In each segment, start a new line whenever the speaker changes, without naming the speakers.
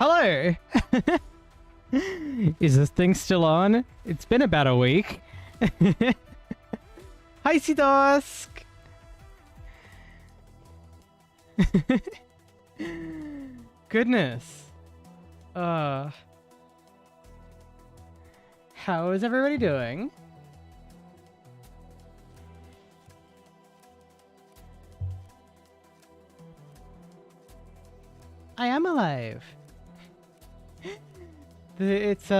Hello! Is this thing still on? It's been about a week. Hi, Sidosk! Goodness. How is everybody doing? I am alive. It's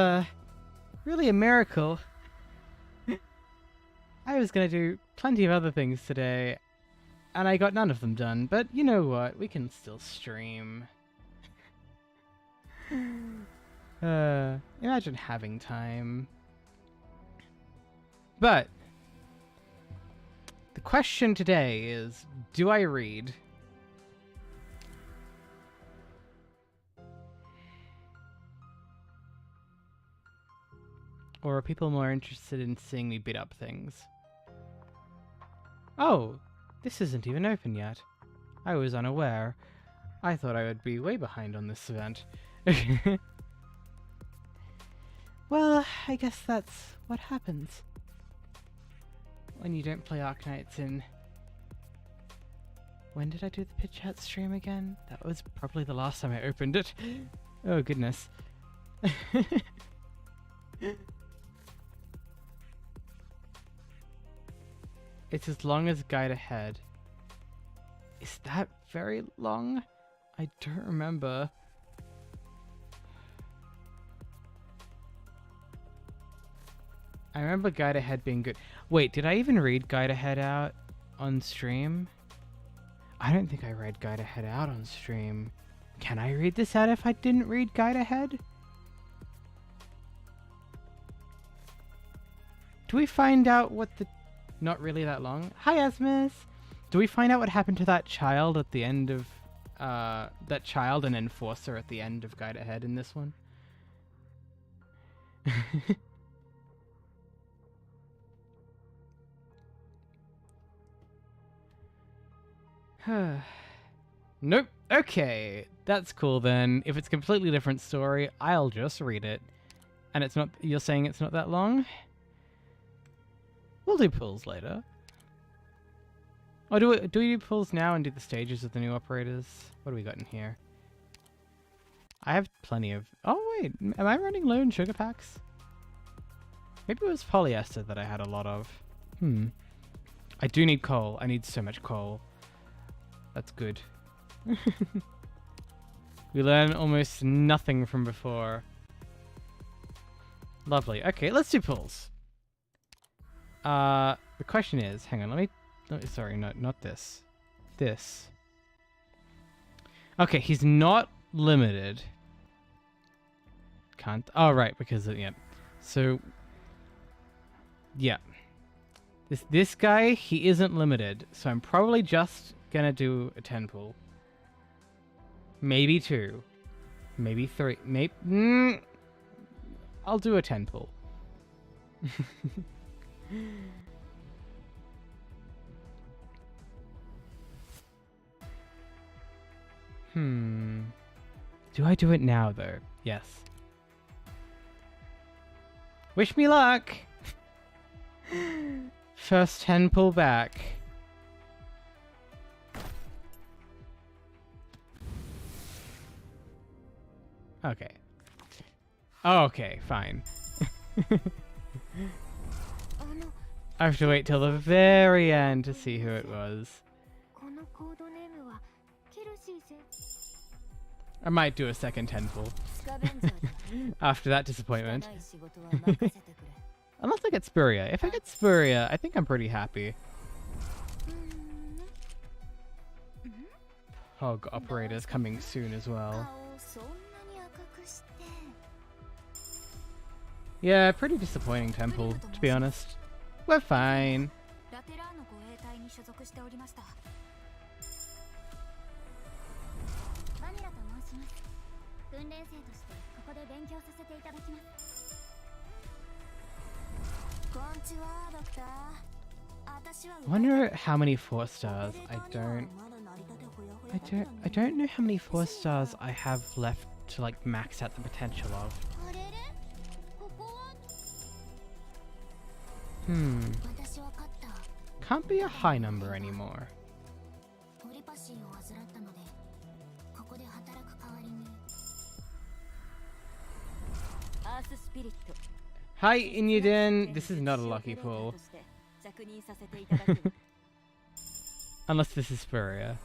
really a miracle. I was gonna do plenty of other things today, and I got none of them done, but you know what? We can still stream. Imagine having time. But the question today is, do I read? Or are people more interested in seeing me beat up things? Oh, this isn't even open yet. I was unaware. I thought I would be way behind on this event. Well, I guess that's what happens when you don't play Arknights in... When did I do the Pitch Chat stream again? That was probably the last time I opened it. Oh, goodness. It's as long as Guide Ahead. Is that very long? I don't remember. I remember Guide Ahead being good. Wait, did I even read Guide Ahead out on stream? I don't think I read Guide Ahead out on stream. Can I read this out if I didn't read Guide Ahead? Do we find out what the... Not really that long. Hi, Asmus! Do we find out what happened to that child at the end of... that child and enforcer at the end of Guide Ahead in this one? Nope. Okay. That's cool then. If it's a completely different story, I'll just read it. And it's not... You're saying it's not that long? We'll do pulls later. Oh, do we do pulls now and do the stages of the new operators? What do we got in here? I have plenty of... Oh, wait. Am I running low in sugar packs? Maybe it was polyester that I had a lot of. I do need coal. I need so much coal. That's good. We learn almost nothing from before. Lovely. Okay, let's do pulls. The question is, hang on, let me, sorry, not this. This. Okay, he's not limited. Can't, oh right, because of, yeah. So, yeah. This guy, he isn't limited, so I'm probably just gonna do a 10 pull. Maybe 2. Maybe 3. Maybe... I'll do a 10 pull. Do I do it now, though? Yes. Wish me luck! First 10 pull back. Okay. Okay, fine. I have to wait till the very end to see who it was. I might do a second 10 pull. After that disappointment. Unless I get Spuria. If I get Spuria, I think I'm pretty happy. Hog operators coming soon as well. Yeah, pretty disappointing temple, to be honest. We're fine. Wonder how many 4 stars. I don't know how many 4 stars I have left to like max out the potential of. Can't be a high number anymore. Hi, Inyuden. This is not a lucky pull. Unless this is Spurrier.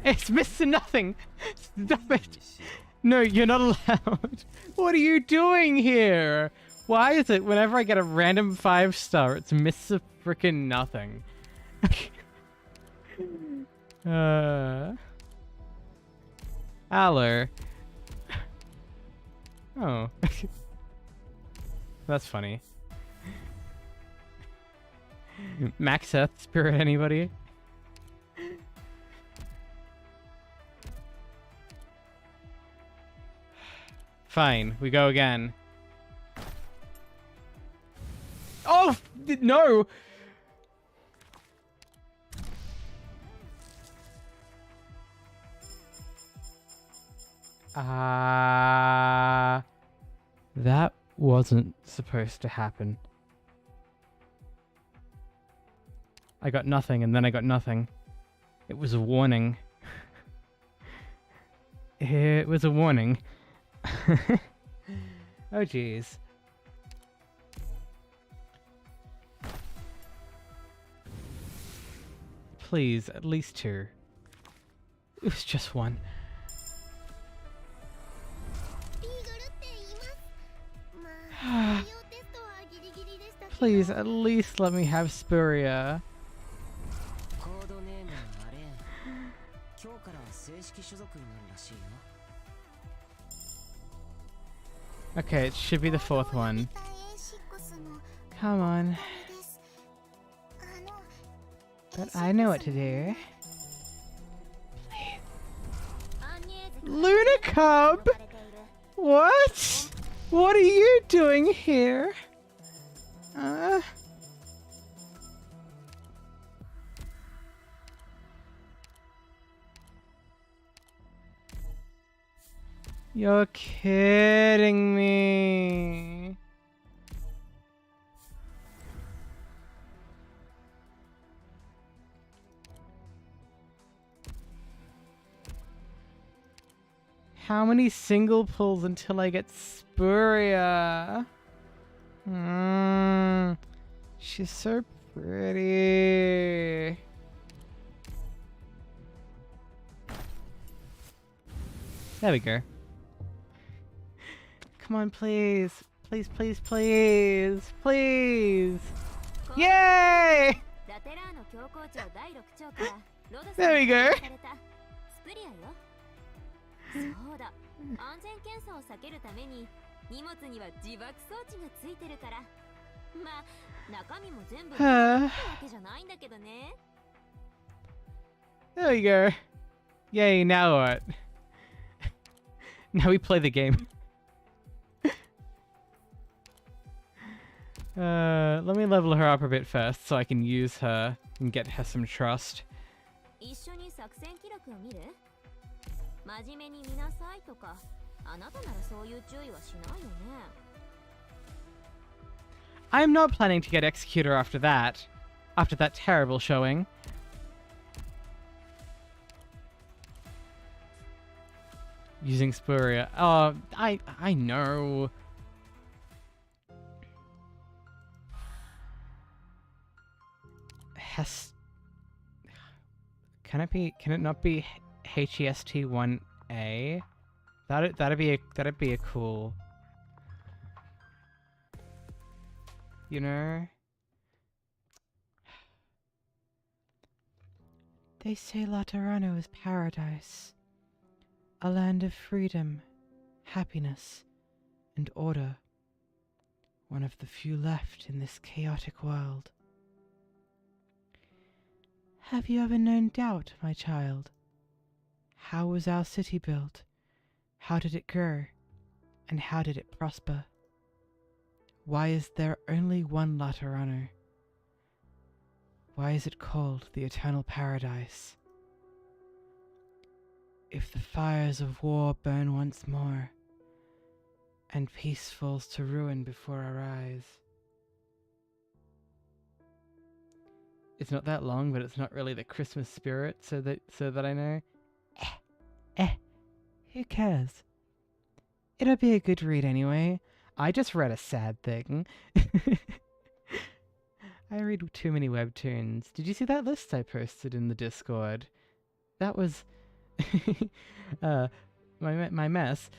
It's Mr. Nothing! Stop it! No, you're not allowed. What are you doing here? Why is it whenever I get a random 5-star, it's Mr. Frickin' Nothing? Aller. Oh. That's funny. Max Earth Spirit, anybody? Fine, we go again. Oh, no! That wasn't supposed to happen. I got nothing, and then I got nothing. It was a warning. It was a warning. Oh, jeez. Please, at least 2. It was just 1. Please, at least let me have Spurrier. Okay, it should be the 4th one. Come on. But I know what to do. Please. Luna Cub? What? What are you doing here? You're kidding me. How many single pulls until I get Spurrier? She's so pretty. There we go. Come on, please. Please, please, please. Please. Yay! There we go. There we go. Yay, now what? Now we play the game. Let me level her up a bit first so I can use her and get her some trust. I'm not planning to get Executor after that. After that terrible showing. Using Spurrier. Oh, I know. Can it not be HEST1A? That'd be a cool, you know? They say Laterano is paradise, a land of freedom, happiness, and order. One of the few left in this chaotic world. Have you ever known doubt, my child? How was our city built? How did it grow? And how did it prosper? Why is there only one Laterano? Why is it called the Eternal Paradise? If the fires of war burn once more, and peace falls to ruin before our eyes. It's not that long, but it's not really the Christmas spirit, so that I know. Who cares? It'll be a good read anyway. I just read a sad thing. I read too many webtoons. Did you see that list I posted in the Discord? That was my mess.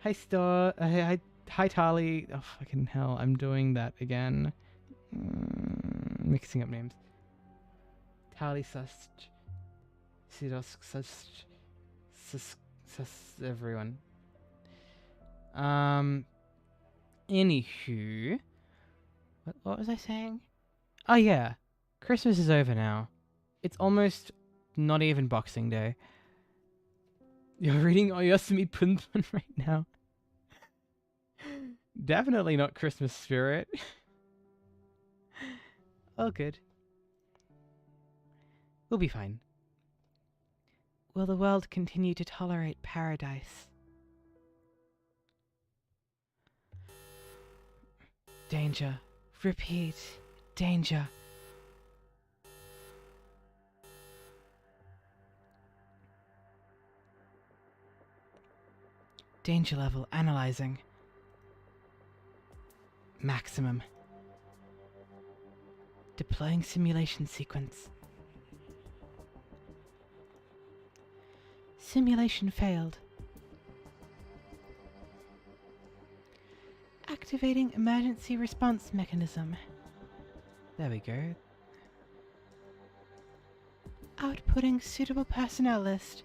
Hi Star. Hi Tali. Oh fucking hell! I'm doing that again. Mixing up names. Tali Sust. Sidosk Sust. Everyone. Anywho. What was I saying? Oh yeah. Christmas is over now. It's almost not even Boxing Day. You're reading Oyasumi Punpun right now. Definitely not Christmas spirit. All good. We'll be fine. Will the world continue to tolerate paradise? Danger. Repeat. Danger. Danger level analyzing. Maximum. Deploying simulation sequence. Simulation failed. Activating emergency response mechanism. There we go. Outputting suitable personnel list.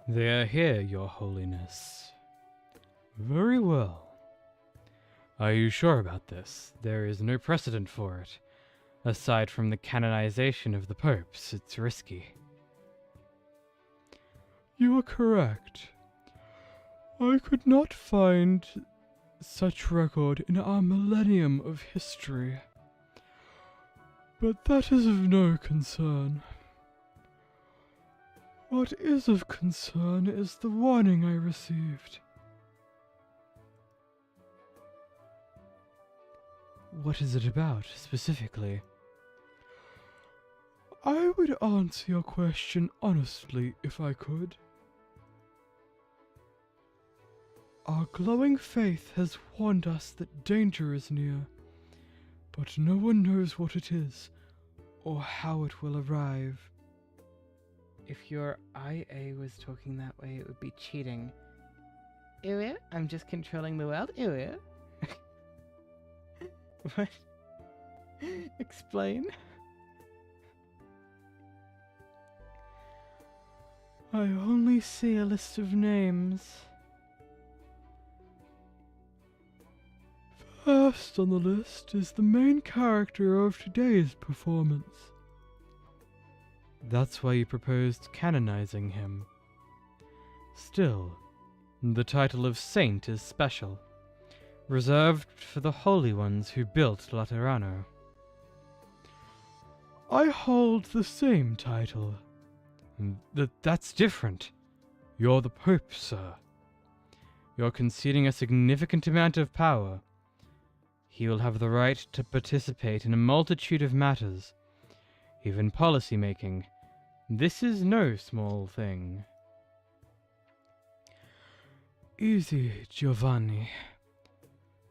They are here, Your Holiness. Very well. Are you sure about this? There is no precedent for it. Aside from the canonization of the popes, it's risky. You are correct. I could not find such record in our millennium of history. But that is of no concern. What is of concern is the warning I received. What is it about, specifically? I would answer your question honestly if I could. Our glowing faith has warned us that danger is near, but no one knows what it is, or how it will arrive.
If your IA was talking that way, it would be cheating. Ew, I'm just controlling the world. Ew. What? Explain.
I only see a list of names. First on the list is the main character of today's performance. That's why you proposed canonizing him. Still, the title of saint is special, reserved for the holy ones who built Laterano. I hold the same title. That's different. You're the Pope, sir. You're conceding a significant amount of power. He will have the right to participate in a multitude of matters, even policy making. This is no small thing. Easy, Giovanni.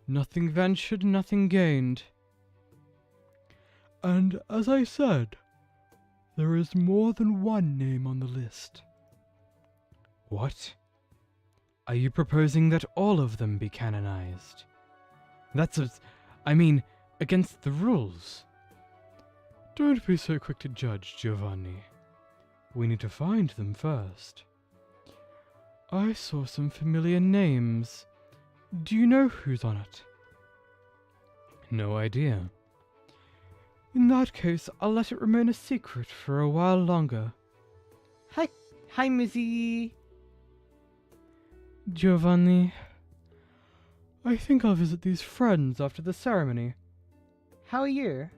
Nothing ventured, nothing gained. And as I said, there is more than one name on the list. What? Are you proposing that all of them be canonized? That's against the rules. Don't be so quick to judge, Giovanni. We need to find them first. I saw some familiar names, Do you know who's on it? No idea. In that case, I'll let it remain a secret for a while longer.
Hi, Missy.
Giovanni, I think I'll visit these friends after the ceremony.
How are you?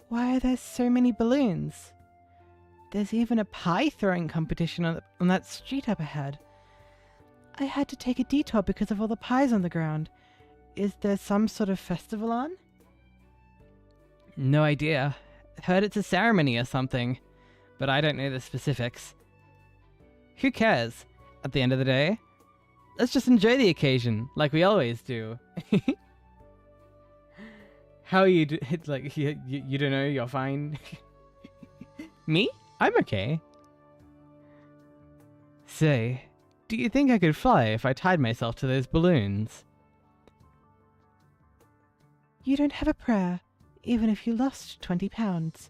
Why are there so many balloons? There's even a pie throwing competition on that street up ahead. I had to take a detour because of all the pies on the ground. Is there some sort of festival on? No idea. Heard it's a ceremony or something, but I don't know the specifics. Who cares? At the end of the day, let's just enjoy the occasion, like we always do. How are you? It's like you don't know. You're fine. Me? I'm okay. Say, do you think I could fly if I tied myself to those balloons? You don't have a prayer, even if you lost 20 pounds.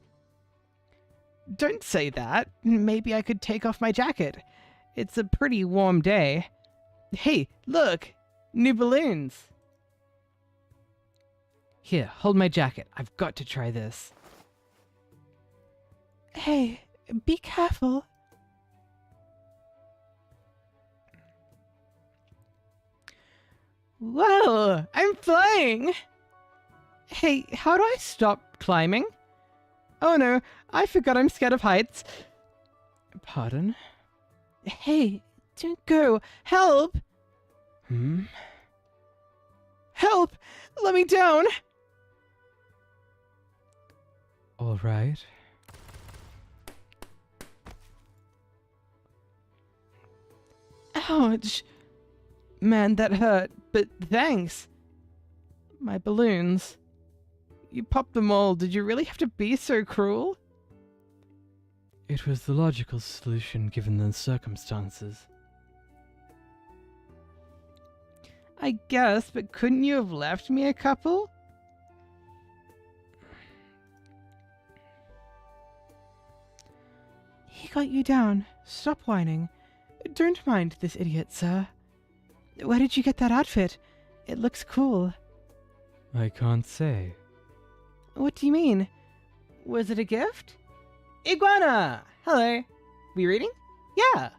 Don't say that. Maybe I could take off my jacket. It's a pretty warm day. Hey, look! New balloons! Here, hold my jacket. I've got to try this. Hey, be careful. Whoa! I'm flying! Hey, how do I stop climbing? Oh no, I forgot I'm scared of heights. Pardon? Hey, don't go. Help! Help! Let me down!
All right.
Ouch! Man, that hurt, but thanks. My balloons. You popped them all. Did you really have to be so cruel?
It was the logical solution given the circumstances.
I guess, but couldn't you have left me a couple? He got you down. Stop whining. Don't mind this idiot, sir. Where did you get that outfit? It looks cool.
I can't say.
What do you mean? Was it a gift? Iguana! Hello. We reading? Yeah.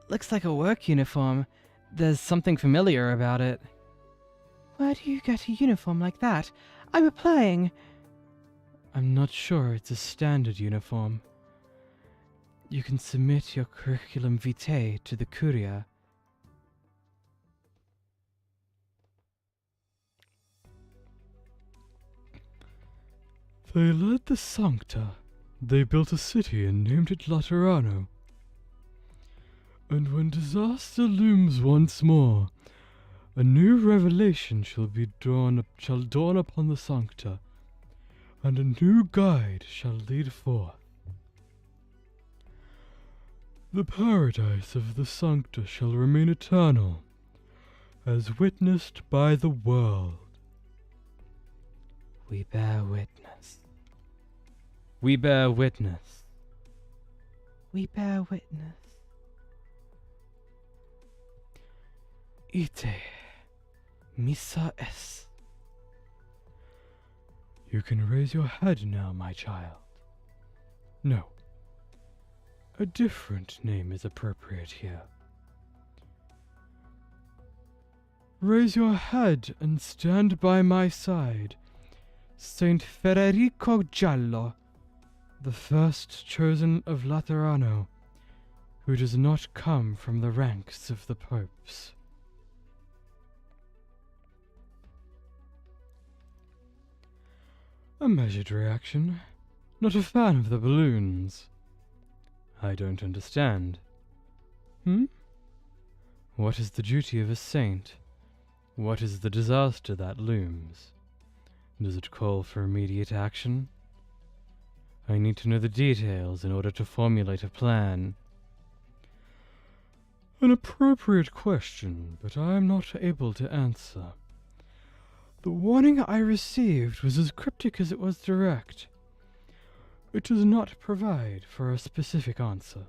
Looks like a work uniform. There's something familiar about it. Where do you get a uniform like that? I'm applying.
I'm not sure it's a standard uniform. You can submit your curriculum vitae to the Curia. They led the Sancta. They built a city and named it Laterano. And when disaster looms once more, a new revelation shall dawn upon the Sancta, and a new guide shall lead forth. The paradise of the Sancta shall remain eternal, as witnessed by the world.
We bear witness.
We bear witness.
We bear witness.
Ite, missa es. You can raise your head now, my child. No. A different name is appropriate here. Raise your head and stand by my side, Saint Federico Giallo, the first chosen of Laterano, who does not come from the ranks of the popes. A measured reaction. Not a fan of the balloons. I don't understand. What is the duty of a saint? What is the disaster that looms? Does it call for immediate action? I need to know the details in order to formulate a plan. An appropriate question, but I am not able to answer. The warning I received was as cryptic as it was direct. It does not provide for a specific answer.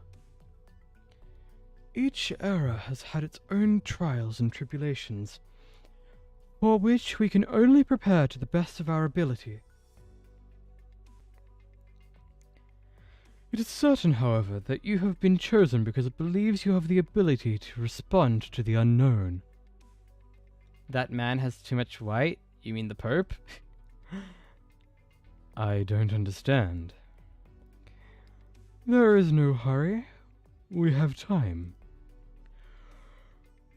Each era has had its own trials and tribulations, for which we can only prepare to the best of our ability. It is certain, however, that you have been chosen because it believes you have the ability to respond to the unknown.
That man has too much white? You mean the Pope?
I don't understand. There is no hurry. We have time.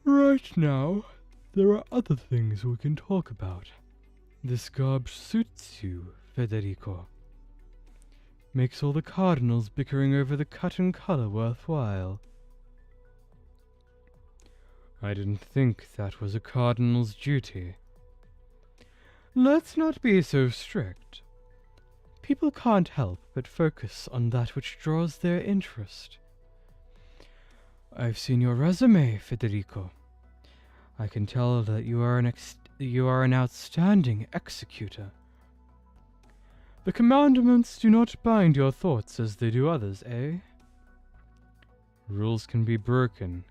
Right now, there are other things we can talk about. This garb suits you, Federico. Makes all the cardinals bickering over the cut and color worthwhile. I didn't think that was a cardinal's duty. Let's not be so strict. People can't help but focus on that which draws their interest. I've seen your resume, Federico. I can tell that you are an outstanding executor. The commandments do not bind your thoughts as they do others, eh? Rules can be broken,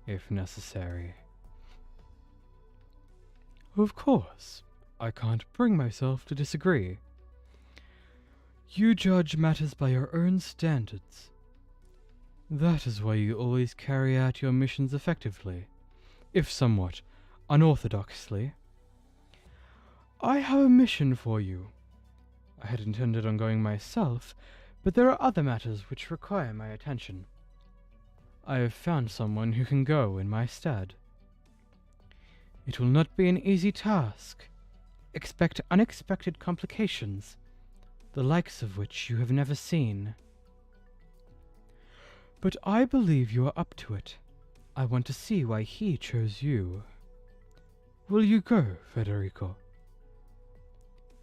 if necessary. Of course, I can't bring myself to disagree. You judge matters by your own standards. That is why you always carry out your missions effectively, if somewhat unorthodoxly. I have a mission for you. I had intended on going myself, but there are other matters which require my attention. I have found someone who can go in my stead. It will not be an easy task. Expect unexpected complications, the likes of which you have never seen. But I believe you are up to it. I want to see why he chose you. Will you go, Federico?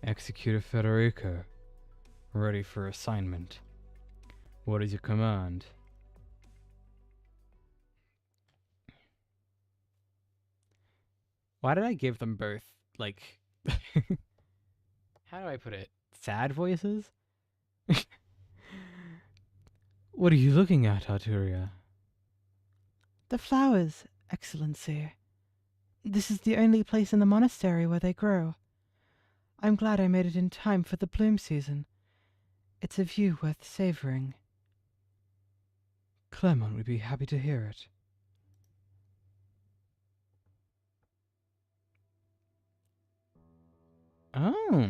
Executor Federico, ready for assignment. What is your command?
Why did I give them both, like... how do I put it? Sad voices?
What are you looking at, Arturia?
The flowers, Excellency. This is the only place in the monastery where they grow. I'm glad I made it in time for the bloom season. It's a view worth savoring.
Clement would be happy to hear it.
Oh.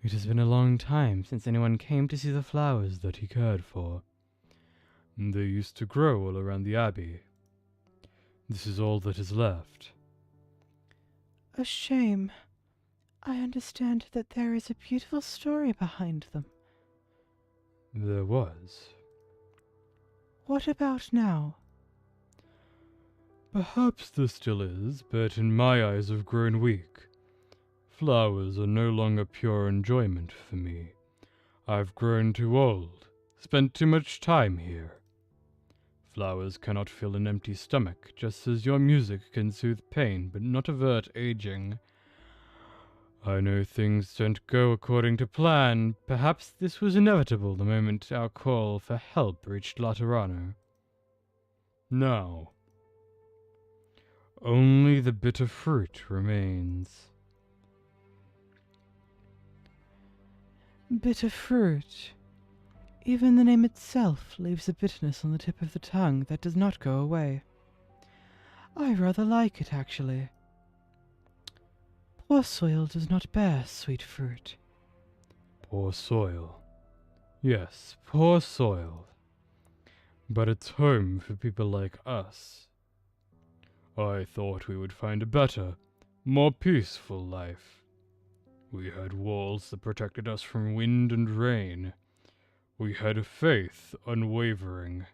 It has been a long time since anyone came to see the flowers that he cared for. They used to grow all around the abbey. This is all that is left.
A shame. I understand that there is a beautiful story behind them.
There was.
What about now?
Perhaps there still is, but in my eyes have grown weak. Flowers are no longer pure enjoyment for me. I've grown too old, spent too much time here. Flowers cannot fill an empty stomach, just as your music can soothe pain but not avert aging. I know things don't go according to plan. Perhaps this was inevitable the moment our call for help reached Laterano. Now, only the bitter fruit remains.
Bitter fruit. Even the name itself leaves a bitterness on the tip of the tongue that does not go away. I rather like it, actually. Poor soil does not bear sweet fruit.
Poor soil. Yes, poor soil. But it's home for people like us. I thought we would find a better, more peaceful life. We had walls that protected us from wind and rain. We had a faith unwavering.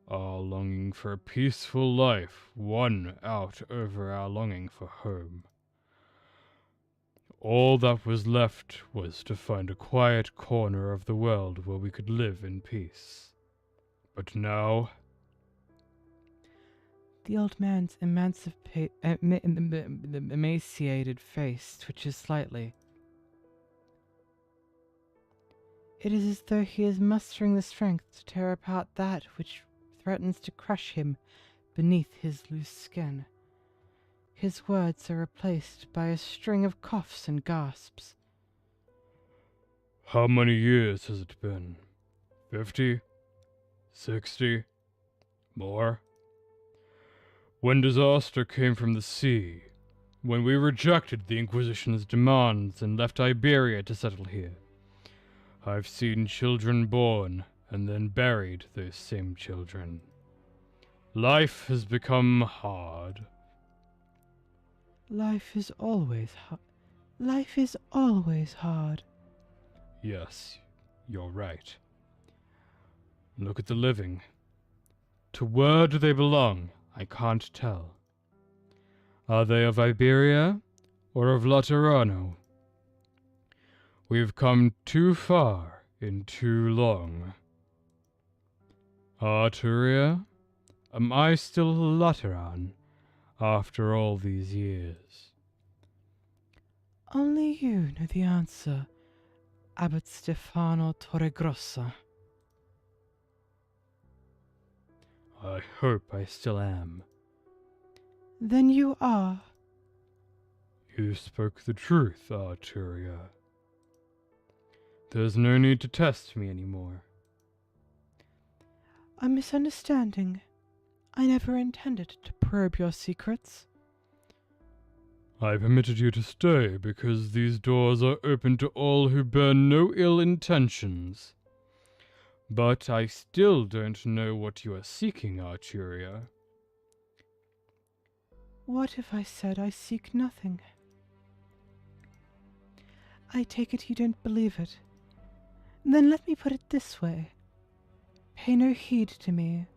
Our longing for a peaceful life won out over our longing for home. All that was left was to find a quiet corner of the world where we could live in peace. But now...
The old man's emaciated face twitches slightly. It is as though he is mustering the strength to tear apart that which threatens to crush him beneath his loose skin. His words are replaced by a string of coughs and gasps.
How many years has it been? 50? 60? More? When disaster came from the sea, when we rejected the Inquisition's demands and left Iberia to settle here, I've seen children born and then buried those same children. Life has become hard.
Life is always hard. Life is always hard.
Yes, you're right. Look at the living. To where do they belong? I can't tell. Are they of Iberia or of 𝍊𝋼𝍊𝑋? We've come too far in too long. Arturia, am I still 𝍊𝋼𝑋 after all these years?
Only you know the answer, Abbot Stefano Torregrossa.
I hope I still am.
Then you are.
You spoke the truth, Arturia. There's no need to test me anymore.
A misunderstanding. I never intended to probe your secrets.
I permitted you to stay because these doors are open to all who bear no ill intentions. But I still don't know what you are seeking, Arturia.
What if I said I seek nothing? I take it you don't believe it. Then let me put it this way. Pay no heed to me.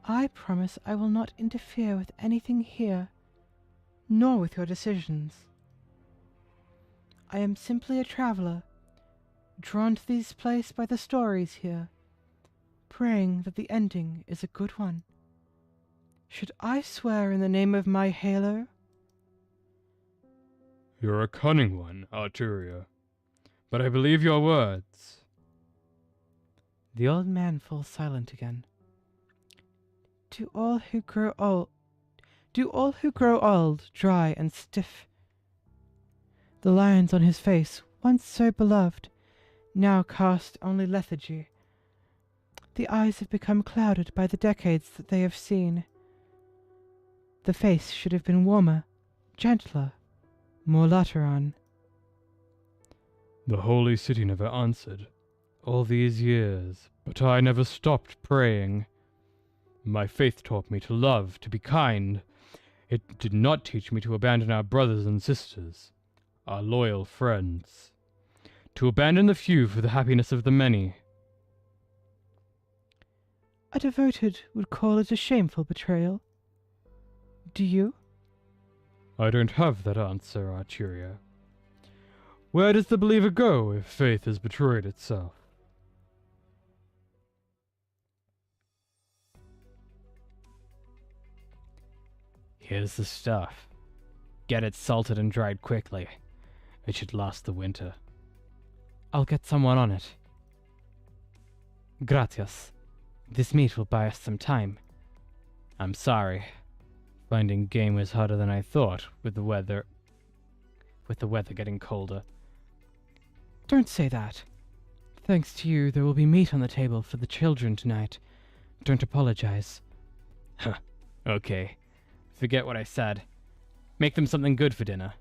I promise I will not interfere with anything here, nor with your decisions. I am simply a traveler, drawn to this place by the stories here, praying that the ending is a good one. Should I swear in the name of my halo?
You're a cunning one, Arturia, but I believe your words.
The old man falls silent again. Do all who grow old, dry and stiff? The lines on his face, once so beloved, now cast only lethargy. The eyes have become clouded by the decades that they have seen. The face should have been warmer, gentler, more 𝍊𝋼𝑋.
The holy city never answered, all these years, but I never stopped praying. My faith taught me to love, to be kind. It did not teach me to abandon our brothers and sisters, our loyal friends, to abandon the few for the happiness of the many.
A devoted would call it a shameful betrayal. Do you?
I don't have that answer, Arturia. Where does the believer go if faith has betrayed itself?
Here's the stuff. Get it salted and dried quickly. It should last the winter.
I'll get someone on it. Gratias. This meat will buy us some time.
I'm sorry. Finding game was harder than I thought, with the weather getting colder.
Don't say that. Thanks to you, there will be meat on the table for the children tonight. Don't apologize.
Huh. Okay. Forget what I said. Make them something good for dinner.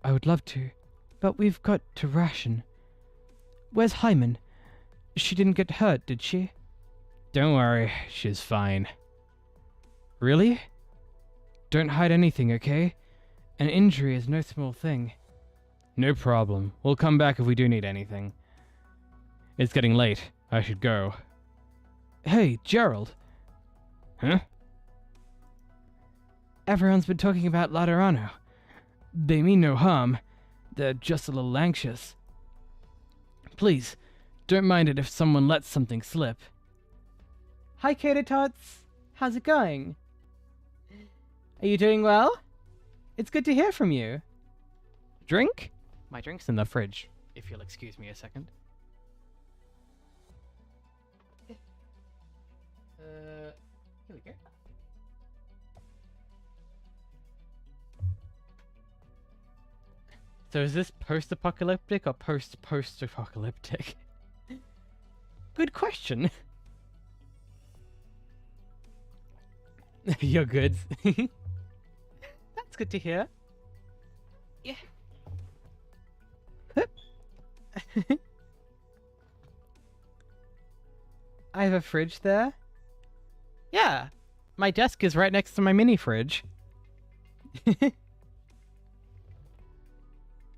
I would love to, but we've got to ration. Where's Hyman? She didn't get hurt, did she?
Don't worry, she's fine.
Really? Don't hide anything, okay? An injury is no small thing.
No problem. We'll come back if we do need anything. It's getting late. I should go.
Hey, Gerald.
Huh?
Everyone's been talking about 𝍊𝋼𝑋. They mean no harm. They're just a little anxious. Please, don't mind it if someone lets something slip. Hi, Cater Tots. How's it going? Are you doing well? It's good to hear from you. Drink?
My drink's in the fridge, if you'll excuse me a second. So is this post-apocalyptic or post-post-apocalyptic? Good question. You're good. That's good to hear. Yeah. I have a fridge there. Yeah. My desk is right next to my mini fridge.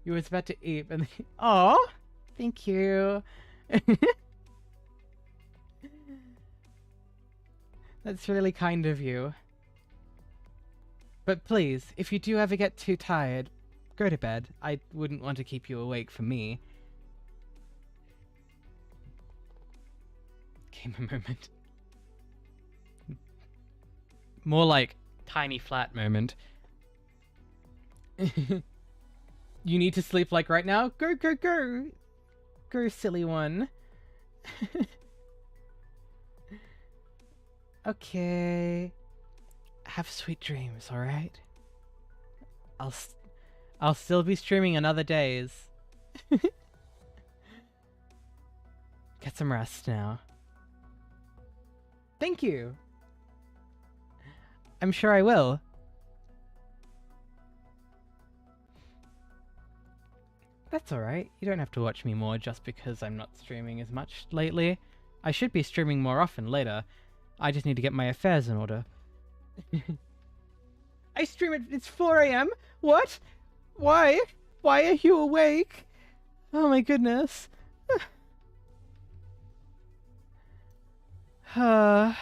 You was about to eat and oh, thank you. That's really kind of you. But please, if you do ever get too tired, go to bed. I wouldn't want to keep you awake for me. Gamer moment. More like tiny flat moment. You need to sleep like right now? Go, go, go! Go, silly one. Okay. Have sweet dreams, alright? I'll still be streaming on other days. Get some rest now. Thank you! I'm sure I will. That's alright. You don't have to watch me more just because I'm not streaming as much lately. I should be streaming more often later. I just need to get my affairs in order. I stream at... It's 4 AM? What? Why? Why are you awake? Oh my goodness. My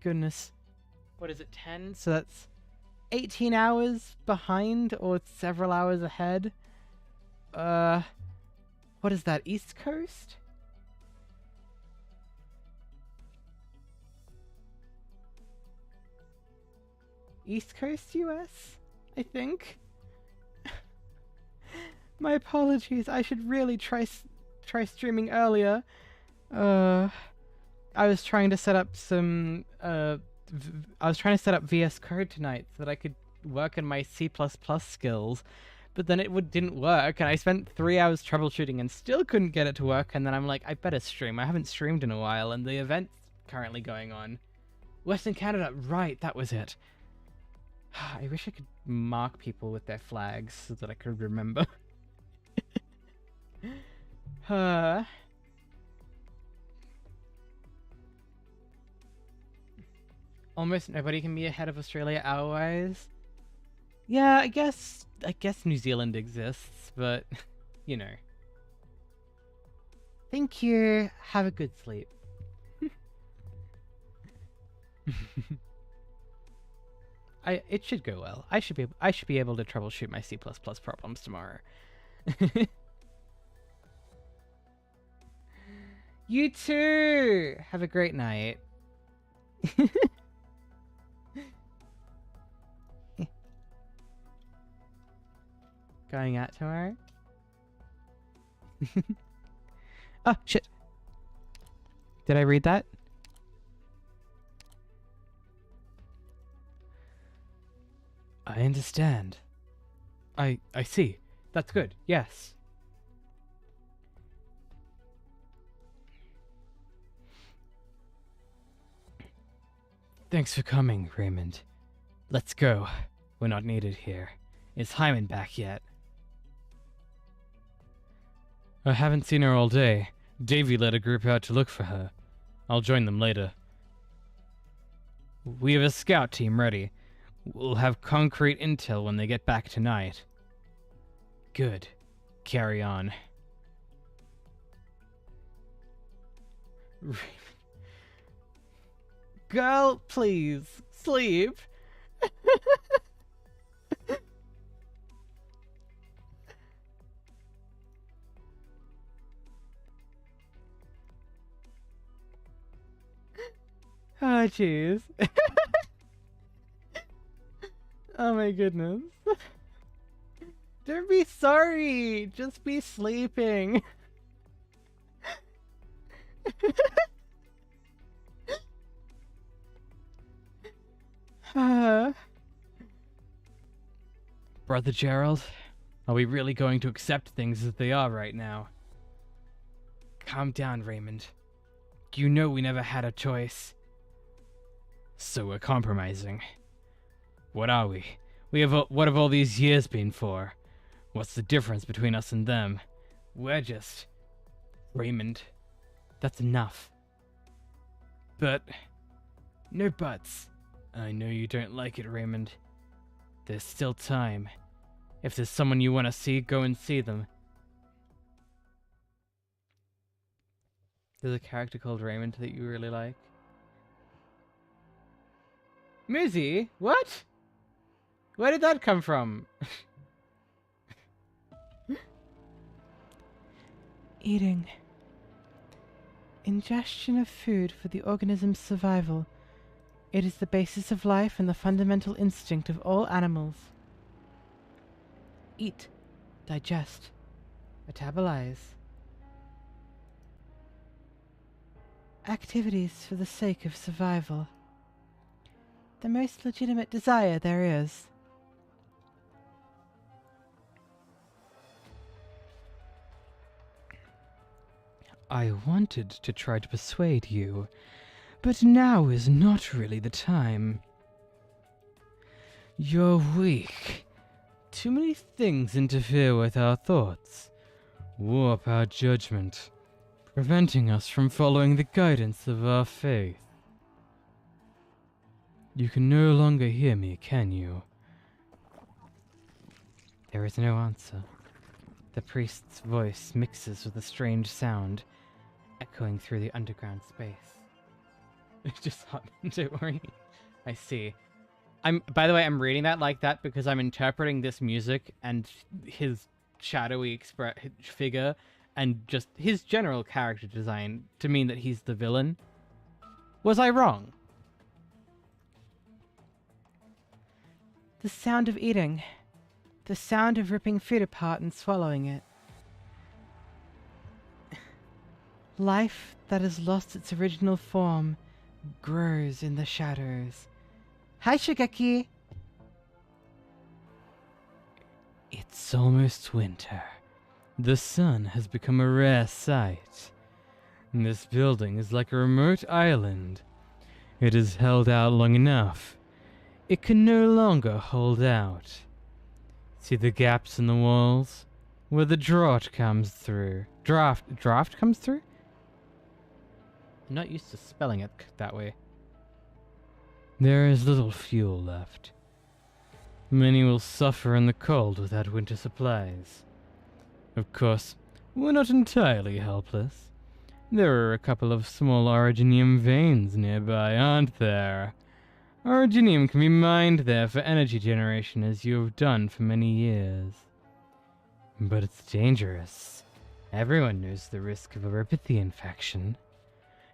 goodness. What is it, 10? So that's 18 hours behind or several hours ahead. What is that, East Coast? East Coast US, I think. My apologies. I should really try streaming earlier. I was trying to set up some I was trying to set up VS Code tonight so that I could work on my C++ skills, but then it didn't work, and I spent 3 hours troubleshooting and still couldn't get it to work, and then I'm like, I better stream. I haven't streamed in a while, and the event's currently going on. Western Canada, right, that was it. I wish I could mark people with their flags so that I could remember. Almost nobody can be ahead of Australia hour-wise. Yeah, I guess New Zealand exists, but you know. Thank you. Have a good sleep. It should go well. I should be able to troubleshoot my C++ problems tomorrow. You too. Have a great night. Going out tomorrow? Oh, shit. Did I read that? I understand. I see. That's good. Yes. Thanks for coming, Raymond. Let's go. We're not needed here. Is Hyman back yet? I haven't seen her all day. Davy led a group out to look for her. I'll join them later. We have a scout team ready. We'll have concrete intel when they get back tonight. Good. Carry on. Girl, please, sleep. Oh, jeez. Oh my goodness. Don't be sorry. Just be sleeping.
Brother Gerald, are we really going to accept things as they are right now? Calm down, Raymond. You know we never had a choice. So we're compromising. What are we? What have all these years been for? What's the difference between us and them? We're just... Raymond, that's enough. But... No buts. I know you don't like it, Raymond. There's still time. If there's someone you want to see, go and see them. There's a character called Raymond that you really like. Mizzy? What? Where did that come from?
Eating. Ingestion of food for the organism's survival. It is the basis of life and the fundamental instinct of all animals. Eat, digest, metabolize. Activities for the sake of survival. The most legitimate desire there is.
I wanted to try to persuade you, but now is not really the time. You're weak. Too many things interfere with our thoughts, warp our judgment, preventing us from following the guidance of our faith. You can no longer hear me, can you? There is no answer. The priest's voice mixes with a strange sound, echoing through the underground space. It's just hot. Don't worry. I see. By the way, I'm reading that like that because I'm interpreting this music and his shadowy figure and just his general character design to mean that he's the villain. Was I wrong?
The sound of eating. The sound of ripping food apart and swallowing it. Life that has lost its original form grows in the shadows. Hi, Shigeki!
It's almost winter. The sun has become a rare sight. This building is like a remote island. It has held out long enough. It can no longer hold out. See the gaps in the walls? Where the draught comes through. Draft comes through?
I'm not used to spelling it that way.
There is little fuel left. Many will suffer in the cold without winter supplies. Of course, we're not entirely helpless. There are a couple of small originium veins nearby, aren't there? Originium can be mined there for energy generation, as you have done for many years. But it's dangerous. Everyone knows the risk of a 𝍊🋼 infection.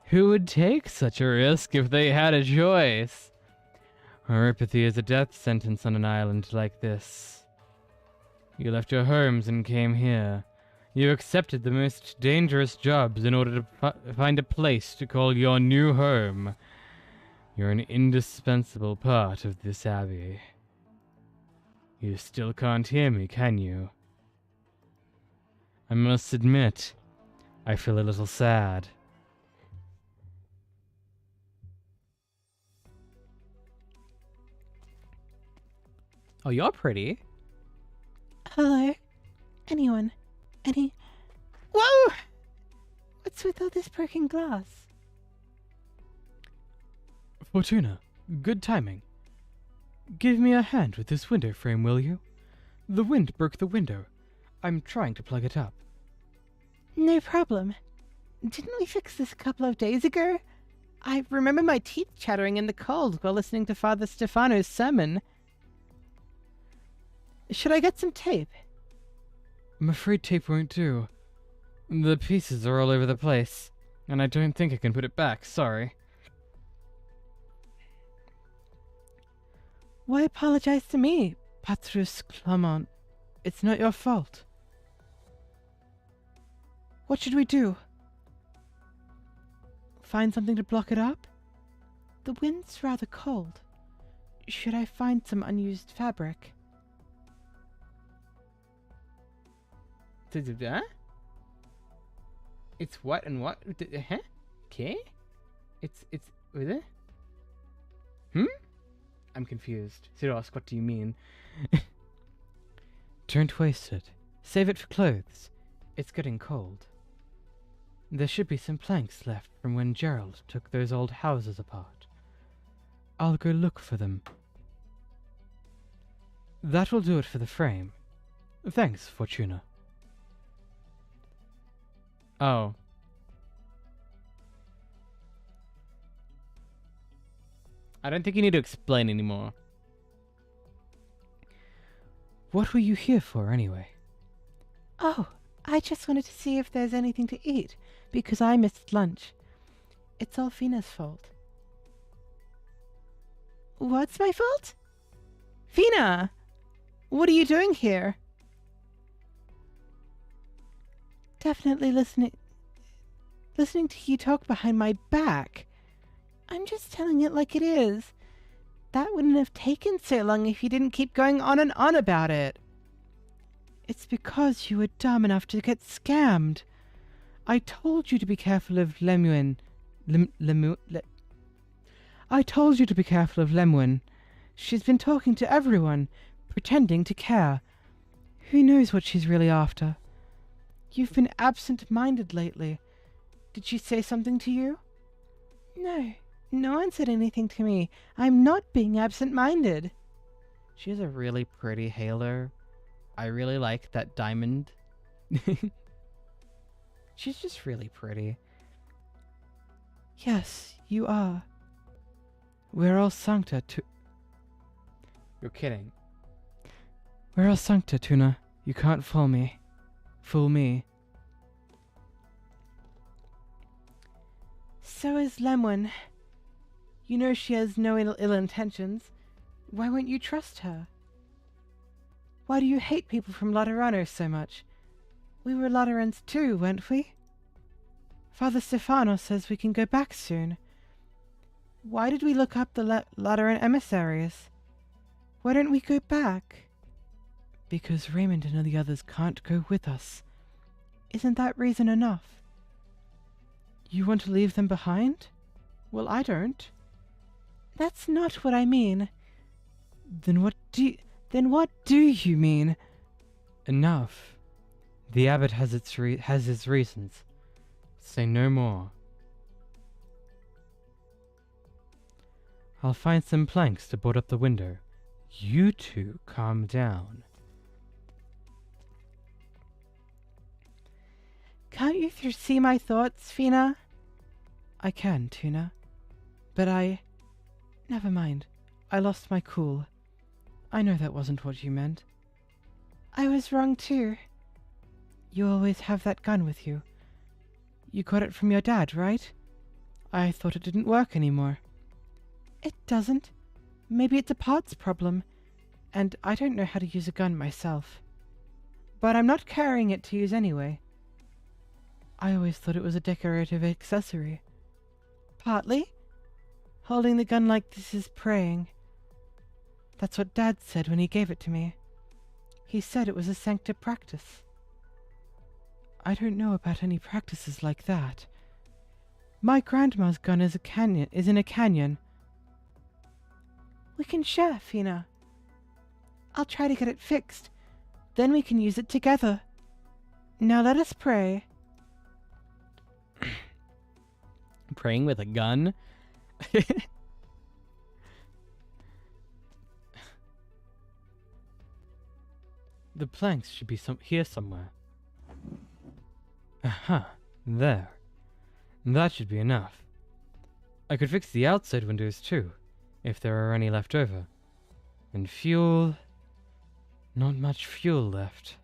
Who would take such a risk if they had a choice? 𝍊🋼 is a death sentence on an island like this. You left your homes and came here. You accepted the most dangerous jobs in order to find a place to call your new home. You're an indispensable part of this abbey. You still can't hear me, can you? I must admit, I feel a little sad.
Oh, you're pretty.
Hello? Anyone? Any... Whoa! What's with all this broken glass?
Fortuna, good timing. Give me a hand with this window frame, will you? The wind broke the window. I'm trying to plug it up.
No problem. Didn't we fix this a couple of days ago? I remember my teeth chattering in the cold while listening to Father Stefano's sermon. Should I get some tape?
I'm afraid tape won't do. The pieces are all over the place, and I don't think I can put it back, sorry.
Why apologize to me, Patrus Clement? It's not your fault. What should we do? Find something to block it up? The wind's rather cold. Should I find some unused fabric?
Huh? It's what and what? Huh? Okay? It's with it? I'm confused. Siros, what do you mean?
Don't waste it. Save it for clothes. It's getting cold. There should be some planks left from when Gerald took those old houses apart. I'll go look for them. That will do it for the frame. Thanks, Fortuna.
Oh. I don't think you need to explain anymore.
What were you here for, anyway?
Oh, I just wanted to see if there's anything to eat, because I missed lunch. It's all Fina's fault. What's my fault? Fina! What are you doing here? Definitely listening to you talk behind my back. I'm just telling it like it is. That wouldn't have taken so long if you didn't keep going on and on about it. It's because you were dumb enough to get scammed. I told you to be careful of Lemwin. I told you to be careful of Lemwin. She's been talking to everyone, pretending to care. Who knows what she's really after? You've been absent-minded lately. Did she say something to you? No, no one said anything to me. I'm not being absent-minded.
She has a really pretty halo. I really like that diamond. She's just really pretty.
Yes, you are. We're all sancta to...
You're kidding.
We're all sancta, Tuna. You can't fool me. Fool me.
So is Lemwin. You know she has no ill intentions. Why won't you trust her? Why do you hate people from Laterano so much? We were Laterans too, weren't we? Father Stefano says we can go back soon. Why did we look up the Lateran emissaries? Why don't we go back? Because Raymond and the others can't go with us. Isn't that reason enough? You want to leave them behind? Well, I don't. That's not what I mean. Then what do you mean?
Enough. The abbot has his reasons. Say no more. I'll find some planks to board up the window. You two calm down.
Can't you see my thoughts, Fina? I can, Tuna. But never mind. I lost my cool. I know that wasn't what you meant. I was wrong too. You always have that gun with you. You got it from your dad, right? I thought it didn't work anymore. It doesn't. Maybe it's a parts problem. And I don't know how to use a gun myself. But I'm not carrying it to use anyway. I always thought it was a decorative accessory. Partly. Holding the gun like this is praying. That's what Dad said when he gave it to me. He said it was a sancta practice. I don't know about any practices like that. My grandma's gun is in a canyon. We can share, Fina. I'll try to get it fixed. Then we can use it together. Now let us pray.
Praying with a gun?
The planks should be here somewhere. Aha, there. That should be enough. I could fix the outside windows too, if there are any left over. And fuel... Not much fuel left.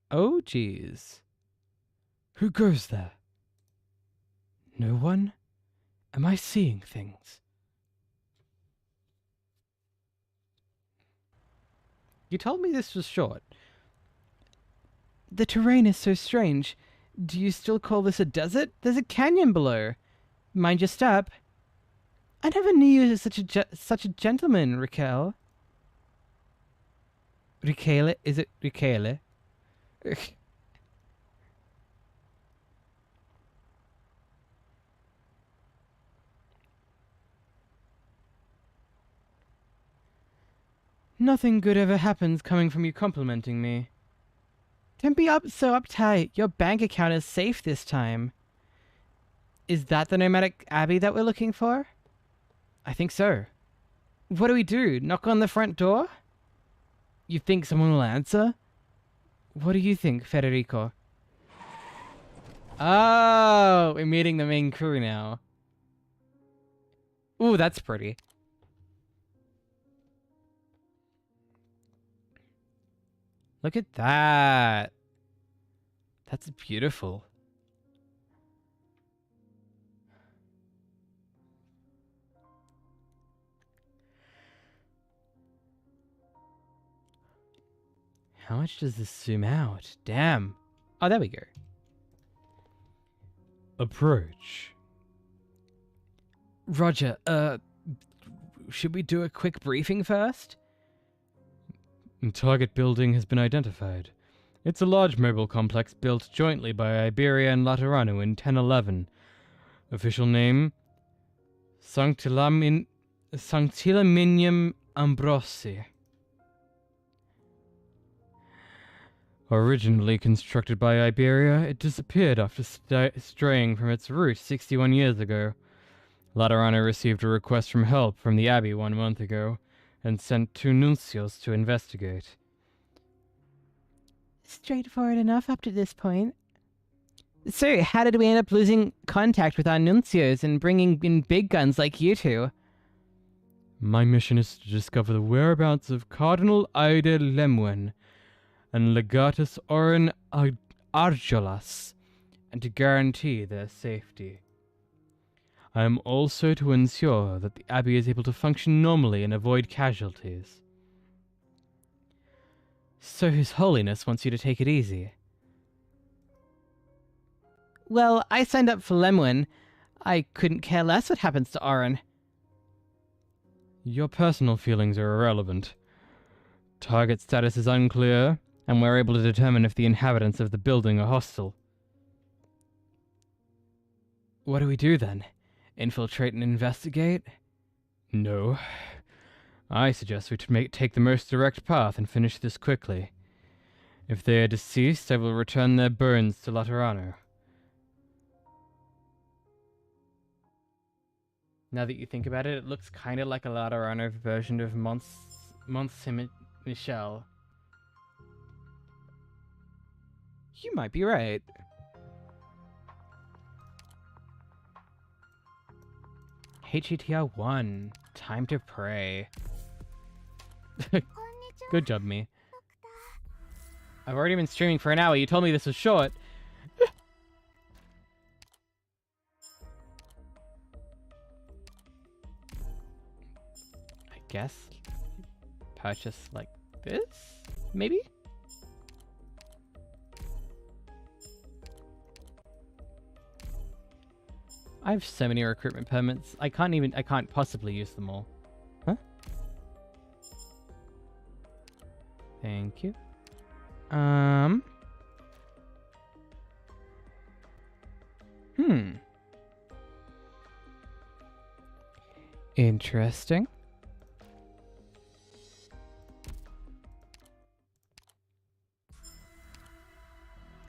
Oh, jeez.
Who goes there? No one? Am I seeing things?
You told me this was short.
The terrain is so strange. Do you still call this a desert? There's a canyon below. Mind your step. I never knew you as such a gentleman, Raquel.
𝍊𓼼? Is it 𝍊𝑋𝍼?
Nothing good ever happens coming from you complimenting me.
Don't be so uptight. Your bank account is safe this time. Is that the nomadic abbey that we're looking for?
I think so.
What do we do? Knock on the front door?
You think someone will answer?
What do you think, Federico? Oh, we're meeting the main crew now. Ooh, that's pretty. Look at that. That's beautiful. How much does this zoom out? Damn. Oh, there we go.
Approach.
Roger, should we do a quick briefing first?
Target building has been identified. It's a large mobile complex built jointly by Iberia and Laterano in 1011. Official name: Sanctillaminium Ambrosi. Originally constructed by Iberia, it disappeared after straying from its route 61 years ago. Laterano received a request for help from the Abbey 1 month ago, and sent 2 nuncios to investigate.
Straightforward enough up to this point.
So, how did we end up losing contact with our nuncios and bringing in big guns like you two?
My mission is to discover the whereabouts of Cardinal Aide Lemwen and Legatus Oren Arjolas, and to guarantee their safety. I am also to ensure that the Abbey is able to function normally and avoid casualties.
So His Holiness wants you to take it easy. Well, I signed up for Lemwin. I couldn't care less what happens to Oren.
Your personal feelings are irrelevant. Target status is unclear, and we're able to determine if the inhabitants of the building are hostile.
What do we do then? Infiltrate and investigate?
No. I suggest we take the most direct path and finish this quickly. If they are deceased, I will return their bones to Laterano.
Now that you think about it, it looks kind of like a Laterano version of Mont Saint-Michel. You might be right. HETR 1. Time to pray. Good job, me. I've already been streaming for an hour. You told me this was short. I guess purchase like this? Maybe? I have so many recruitment permits. I can't possibly use them all. Huh? Thank you. Interesting.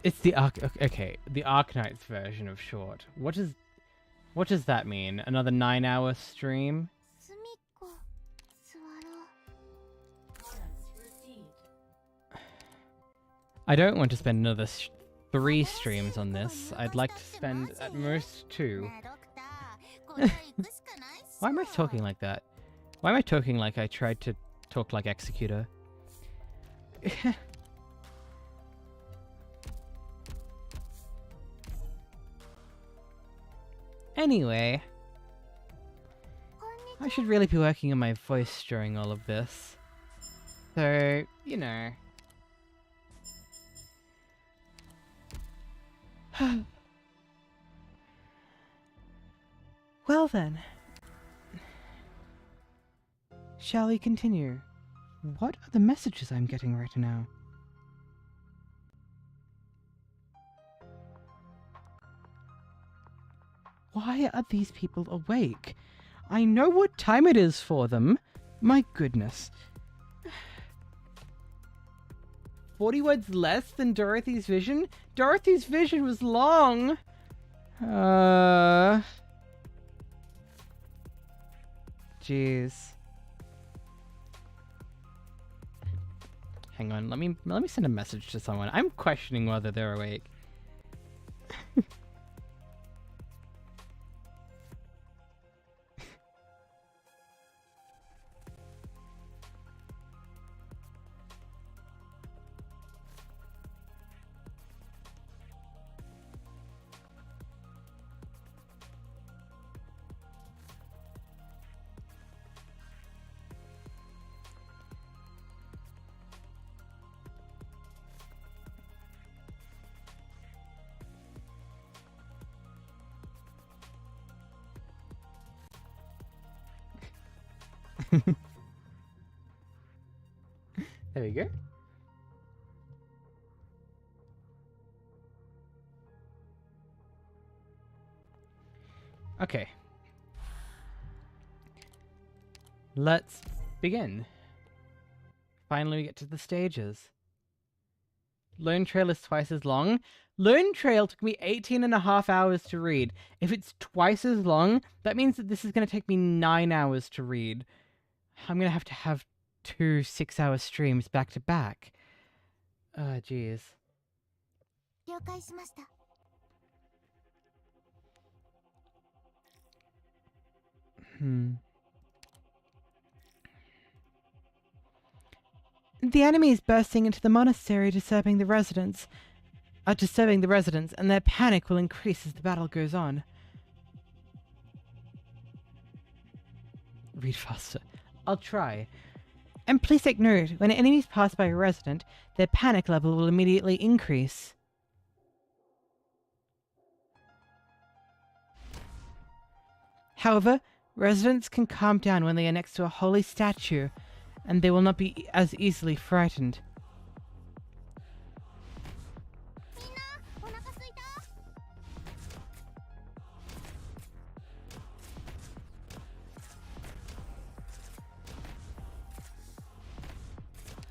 It's the the Arknights version of short. What does that mean? Another 9-hour stream? I don't want to spend another 3 streams on this. I'd like to spend at most 2. Why am I talking like that? Why am I talking like I tried to talk like Executor? Anyway, I should really be working on my voice during all of this. So, you know.
Well then. Shall we continue? What are the messages I'm getting right now? Why are these people awake? I know what time it is for them. My goodness. 40 words less than Dorothy's vision? Dorothy's vision was long. Jeez. Hang on, let me send a message to someone. I'm questioning whether they're awake. There we go. Okay. Let's begin. Finally we get to the stages. Lone Trail is twice as long. Lone Trail took me 18.5 hours to read. If it's twice as long, that means that this is going to take me 9 hours to read. I'm going to have 2 6-hour streams back to back. Jeez. The enemy is bursting into the monastery, disturbing the residents, and their panic will increase as the battle goes on. Read faster. I'll try. And please take note, when enemies pass by a resident, their panic level will immediately increase. However, residents can calm down when they are next to a holy statue, and they will not be as easily frightened.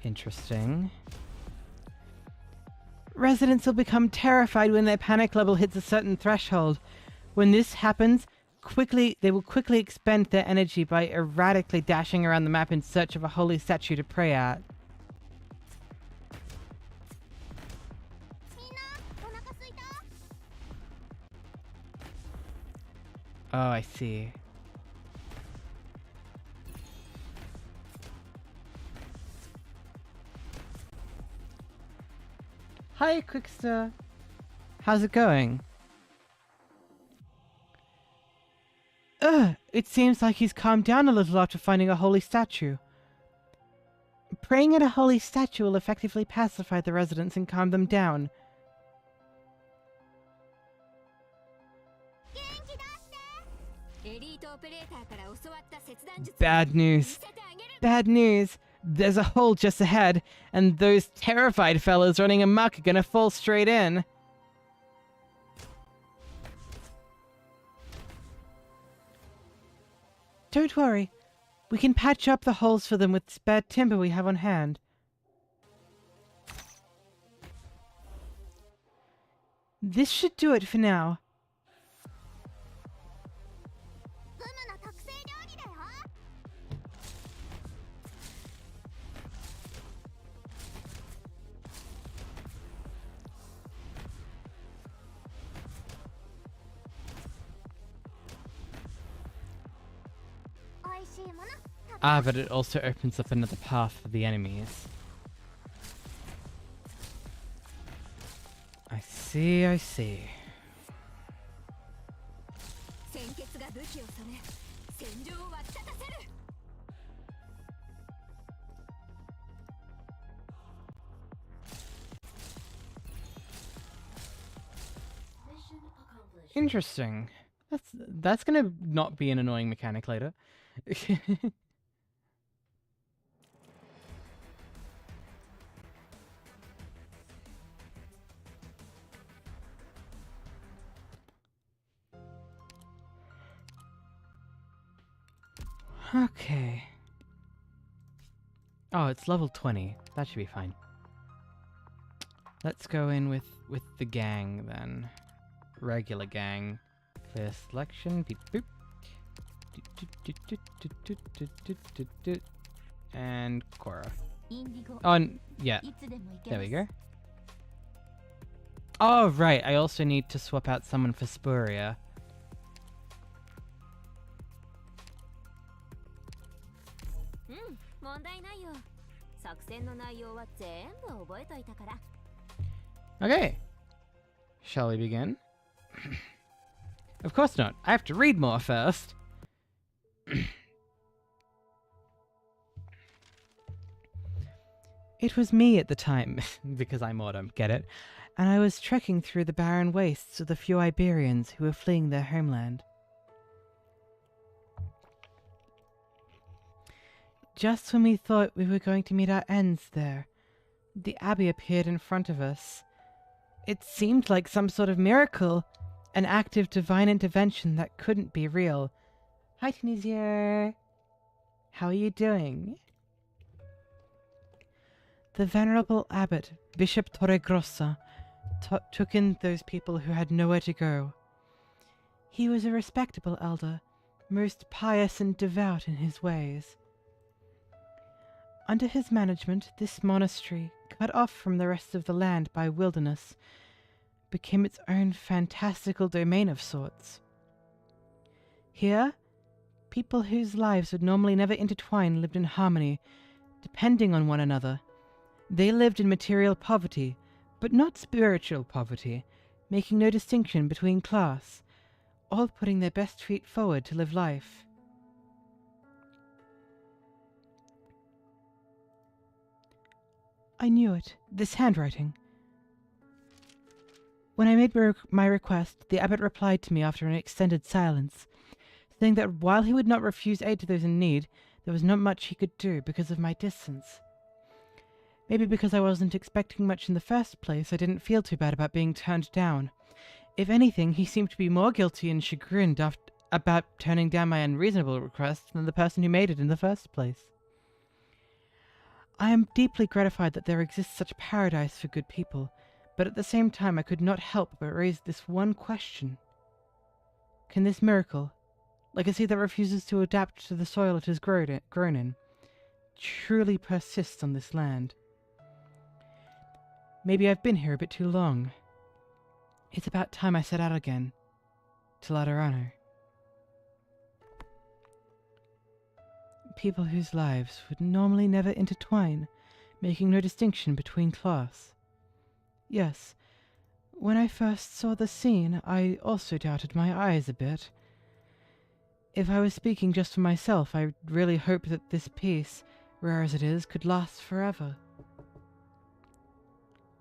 Interesting. Residents will become terrified when their panic level hits a certain threshold. When this happens, they will quickly expend their energy by erratically dashing around the map in search of a holy statue to pray at. Oh, I see. Hi, Quickster. How's it going? It seems like he's calmed down a little after finding a holy statue. Praying at a holy statue will effectively pacify the residents and calm them down. Bad news. Bad news. There's a hole just ahead, and those terrified fellas running amok are gonna fall straight in. Don't worry. We can patch up the holes for them with spare timber we have on hand. This should do it for now. Ah, but it also opens up another path for the enemies. I see, I see. Interesting. That's gonna not be an annoying mechanic later.
Okay. Oh, it's level 20. That should be fine. Let's go in with the gang then. Regular gang. Clear selection. Beep boop. And Cora. Oh, yeah. There we go. Oh, right. I also need to swap out someone for Spuria. Okay. Shall we begin? Of course not. I have to read more first.
It was me at the time, because I'm autumn, get it? And I was trekking through the barren wastes with a few Iberians who were fleeing their homeland. Just when we thought we were going to meet our ends there, the abbey appeared in front of us. It seemed like some sort of miracle, an act of divine intervention that couldn't be real. Hi, Tunisia. How are you doing? The venerable abbot, Bishop Torregrossa, took in those people who had nowhere to go. He was a respectable elder, most pious and devout in his ways. Under his management, this monastery, cut off from the rest of the land by wilderness, became its own fantastical domain of sorts. Here, people whose lives would normally never intertwine lived in harmony, depending on one another. They lived in material poverty, but not spiritual poverty, making no distinction between class, all putting their best feet forward to live life. I knew it, this handwriting. When I made my request, the abbot replied to me after an extended silence, saying that while he would not refuse aid to those in need, there was not much he could do because of my distance. Maybe because I wasn't expecting much in the first place, I didn't feel too bad about being turned down. If anything, he seemed to be more guilty and chagrined about turning down my unreasonable request than the person who made it in the first place. I am deeply gratified that there exists such a paradise for good people, but at the same time I could not help but raise this one question. Can this miracle, like a seed that refuses to adapt to the soil it has grown in, truly persist on this land? Maybe I've been here a bit too long. It's about time I set out again, to Laterano. People whose lives would normally never intertwine, making no distinction between class. Yes, when I first saw the scene, I also doubted my eyes a bit. If I was speaking just for myself, I really hoped that this peace, rare as it is, could last forever.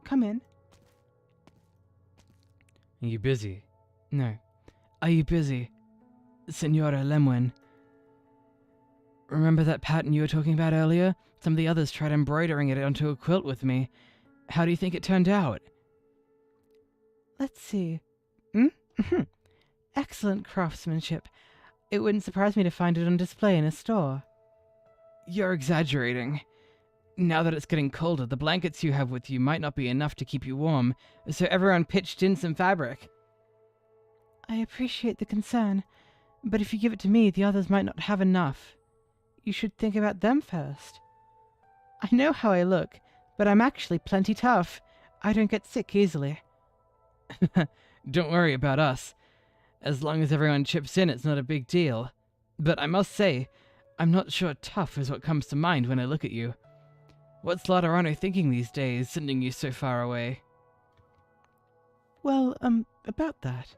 Come in.
Are you busy?
No. Are you busy, Signora Lemwin? Remember that pattern you were talking about earlier? Some of the others tried embroidering it onto a quilt with me. How do you think it turned out? Let's see. Excellent craftsmanship. It wouldn't surprise me to find it on display in a store. You're exaggerating. Now that it's getting colder, the blankets you have with you might not be enough to keep you warm, so everyone pitched in some fabric. I appreciate the concern, but if you give it to me, the others might not have enough. You should think about them first. I know how I look, but I'm actually plenty tough. I don't get sick easily. Don't worry about us. As long as everyone chips in, it's not a big deal. But I must say, I'm not sure tough is what comes to mind when I look at you. What's Laterano thinking these days, sending you so far away? Well, about that.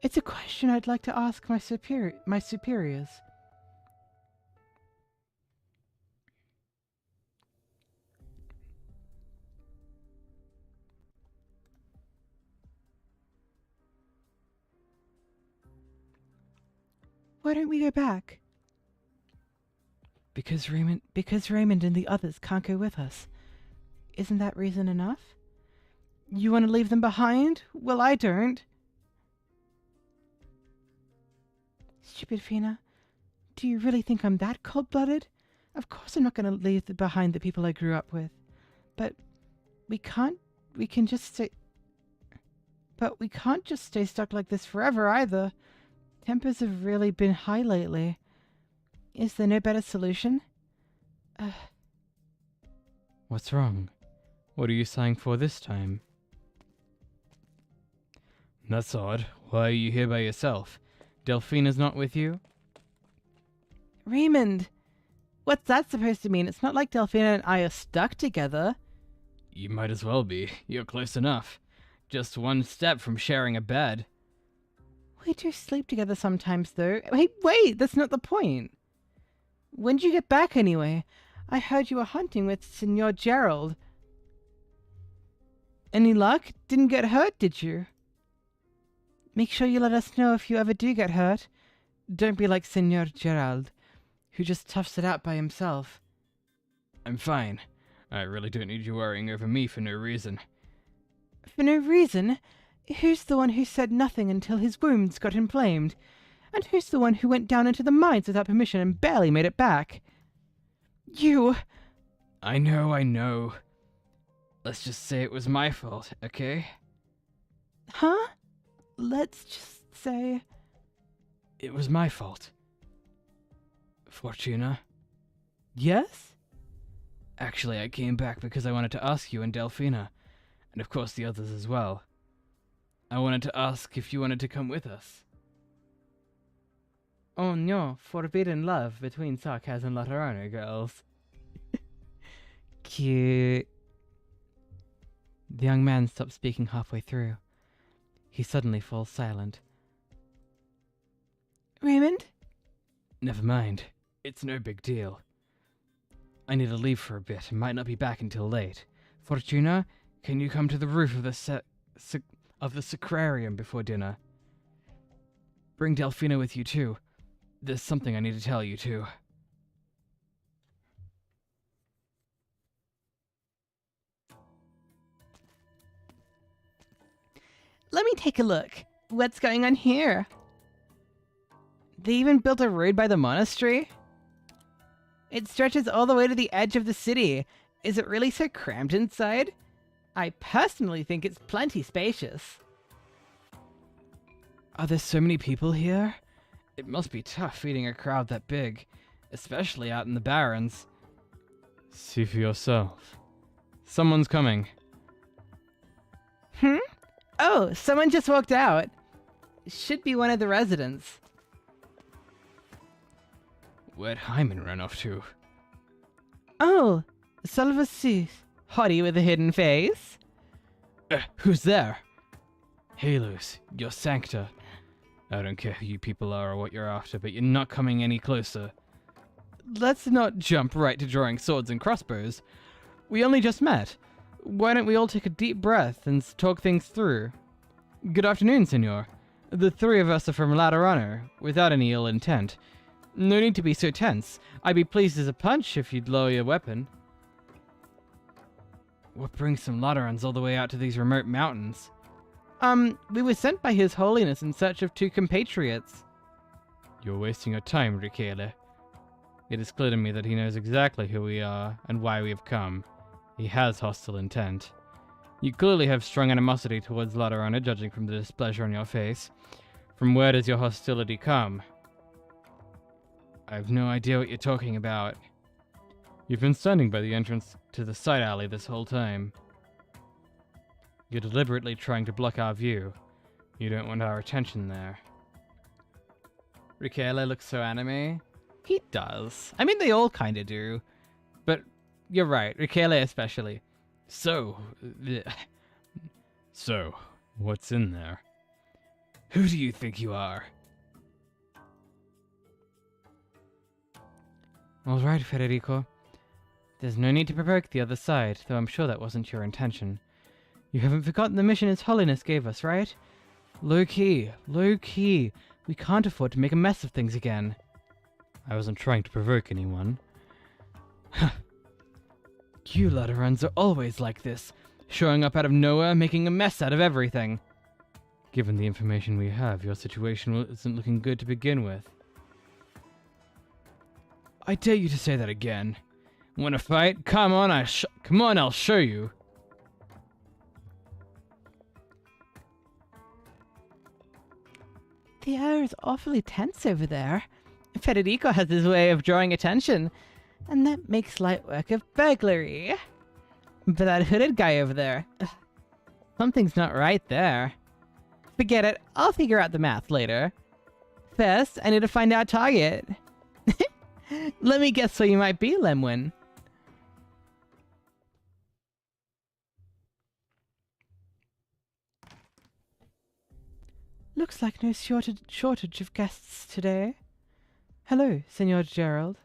It's a question I'd like to ask my superiors. Why don't we go back? Because Raymond and the others can't go with us. Isn't that reason enough? You want to leave them behind? Well, I don't. Stupid Fina. Do you really think I'm that cold-blooded? Of course I'm not going to leave behind the people I grew up with. But we can't just stay stuck like this forever either. Tempers have really been high lately. Is there no better solution?
What's wrong? What are you sighing for this time? That's odd. Why are you here by yourself? Delphina's not with you?
Raymond! What's that supposed to mean? It's not like Delphina and I are stuck together.
You might as well be. You're close enough. Just one step from sharing a bed.
We do sleep together sometimes, though. Wait, that's not the point. When did you get back, anyway? I heard you were hunting with Signor Gerald. Any luck? Didn't get hurt, did you? Make sure you let us know if you ever do get hurt. Don't be like Signor Gerald, who just toughs it out by himself.
I'm fine. I really don't need you worrying over me for no reason.
For no reason? Who's the one who said nothing until his wounds got inflamed? And who's the one who went down into the mines without permission and barely made it back? You!
I know. Let's just say it was my fault, okay?
Huh? Let's just say...
It was my fault. Fortuna?
Yes?
Actually, I came back because I wanted to ask you and Delphina, and of course the others as well. I wanted to ask if you wanted to come with us.
Oh no, forbidden love between Sarkaz and Laterano girls.
Cute.
The young man stops speaking halfway through. He suddenly falls silent.
Raymond?
Never mind. It's no big deal. I need to leave for a bit and might not be back until late. Fortuna, can you come to the roof of the sacrarium before dinner? Bring Delphina with you too. There's something I need to tell you too.
Let me take a look. What's going on here? They even built a road by the monastery? It stretches all the way to the edge of the city. Is it really so cramped inside? I personally think it's plenty spacious.
Are there so many people here? It must be tough feeding a crowd that big, especially out in the Barrens. See for yourself. Someone's coming.
Oh, someone just walked out. Should be one of the residents.
Where'd Hyman run off to?
Oh, Salvacis. Hottie with a hidden face.
Who's there? Halos, your Sancta. I don't care who you people are or what you're after, but you're not coming any closer.
Let's not jump right to drawing swords and crossbows. We only just met. Why don't we all take a deep breath and talk things through? Good afternoon, senor. The three of us are from Laterano, without any ill intent. No need to be so tense. I'd be pleased as a punch if you'd lower your weapon.
What brings some Laterans all the way out to these remote mountains?
We were sent by His Holiness in search of two compatriots.
You're wasting your time, 𝍊🋼🍊. It is clear to me that he knows exactly who we are and why we have come. He has hostile intent. You clearly have strong animosity towards Laterano, judging from the displeasure on your face. From where does your hostility come? I have no idea what you're talking about. You've been standing by the entrance to the side alley this whole time. You're deliberately trying to block our view. You don't want our attention there.
𝍊🋼🍊 looks so anime. He does. I mean, they all kind of do. But you're right, 𝍊🋼🍊 especially.
So, what's in there? Who do you think you are?
All right, Federico. There's no need to provoke the other side, though I'm sure that wasn't your intention. You haven't forgotten the mission His Holiness gave us, right? Low key. We can't afford to make a mess of things again.
I wasn't trying to provoke anyone.
You Laterans are always like this, showing up out of nowhere, making a mess out of everything.
Given the information we have, your situation isn't looking good to begin with. I dare you to say that again. Want to fight? Come on, I'll show you.
The air is awfully tense over there. Federico has his way of drawing attention, and that makes light work of burglary. But that hooded guy over there, something's not right there. Forget it, I'll figure out the math later. First, I need to find our target. Let me guess where you might be, Lemwin. Looks like no shortage of guests today. Hello, Senor Gerald.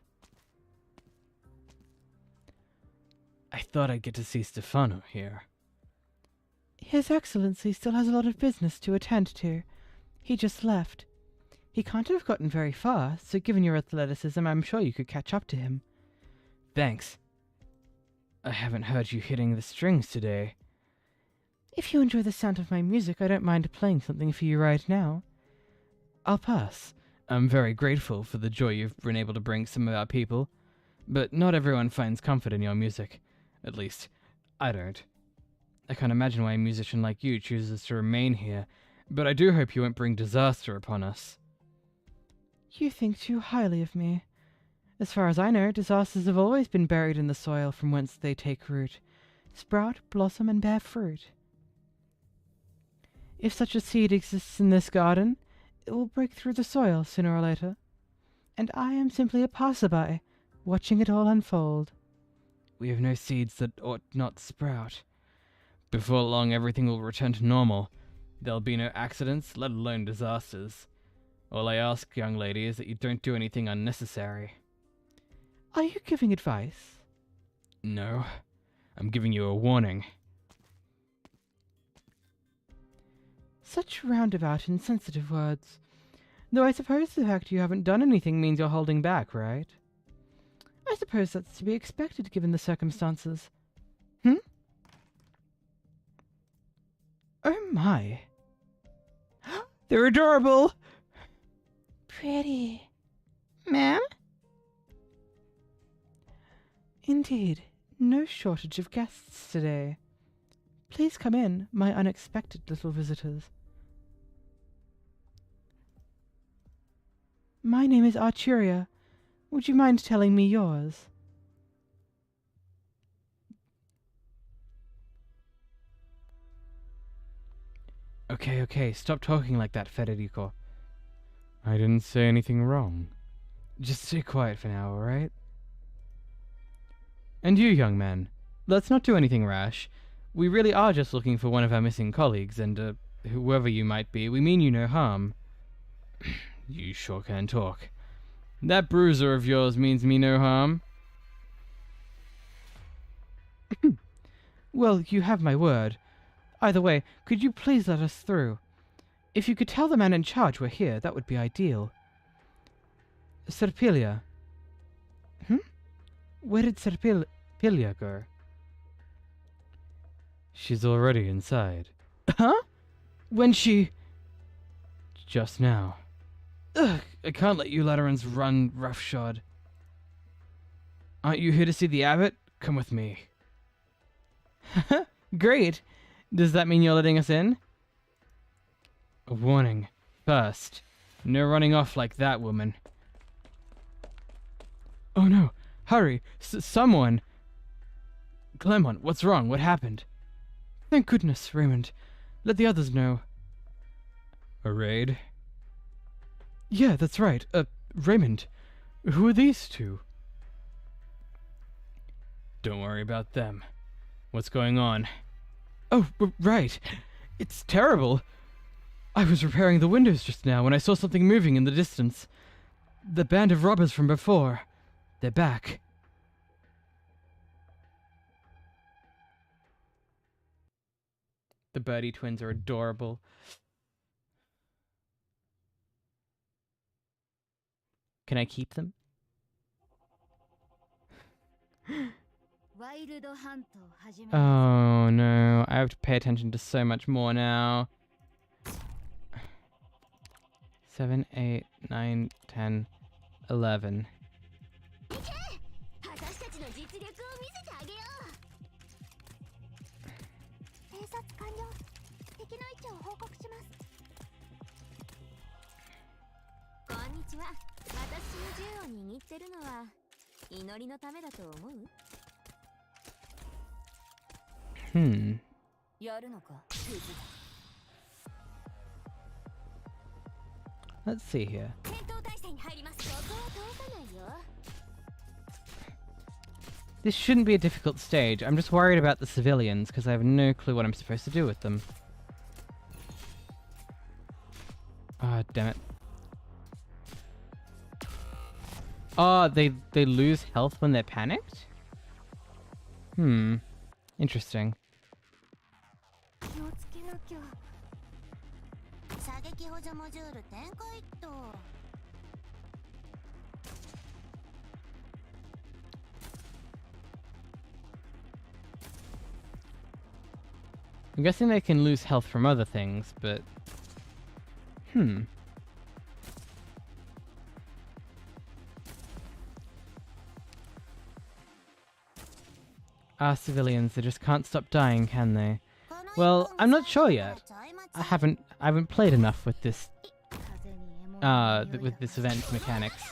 I thought I'd get to see Stefano here.
His Excellency still has a lot of business to attend to. He just left. He can't have gotten very far, so given your athleticism, I'm sure you could catch up to him.
Thanks. I haven't heard you hitting the strings today.
If you enjoy the sound of my music, I don't mind playing something for you right now.
I'll pass. I'm very grateful for the joy you've been able to bring some of our people, but not everyone finds comfort in your music. At least, I don't. I can't imagine why a musician like you chooses to remain here, but I do hope you won't bring disaster upon us.
You think too highly of me. As far as I know, disasters have always been buried in the soil from whence they take root, sprout, blossom, and bear fruit. If such a seed exists in this garden, it will break through the soil sooner or later. And I am simply a passerby, watching it all unfold.
We have no seeds that ought not sprout. Before long, everything will return to normal. There'll be no accidents, let alone disasters. All I ask, young lady, is that you don't do anything unnecessary.
Are you giving advice?
No. I'm giving you a warning.
Such roundabout, insensitive words. Though I suppose the fact you haven't done anything means you're holding back, right? I suppose that's to be expected given the circumstances. Oh my. They're adorable! Pretty. Ma'am? Indeed, no shortage of guests today. Please come in, my unexpected little visitors. My name is Arturia. Would you mind telling me yours?
Okay, stop talking like that, Federico. I didn't say anything wrong. Just stay quiet for now, alright? And you, young man, let's not do anything rash. We really are just looking for one of our missing colleagues, and, whoever you might be, we mean you no harm. You sure can talk. That bruiser of yours means me no harm.
Well, you have my word. Either way, could you please let us through? If you could tell the man in charge we're here, that would be ideal. Serpilia. Where did Serpilia go?
She's already inside.
Huh? When she...
Just now. Ugh, I can't let you Laterans run roughshod. Aren't you here to see the abbot? Come with me.
Great. Does that mean you're letting us in?
A warning. First, no running off like that, woman.
Oh no, hurry, someone! Clement, what's wrong? What happened? Thank goodness, Raymond. Let the others know.
A raid?
Yeah, that's right. Raymond. Who are these two?
Don't worry about them. What's going on?
Oh, right. It's terrible. I was repairing the windows just now when I saw something moving in the distance. The band of robbers from before. They're back.
The birdie twins are adorable. Can I keep them? Oh no, I have to pay attention to so much more now. 7, 8, 9, 10, 11. Let's see here. This shouldn't be a difficult stage. I'm just worried about the civilians because I have no clue what I'm supposed to do with them. Ah, damn it. Oh, they lose health when they're panicked? Interesting. I'm guessing they can lose health from other things, but... Civilians, they just can't stop dying, can they? Well, I'm not sure yet. I haven't played enough with this event mechanics.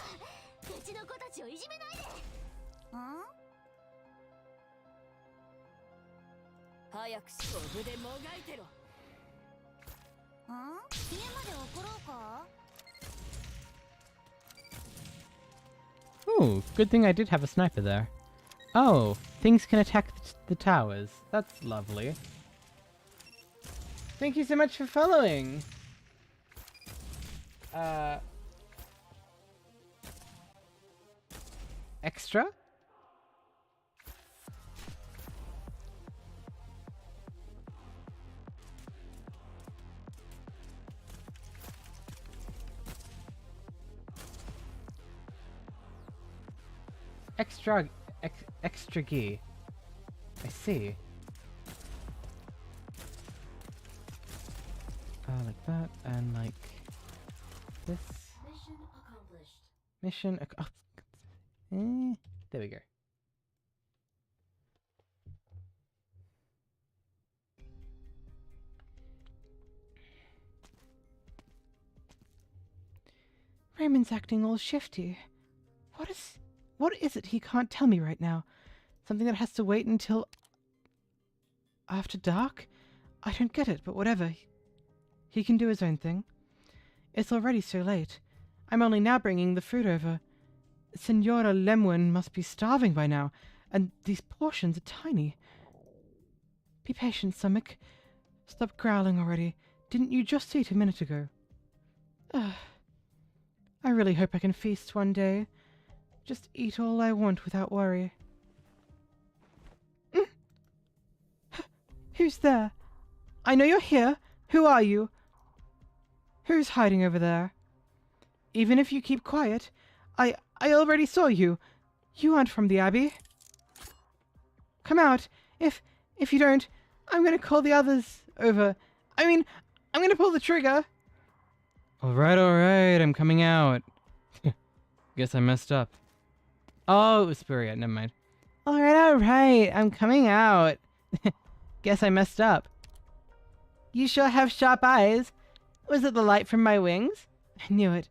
Ooh, good thing I did have a sniper there. Oh, things can attack the towers. That's lovely. Thank you so much for following. Extra? Extra ghee. I see. Like that, and like this. Mission accomplished. There we go.
Raymond's acting all shifty. What is it he can't tell me right now? Something that has to wait until after dark? I don't get it, but whatever. He can do his own thing. It's already so late. I'm only now bringing the food over. Senora 𝍊🋼 must be starving by now, and these portions are tiny. Be patient, stomach. Stop growling already. Didn't you just eat a minute ago? I really hope I can feast one day. Just eat all I want without worry. Who's there? I know you're here. Who are you? Who's hiding over there? Even if you keep quiet, I already saw you. You aren't from the Abbey. Come out. If you don't, I'm gonna call the others over. I mean, I'm gonna pull the trigger.
Alright, I'm coming out. Guess I messed up. Oh, it was Spiria, never mind. Alright, I'm coming out. Guess I messed up. You sure have sharp eyes. Was it the light from my wings? I knew it.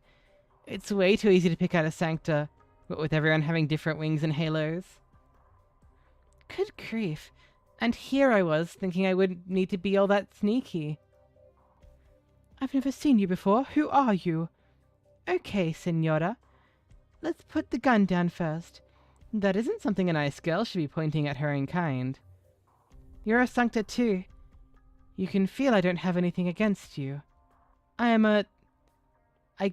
It's way too easy to pick out a sancta, what with everyone having different wings and halos. Good grief. And here I was, thinking I wouldn't need to be all that sneaky. I've never seen you before. Who are you? Okay, Senora. Let's put the gun down first. That isn't something a nice girl should be pointing at her own kind. You're a sancta too. You can feel I don't have anything against you. I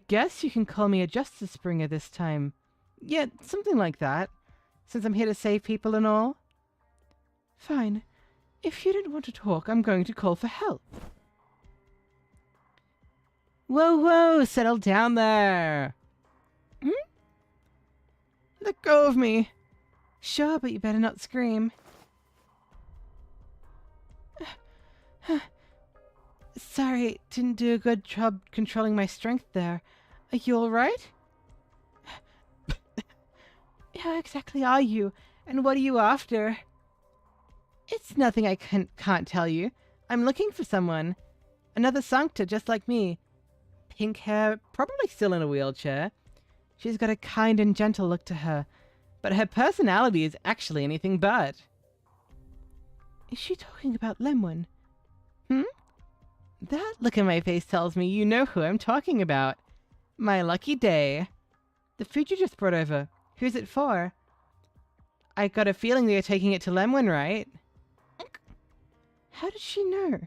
guess you can call me a justice bringer this time. Yeah, something like that. Since I'm here to save people and all. Fine. If you don't want to talk, I'm going to call for help. Whoa, settle down there. Let go of me. Sure, but you better not scream. Sorry, didn't do a good job controlling my strength there. Are you alright? How exactly are you? And what are you after? It's nothing I can't tell you.
I'm looking for someone. Another Sancta just like me. Pink hair, probably still in a wheelchair. She's got a kind and gentle look to her, but her personality is actually anything but. Is she talking about Lemwin? That look in my face tells me you know who I'm talking about. My lucky day. The food you just brought over, who's it for? I got a feeling that you're taking it to Lemwin, right? How did she know?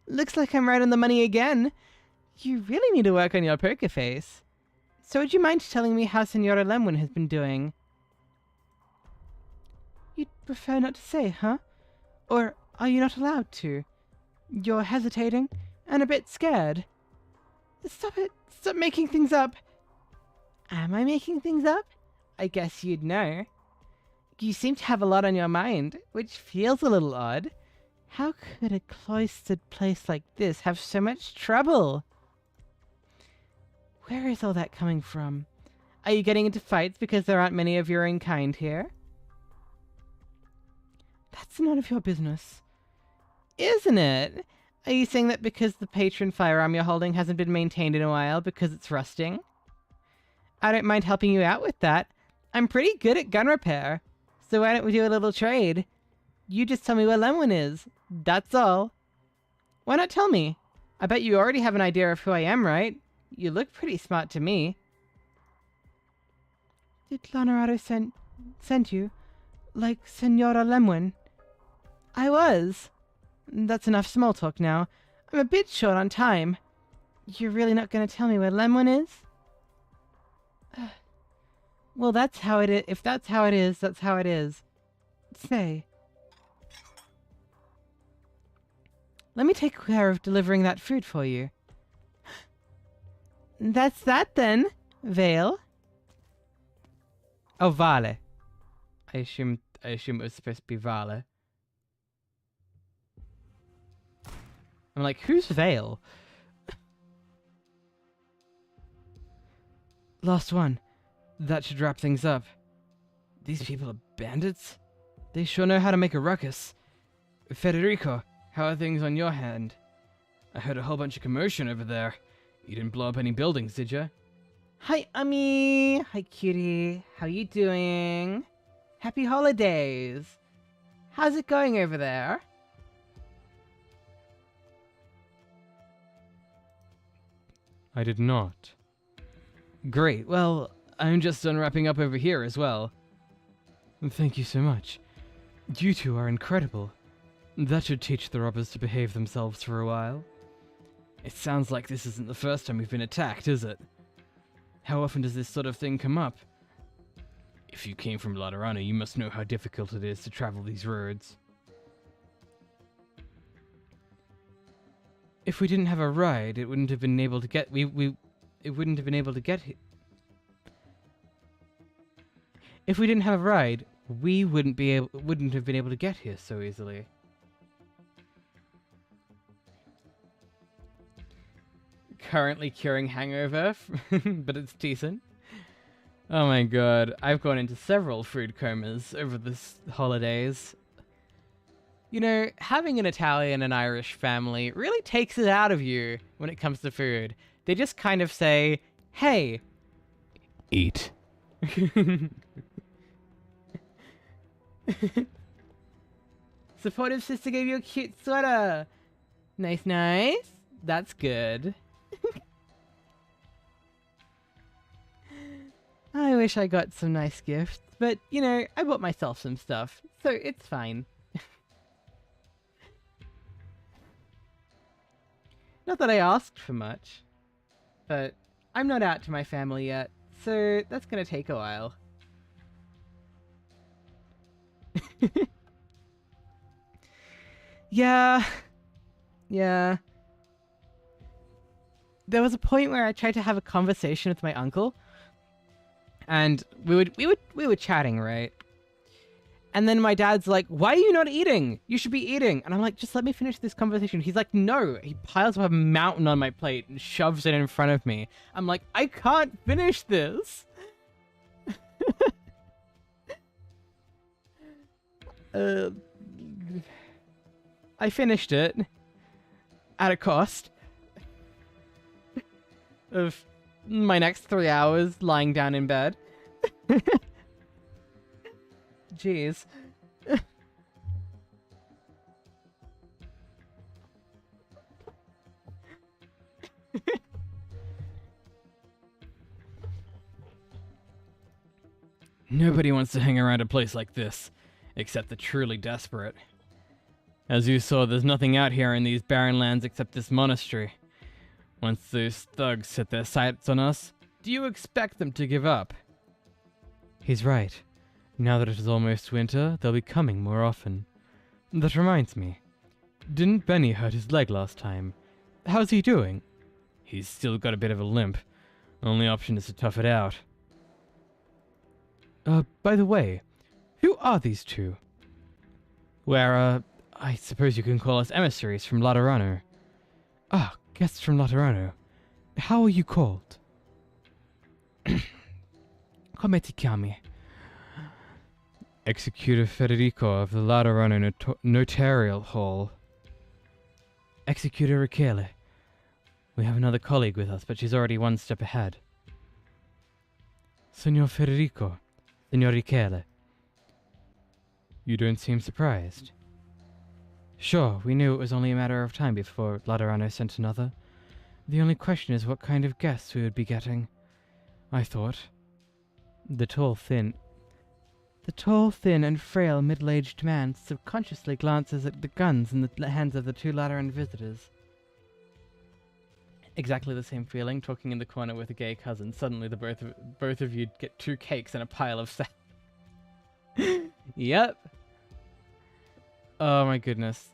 Looks like I'm right on the money again. You really need to work on your poker face. So would you mind telling me how Senora Lemwin has been doing? You'd prefer not to say, huh? Or are you not allowed to? You're hesitating and a bit scared. Stop it. Stop making things up. Am I making things up? I guess you'd know. You seem to have a lot on your mind, which feels a little odd. How could a cloistered place like this have so much trouble? Where is all that coming from? Are you getting into fights because there aren't many of your own kind here? That's none of your business. Isn't it? Are you saying that because the patron firearm you're holding hasn't been maintained in a while because it's rusting? I don't mind helping you out with that. I'm pretty good at gun repair. So why don't we do a little trade? You just tell me where Lemwin is. That's all. Why not tell me? I bet you already have an idea of who I am, right? You look pretty smart to me. Did Lanarado send you? Like Senora Lemwin? I was. That's enough small talk now. I'm a bit short on time. You're really not going to tell me where Lemwin is? Well, that's how it is. If that's how it is, that's how it is. Say. Let me take care of delivering that food for you. That's that then, 𝍊🋼.
Oh, 𝍊🋼. I assume it was supposed to be 𝍊🋼. I'm like, who's 𝍊🋼?
Last one. That should wrap things up. These people are bandits? They sure know how to make a ruckus. Federico, how are things on your hand? I heard a whole bunch of commotion over there. You didn't blow up any buildings, did ya?
Hi, Ummy. Hi, cutie. How you doing? Happy holidays. How's it going over there?
I did not. Great, well, I'm just done wrapping up over here as well. Thank you so much. You two are incredible. That should teach the robbers to behave themselves for a while. It sounds like this isn't the first time we've been attacked, is it? How often does this sort of thing come up? If you came from Autunna, you must know how difficult it is to travel these roads. If we didn't have a ride, it wouldn't have been able to get it wouldn't have been able to get here. If we didn't have a ride, we wouldn't have been able to get here so easily.
Currently curing hangover, but it's decent. Oh my god, I've gone into several food comas over this holidays. You know, having an Italian and Irish family really takes it out of you when it comes to food. They just kind of say, hey,
eat.
Supportive sister gave you a cute sweater. Nice, nice. That's good. I wish I got some nice gifts, but, you know, I bought myself some stuff, so it's fine. Not that I asked for much, but I'm not out to my family yet, so that's gonna take a while. Yeah. There was a point where I tried to have a conversation with my uncle, and we were chatting, right? And then my dad's like, "Why are you not eating? You should be eating." And I'm like, "Just let me finish this conversation." He's like, "No." He piles up a mountain on my plate and shoves it in front of me. I'm like, "I can't finish this." I finished it at a cost of my next 3 hours lying down in bed. Jeez. Nobody wants to hang around a place like this, except the truly desperate. As you saw, there's nothing out here in these barren lands except this monastery. Once those thugs set their sights on us, do you expect them to give up?
He's right. Now that it is almost winter, they'll be coming more often. That reminds me. Didn't Benny hurt his leg last time? How's he doing?
He's still got a bit of a limp. Only option is to tough it out.
By the way, who are these two?
We're, I suppose you can call us emissaries from Laterano.
Ah, guests from Laterano. How are you called?
Come ti chiami?
Executor Federico of the Laterano Notarial Hall.
Executor 𝍊𝋼𝍊.
We have another colleague with us, but she's already one step ahead.
Signor Federico.
Signor 𝍊𝋼𝍊.
You don't seem surprised.
Sure, we knew it was only a matter of time before Laterano sent another. The only question is what kind of guests we would be getting. I thought. The tall, thin, and frail middle-aged man subconsciously glances at the guns in the hands of the two Lateran visitors. Exactly the same feeling, talking in the corner with a gay cousin. Suddenly the both of you get 2 cakes and a pile of salad. Yep. Oh my goodness.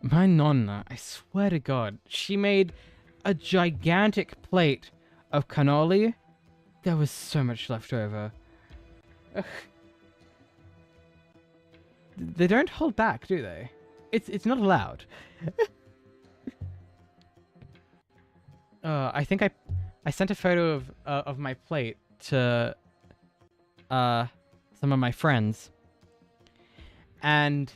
My nonna, I swear to God, she made a gigantic plate of cannoli. There was so much left over. Ugh. They don't hold back, do they? It's not allowed. I think I sent a photo of my plate to some of my friends. And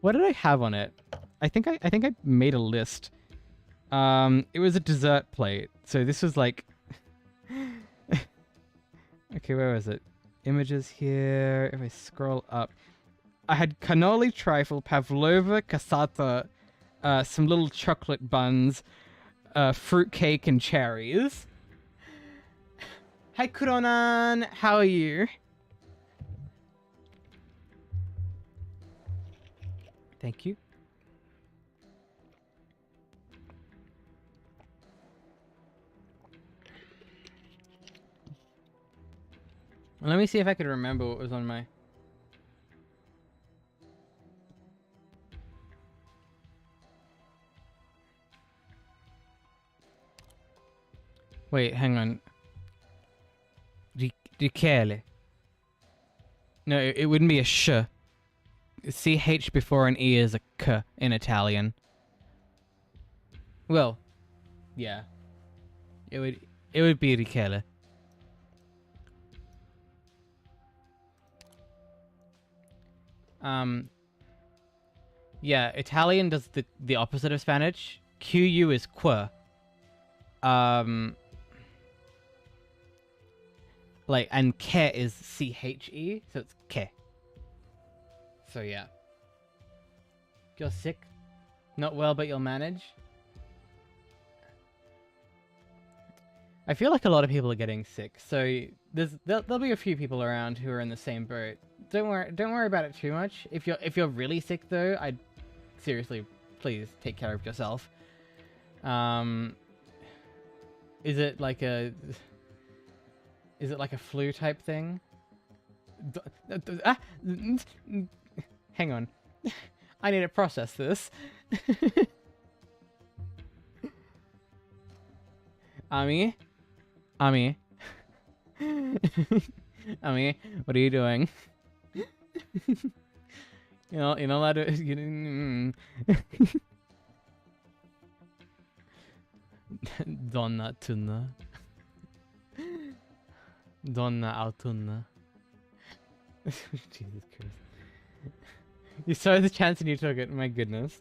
what did I have on it? I think I made a list. It was a dessert plate. So this was like okay, where was it? Images here. If I scroll up, I had cannoli, trifle, pavlova, cassata, some little chocolate buns, fruit cake, and cherries. Hi, Kuronan. How are you? Thank you. Well, let me see if I could remember what was on my... Wait, hang on. 𝍊𝋼𝍊𝋼. No, it wouldn't be a sh. CH before an E is a K in Italian. Well, yeah. It would be 𝍊𝋼𝍊𝋼. Yeah, Italian does the opposite of Spanish. QU is qua. Like, and ke is CHE, so it's ke. So yeah. You're sick? Not well, but you'll manage? I feel like a lot of people are getting sick, so there'll be a few people around who are in the same boat. Don't worry about it too much. If you're really sick though, I'd seriously please take care of yourself. Is it like a flu type thing? Hang on. I need to process this. Ami? Ami, what are you doing? You're not allowed to... Donna Tunna. Donna Autunna. Jesus Christ.
You saw the chance and you took it. My goodness.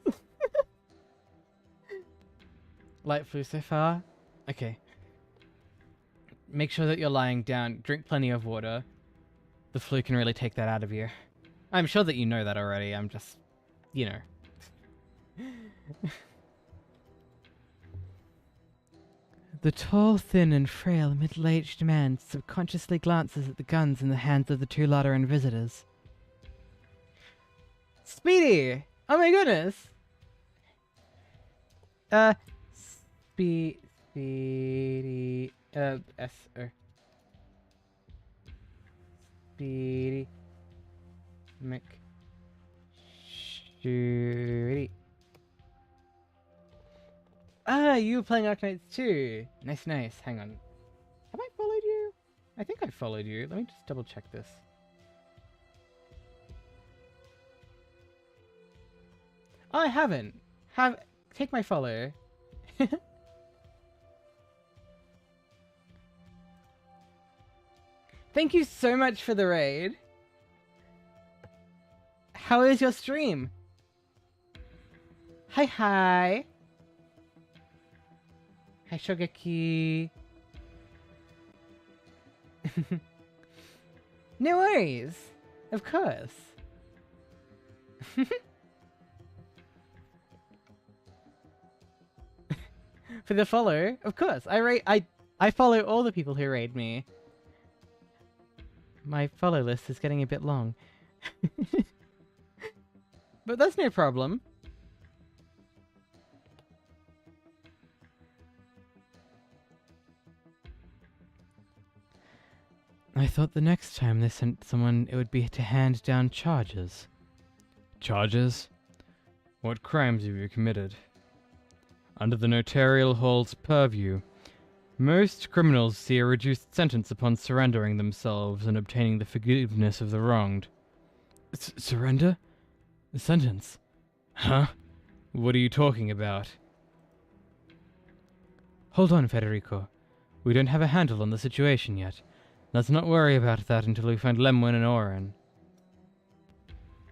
Light flu so far? Okay. Make sure that you're lying down. Drink plenty of water. The flu can really take that out of you. I'm sure that you know that already. I'm just, you know.
The tall, thin, and frail middle-aged man subconsciously glances at the guns in the hands of the two Lateran visitors.
Speedy! Oh my goodness! Speedy, S-O. Speedy. McShooty. Ah, you were playing Arknights too. Nice, nice. Hang on. Have I followed you? I think I followed you. Let me just double check this. Oh, I haven't. Take my follow. Thank you so much for the raid. How is your stream? Hi, hi. Hi, Shogeki. No worries. Of course. For the follow, of course. I follow all the people who raid me. My follow list is getting a bit long. But that's no problem.
I thought the next time they sent someone, it would be to hand down charges. Charges? What crimes have you committed? Under the Notarial Hall's purview, most criminals see a reduced sentence upon surrendering themselves and obtaining the forgiveness of the wronged. Surrender? A sentence? Huh? What are you talking about? Hold on, Federico. We don't have a handle on the situation yet. Let's not worry about that until we find Lemwin and Oren.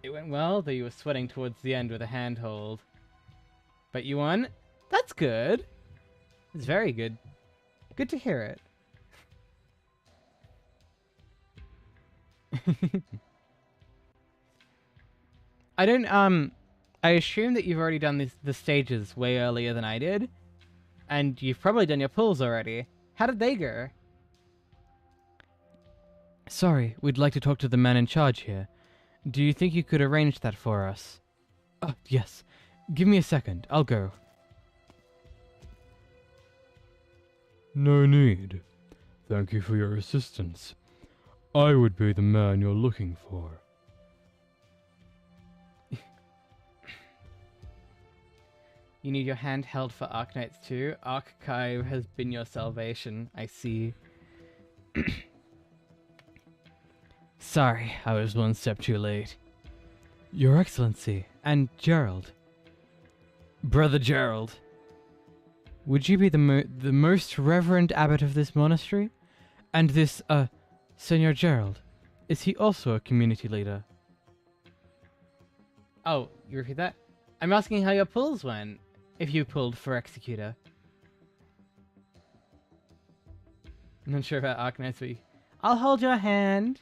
It went well, though you were sweating towards the end with a handhold. But you won? That's good. It's very good. Good to hear it. I assume that you've already done the stages way earlier than I did. And you've probably done your pulls already. How did they go?
Sorry, we'd like to talk to the man in charge here. Do you think you could arrange that for us? Yes. Give me a second. I'll go. No need. Thank you for your assistance. I would be the man you're looking for.
You need your hand held for Arknights too. Archive has been your salvation. I see.
Sorry, I was one step too late. Your Excellency, and Gerald. Brother Gerald. Would you be the most reverend abbot of this monastery? And this, Senor Gerald, is he also a community leader?
Oh, you repeat that? I'm asking how your pulls went. If you pulled for Executor. I'm not sure about Arknights, but I'll hold your hand.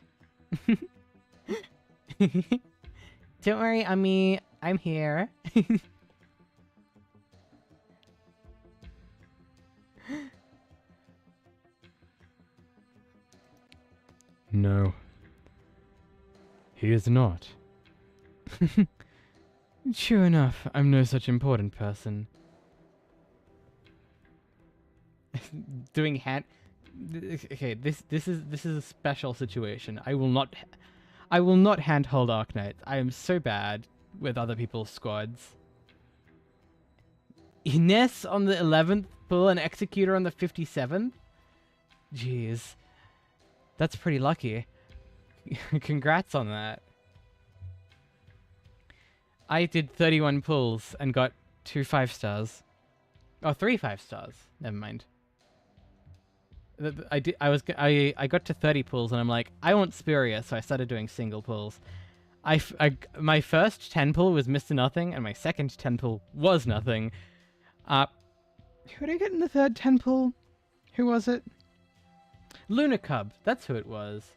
Don't worry, Ami. I'm here.
No. He is not. True enough, I'm no such important person.
Doing hand... Okay, this is a special situation. I will not handhold Arknights. I am so bad with other people's squads. Ines on the 11th pull and Executor on the 57th? Jeez. That's pretty lucky. Congrats on that. I did 31 pulls and got 2 5-stars. Oh, 3 5-stars. Never mind. I got to 30 pulls and I'm like, I want Spiria, so I started doing single pulls. My first 10 pull was Mr. Nothing, and my second 10 pull was nothing.
Who did I get in the third 10 pull? Who was it?
Luna Cub, that's who it was.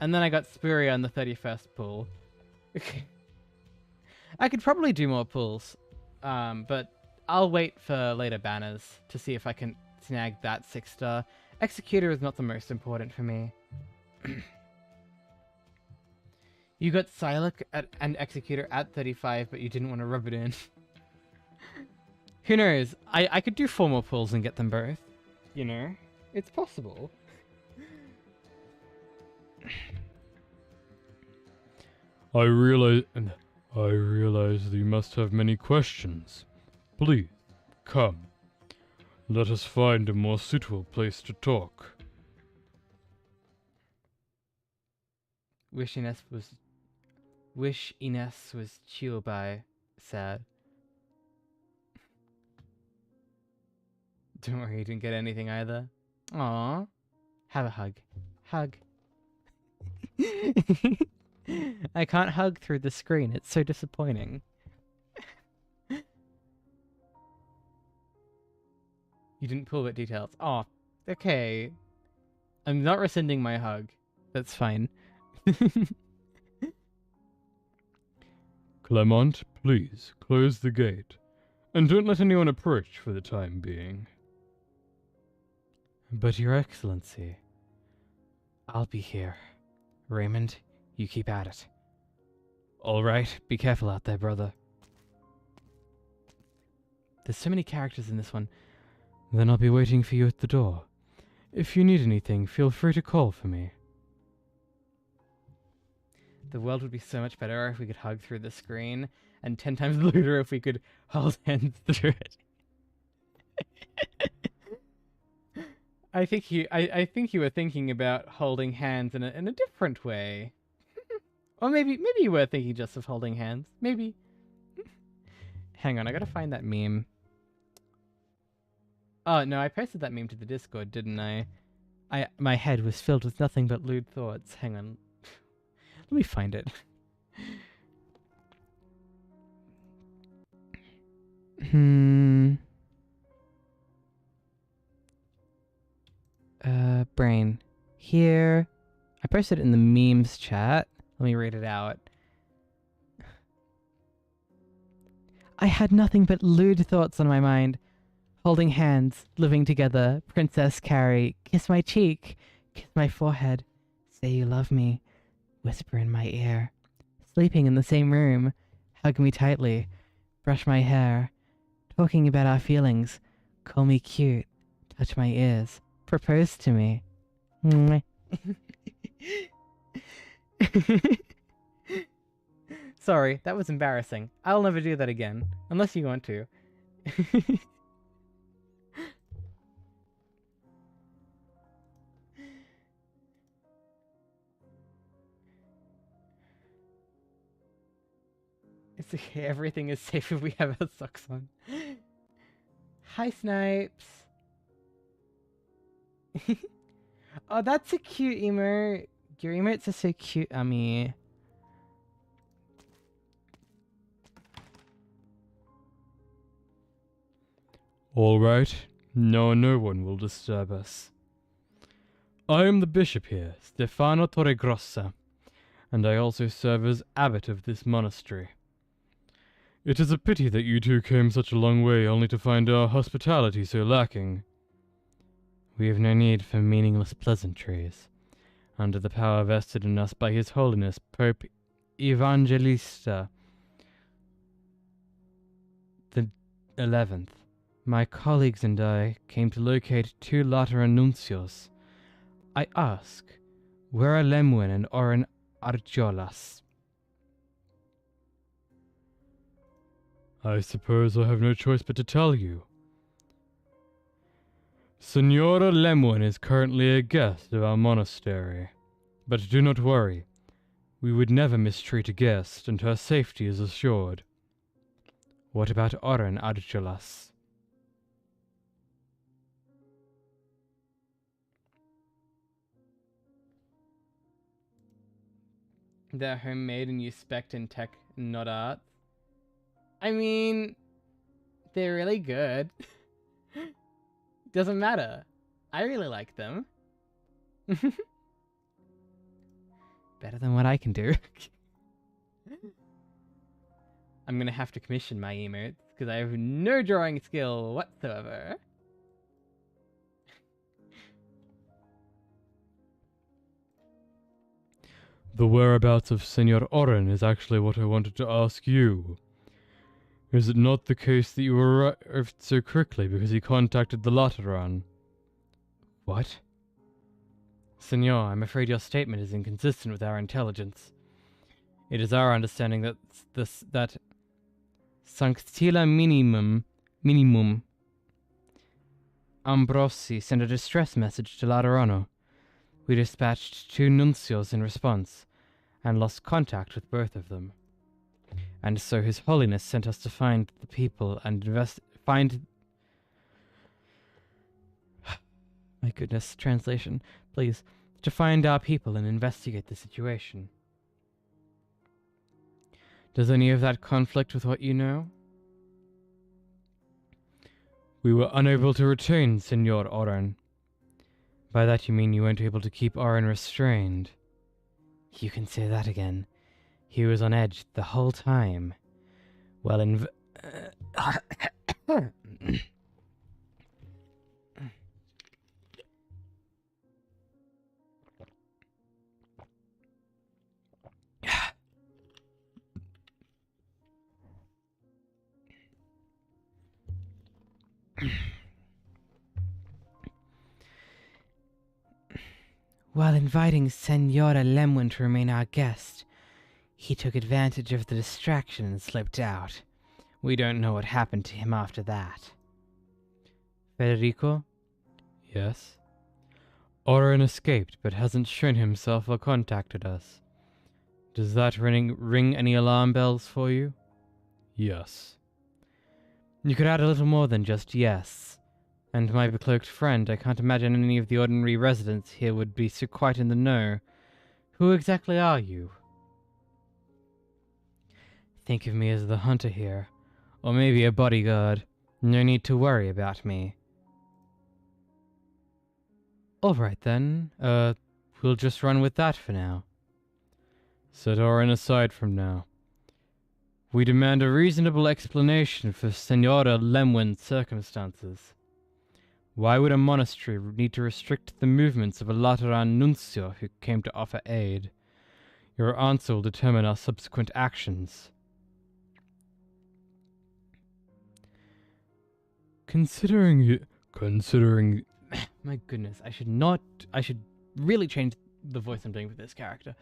And then I got Spuria on the 31st pull. I could probably do more pulls, but I'll wait for later banners to see if I can snag that 6-star. Executor is not the most important for me. You got Psylocke and Executor at 35, but you didn't want to rub it in. Who knows? I could do 4 more pulls and get them both. You know? It's possible.
I realize that you must have many questions. Please, come. Let us find a more suitable place to talk.
Wish Ines was chill by sad. Don't worry, you didn't get anything either. Aww. Have a hug. Hug. I can't hug through the screen. It's so disappointing. You didn't pull what details. Oh, okay. I'm not rescinding my hug. That's fine.
Clement, please, close the gate. And don't let anyone approach for the time being.
But Your Excellency, I'll be here. Raymond, you keep at it. All right, be careful out there, brother. There's so many characters in this one.
Then I'll be waiting for you at the door. If you need anything, feel free to call for me.
The world would be so much better if we could hug through the screen, and 10 times looter if we could hold hands through it. I think you were thinking about holding hands in a different way. Or maybe you were thinking just of holding hands. Maybe. Hang on, I gotta find that meme. Oh, no, I posted that meme to the Discord, didn't I? My head was filled with nothing but lewd thoughts. Hang on. Let me find it. Brain. Here. I posted it in the memes chat. Let me read it out. I had nothing but lewd thoughts on my mind. Holding hands, living together, Princess Carrie, kiss my cheek, kiss my forehead, say you love me, whisper in my ear, sleeping in the same room, hug me tightly, brush my hair, talking about our feelings, call me cute, touch my ears, propose to me. Sorry, that was embarrassing. I'll never do that again, unless you want to. It's okay, everything is safe if we have our socks on. Hi, Snipes. Oh, that's a cute emote. Your emotes are so cute, Ami.
All right, no one will disturb us. I am the bishop here, Stefano Torregrossa, and I also serve as abbot of this monastery. It is a pity that you two came such a long way only to find our hospitality so lacking. We have no need for meaningless pleasantries. Under the power vested in us by His Holiness Pope Evangelista the 11th, my colleagues and I came to locate 2 Lateran nuncios. I ask, where are Lemwin and Oren Arjolas? I suppose I have no choice but to tell you. Signora Lemwin is currently a guest of our monastery. But do not worry. We would never mistreat a guest, and her safety is assured. What about Oren Arjolas?
They're homemade and use spec and tech, not art. I mean, they're really good. Doesn't matter. I really like them. Better than what I can do. I'm gonna have to commission my emotes, because I have no drawing skill whatsoever.
The whereabouts of Senor Oren is actually what I wanted to ask you. Is it not the case that you arrived so quickly because he contacted the Lateran?
What? Senor, I'm afraid your statement is inconsistent with our intelligence. It is our understanding that that Sanctila Minimum Ambrosi sent a distress message to Laterano. We dispatched 2 nuncios in response, and lost contact with both of them. And so His Holiness sent us to find the people and my goodness, translation, please. To find our people and investigate the situation. Does any of that conflict with what you know?
We were unable to retain Senor Oren.
By that you mean you weren't able to keep Oren restrained. You can say that again. He was on edge the whole time. Well, while inviting Senora Lemwin to remain our guest, he took advantage of the distraction and slipped out. We don't know what happened to him after that. Federico?
Yes? Oren escaped, but hasn't shown himself or contacted us. Does that ring any alarm bells for you? Yes.
You could add a little more than just yes. And my becloaked friend, I can't imagine any of the ordinary residents here would be so quite in the know. Who exactly are you? Think of me as the hunter here, or maybe a bodyguard. No need to worry about me. Alright then, we'll just run with that for now.
Set Oren aside from now. We demand a reasonable explanation for Senora Lemwin's circumstances. Why would a monastery need to restrict the movements of a Lateran nuncio who came to offer aid? Your answer will determine our subsequent actions. Considering
my goodness, I should really change the voice I'm doing for this character.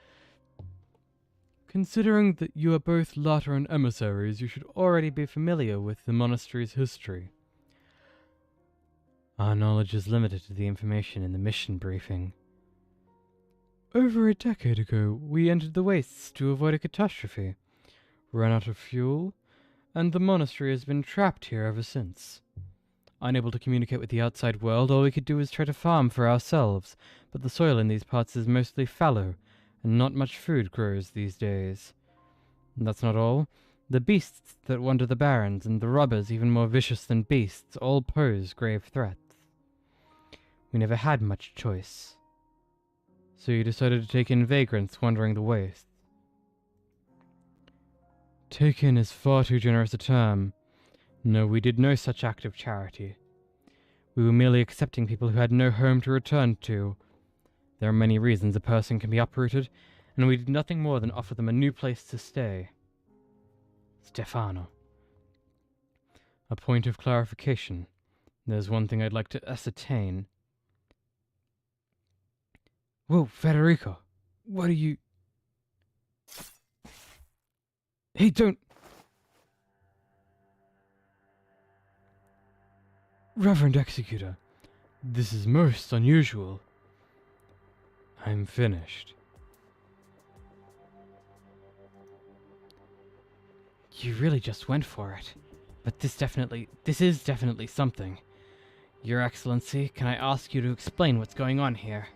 Considering that you are both Lateran emissaries, you should already be familiar with the monastery's history.
Our knowledge is limited to the information in the mission briefing.
Over a decade ago, we entered the wastes to avoid a catastrophe, ran out of fuel, and the monastery has been trapped here ever since. Unable to communicate with the outside world, all we could do was try to farm for ourselves, but the soil in these parts is mostly fallow, and not much food grows these days. And that's not all. The beasts that wander the barrens, and the robbers even more vicious than beasts, all pose grave threats. We never had much choice. So you decided to take in vagrants wandering the wastes. Take in is far too generous a term. No, we did no such act of charity. We were merely accepting people who had no home to return to. There are many reasons a person can be uprooted, and we did nothing more than offer them a new place to stay.
Stefano.
A point of clarification. There's one thing I'd like to ascertain.
Whoa, Federico. What are you... Hey, don't...
Reverend Executor, this is most unusual. I'm finished.
You really just went for it. But this is definitely something. Your Excellency, can I ask you to explain what's going on here?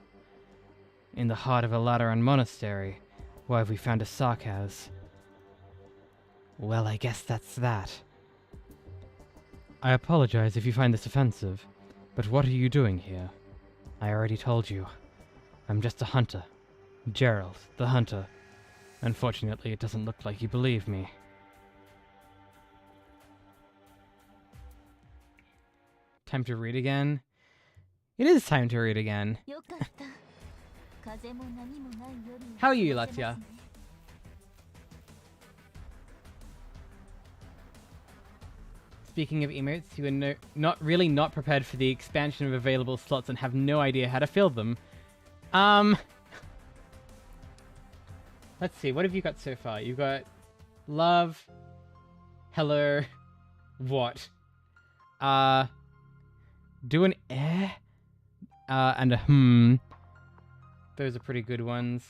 In the heart of a Lateran monastery,
Why have we found a sarcas? Well, I guess that's that. I apologize if you find this offensive, but what are you doing here? I already told you. I'm just a hunter. Gerald, the hunter. Unfortunately, it doesn't look like you believe me.
Time to read again? It is time to read again. How are you, Latia? Speaking of emotes, you are not prepared for the expansion of available slots and have no idea how to fill them. Let's see, what have you got so far? You've got love, hello, what? Do an eh, and a Those are pretty good ones.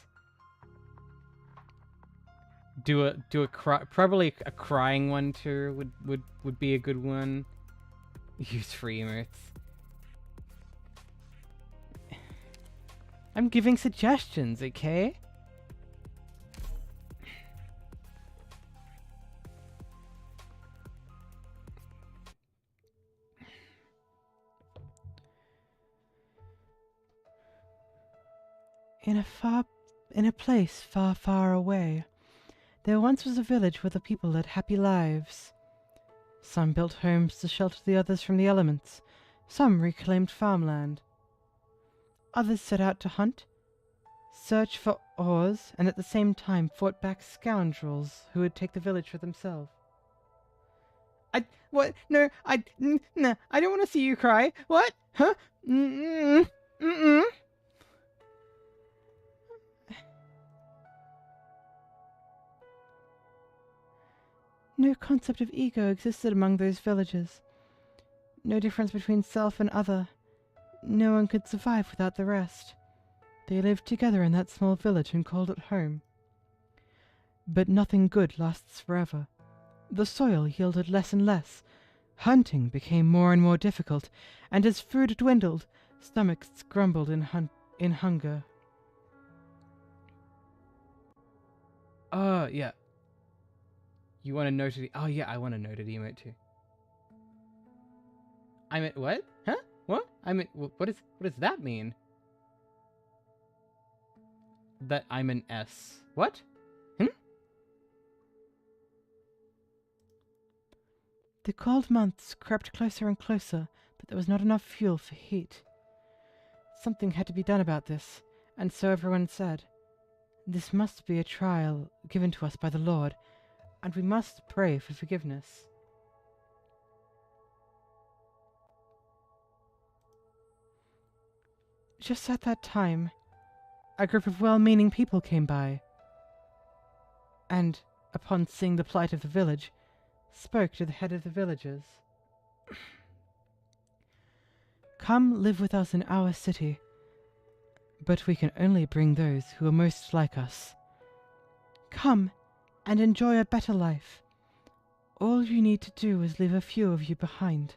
Do a probably a crying one too would be a good one. Use free emotes. I'm giving suggestions, okay?
In a place far, far away, there once was a village where the people led happy lives. Some built homes to shelter the others from the elements. Some reclaimed farmland. Others set out to hunt, search for ores, and at the same time fought back scoundrels who would take the village for themselves. What? No, I don't want to see you cry. What? Huh? No concept of ego existed among those villagers. No difference between self and other. No one could survive without the rest. They lived together in that small village and called it home. But nothing good lasts forever. The soil yielded less and less. Hunting became more and more difficult, and as food dwindled, stomachs grumbled in hunger.
Yeah. You want a noted... Oh, yeah, I want a noted emote, too. I meant... What? Huh? What? I meant... What does that mean? That I'm an S. What?
The cold months crept closer and closer, but there was not enough fuel for heat. Something had to be done about this, and so everyone said, "This must be a trial given to us by the Lord, and we must pray for forgiveness." Just at that time, a group of well-meaning people came by, and, upon seeing the plight of the village, spoke to the head of the villagers. "Come live with us in our city, but we can only bring those who are most like us. Come and enjoy a better life. All you need to do is leave a few of you behind."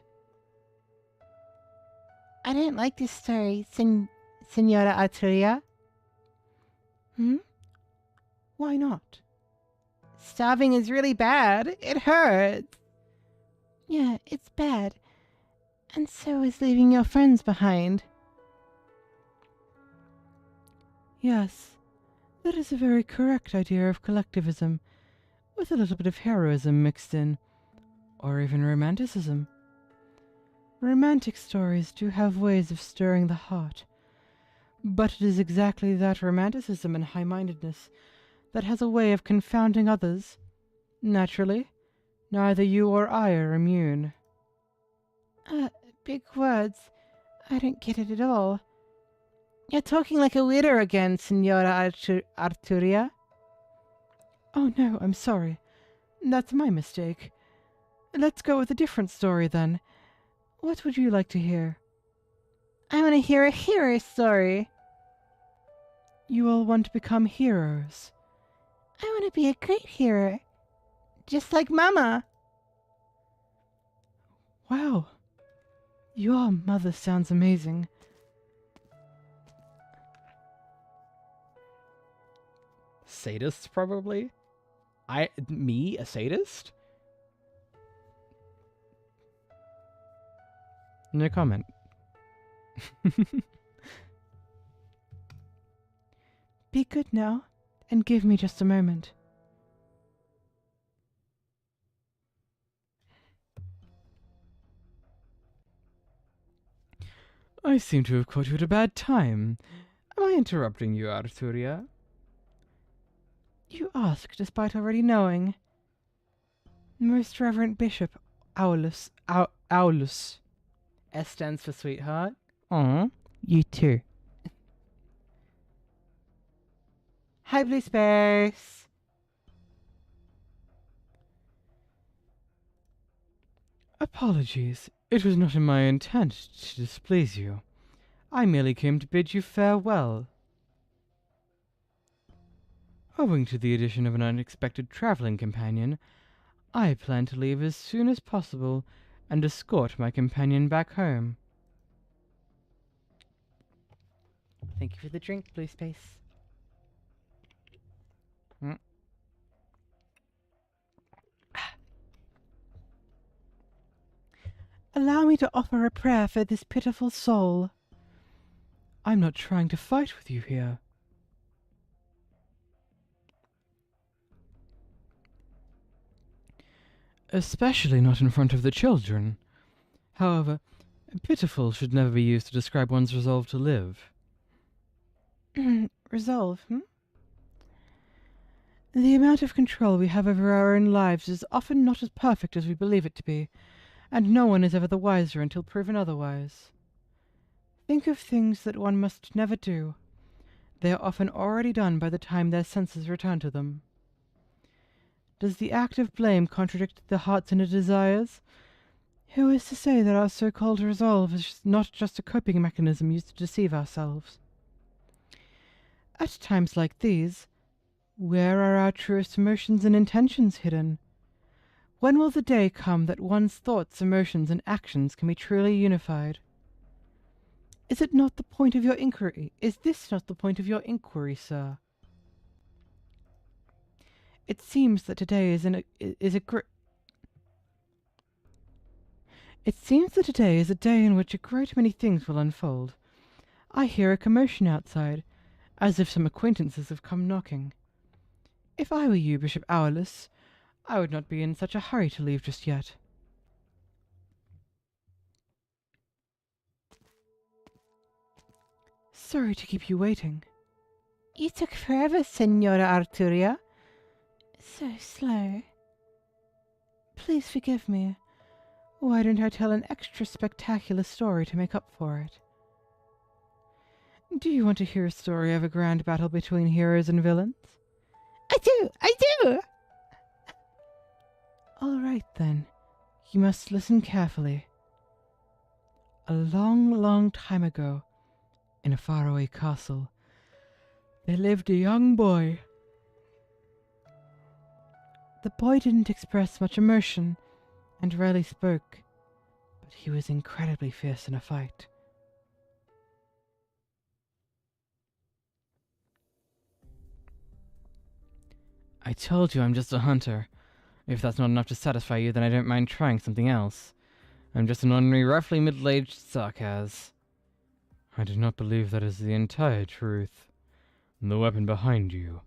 "I don't like this story, Senora Arturia." Why not? "Starving is really bad. It hurts." "Yeah, it's bad. And so is leaving your friends behind." "Yes, that is a very correct idea of collectivism, with a little bit of heroism mixed in, or even romanticism. Romantic stories do have ways of stirring the heart, but it is exactly that romanticism and high-mindedness that has a way of confounding others. Naturally, neither you or I are immune." Big words. I don't get it at all. You're talking like a widow again, Senora Arturia." "Oh no, I'm sorry. That's my mistake. Let's go with a different story then. What would you like to hear?" "I want to hear a hero story." "You all want to become heroes?" "I want to be a great hero. Just like Mama." "Wow. Your mother sounds amazing."
sadists, probably. Me, a sadist? No comment.
Be good now, and give me just a moment.
I seem to have caught you at a bad time. Am I interrupting you, Arturia?
You ask despite already knowing. Most Reverend Bishop Aulus. Aulus.
S stands for sweetheart.
Aw, you too. Hi, Blue Space.
Apologies. It was not in my intent to displease you. I merely came to bid you farewell. Owing to the addition of an unexpected traveling companion, I plan to leave as soon as possible and escort my companion back home.
Thank you for the drink, Blue Space.
Allow me to offer a prayer for this pitiful soul.
I'm not trying to fight with you here. Especially not in front of the children. However, pitiful should never be used to describe one's resolve to live.
Resolve, The amount of control we have over our own lives is often not as perfect as we believe it to be, and no one is ever the wiser until proven otherwise. Think of things that one must never do. They are often already done by the time their senses return to them. Does the act of blame contradict the heart's inner desires? Who is to say that our so-called resolve is not just a coping mechanism used to deceive ourselves? At times like these, where are our truest emotions and intentions hidden? When will the day come that one's thoughts, emotions, and actions can be truly unified? Is it not the point of your inquiry? Is this not the point of your inquiry, sir? It seems that today is a day in which a great many things will unfold. I hear a commotion outside, as if some acquaintances have come knocking. If I were you, Bishop Aulus, I would not be in such a hurry to leave just yet. Sorry to keep you waiting. You took forever, Senora Arturia. So slow. Please forgive me. Why don't I tell an extra spectacular story to make up for it? Do you want to hear a story of a grand battle between heroes and villains? I do! All right, then. You must listen carefully. A long, long time ago, in a faraway castle, there lived a young boy. The boy didn't express much emotion and rarely spoke, but he was incredibly fierce in a fight.
I told you I'm just a hunter. If that's not enough to satisfy you, then I don't mind trying something else. I'm just an ordinary, roughly middle-aged sarcas. I do not believe that is the entire truth. The weapon behind you.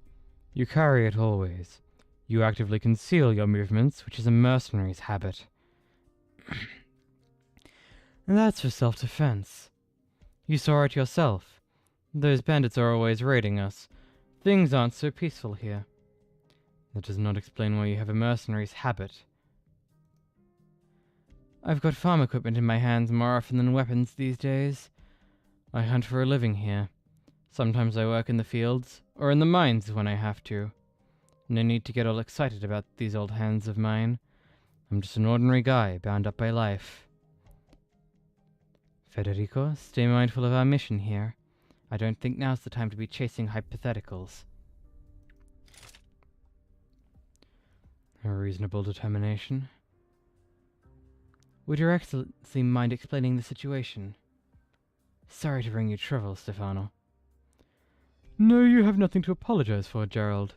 You carry it always. You actively conceal your movements, which is a mercenary's habit. And that's for self-defense. You saw it yourself. Those bandits are always raiding us. Things aren't so peaceful here. That does not explain why you have a mercenary's habit. I've got farm equipment in my hands more often than weapons these days. I hunt for a living here. Sometimes I work in the fields, or in the mines when I have to. No need to get all excited about these old hands of mine. I'm just an ordinary guy, bound up by life. Federico, stay mindful of our mission here. I don't think now's the time to be chasing hypotheticals. A reasonable determination. Would Your Excellency mind explaining the situation? Sorry to bring you trouble, Stefano. No, you have nothing to apologize for, Gerald.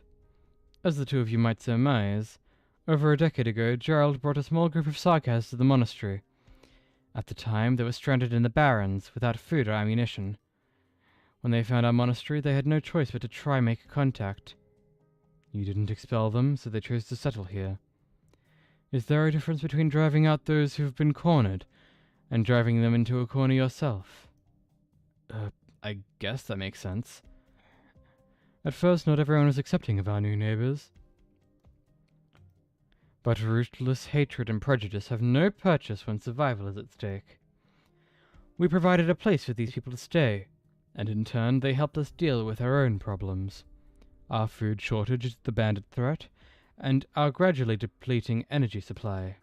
As the two of you might surmise, over a decade ago, Gerald brought a small group of 𝍊🋼 to the monastery. At the time, they were stranded in the barrens, without food or ammunition. When they found our monastery, they had no choice but to try make contact. You didn't expel them, so they chose to settle here. Is there a difference between driving out those who've been cornered, and driving them into a corner yourself? I guess that makes sense. At first, not everyone was accepting of our new neighbors. But ruthless hatred and prejudice have no purchase when survival is at stake. We provided a place for these people to stay, and in turn they helped us deal with our own problems. Our food shortage, the bandit threat, and our gradually depleting energy supply.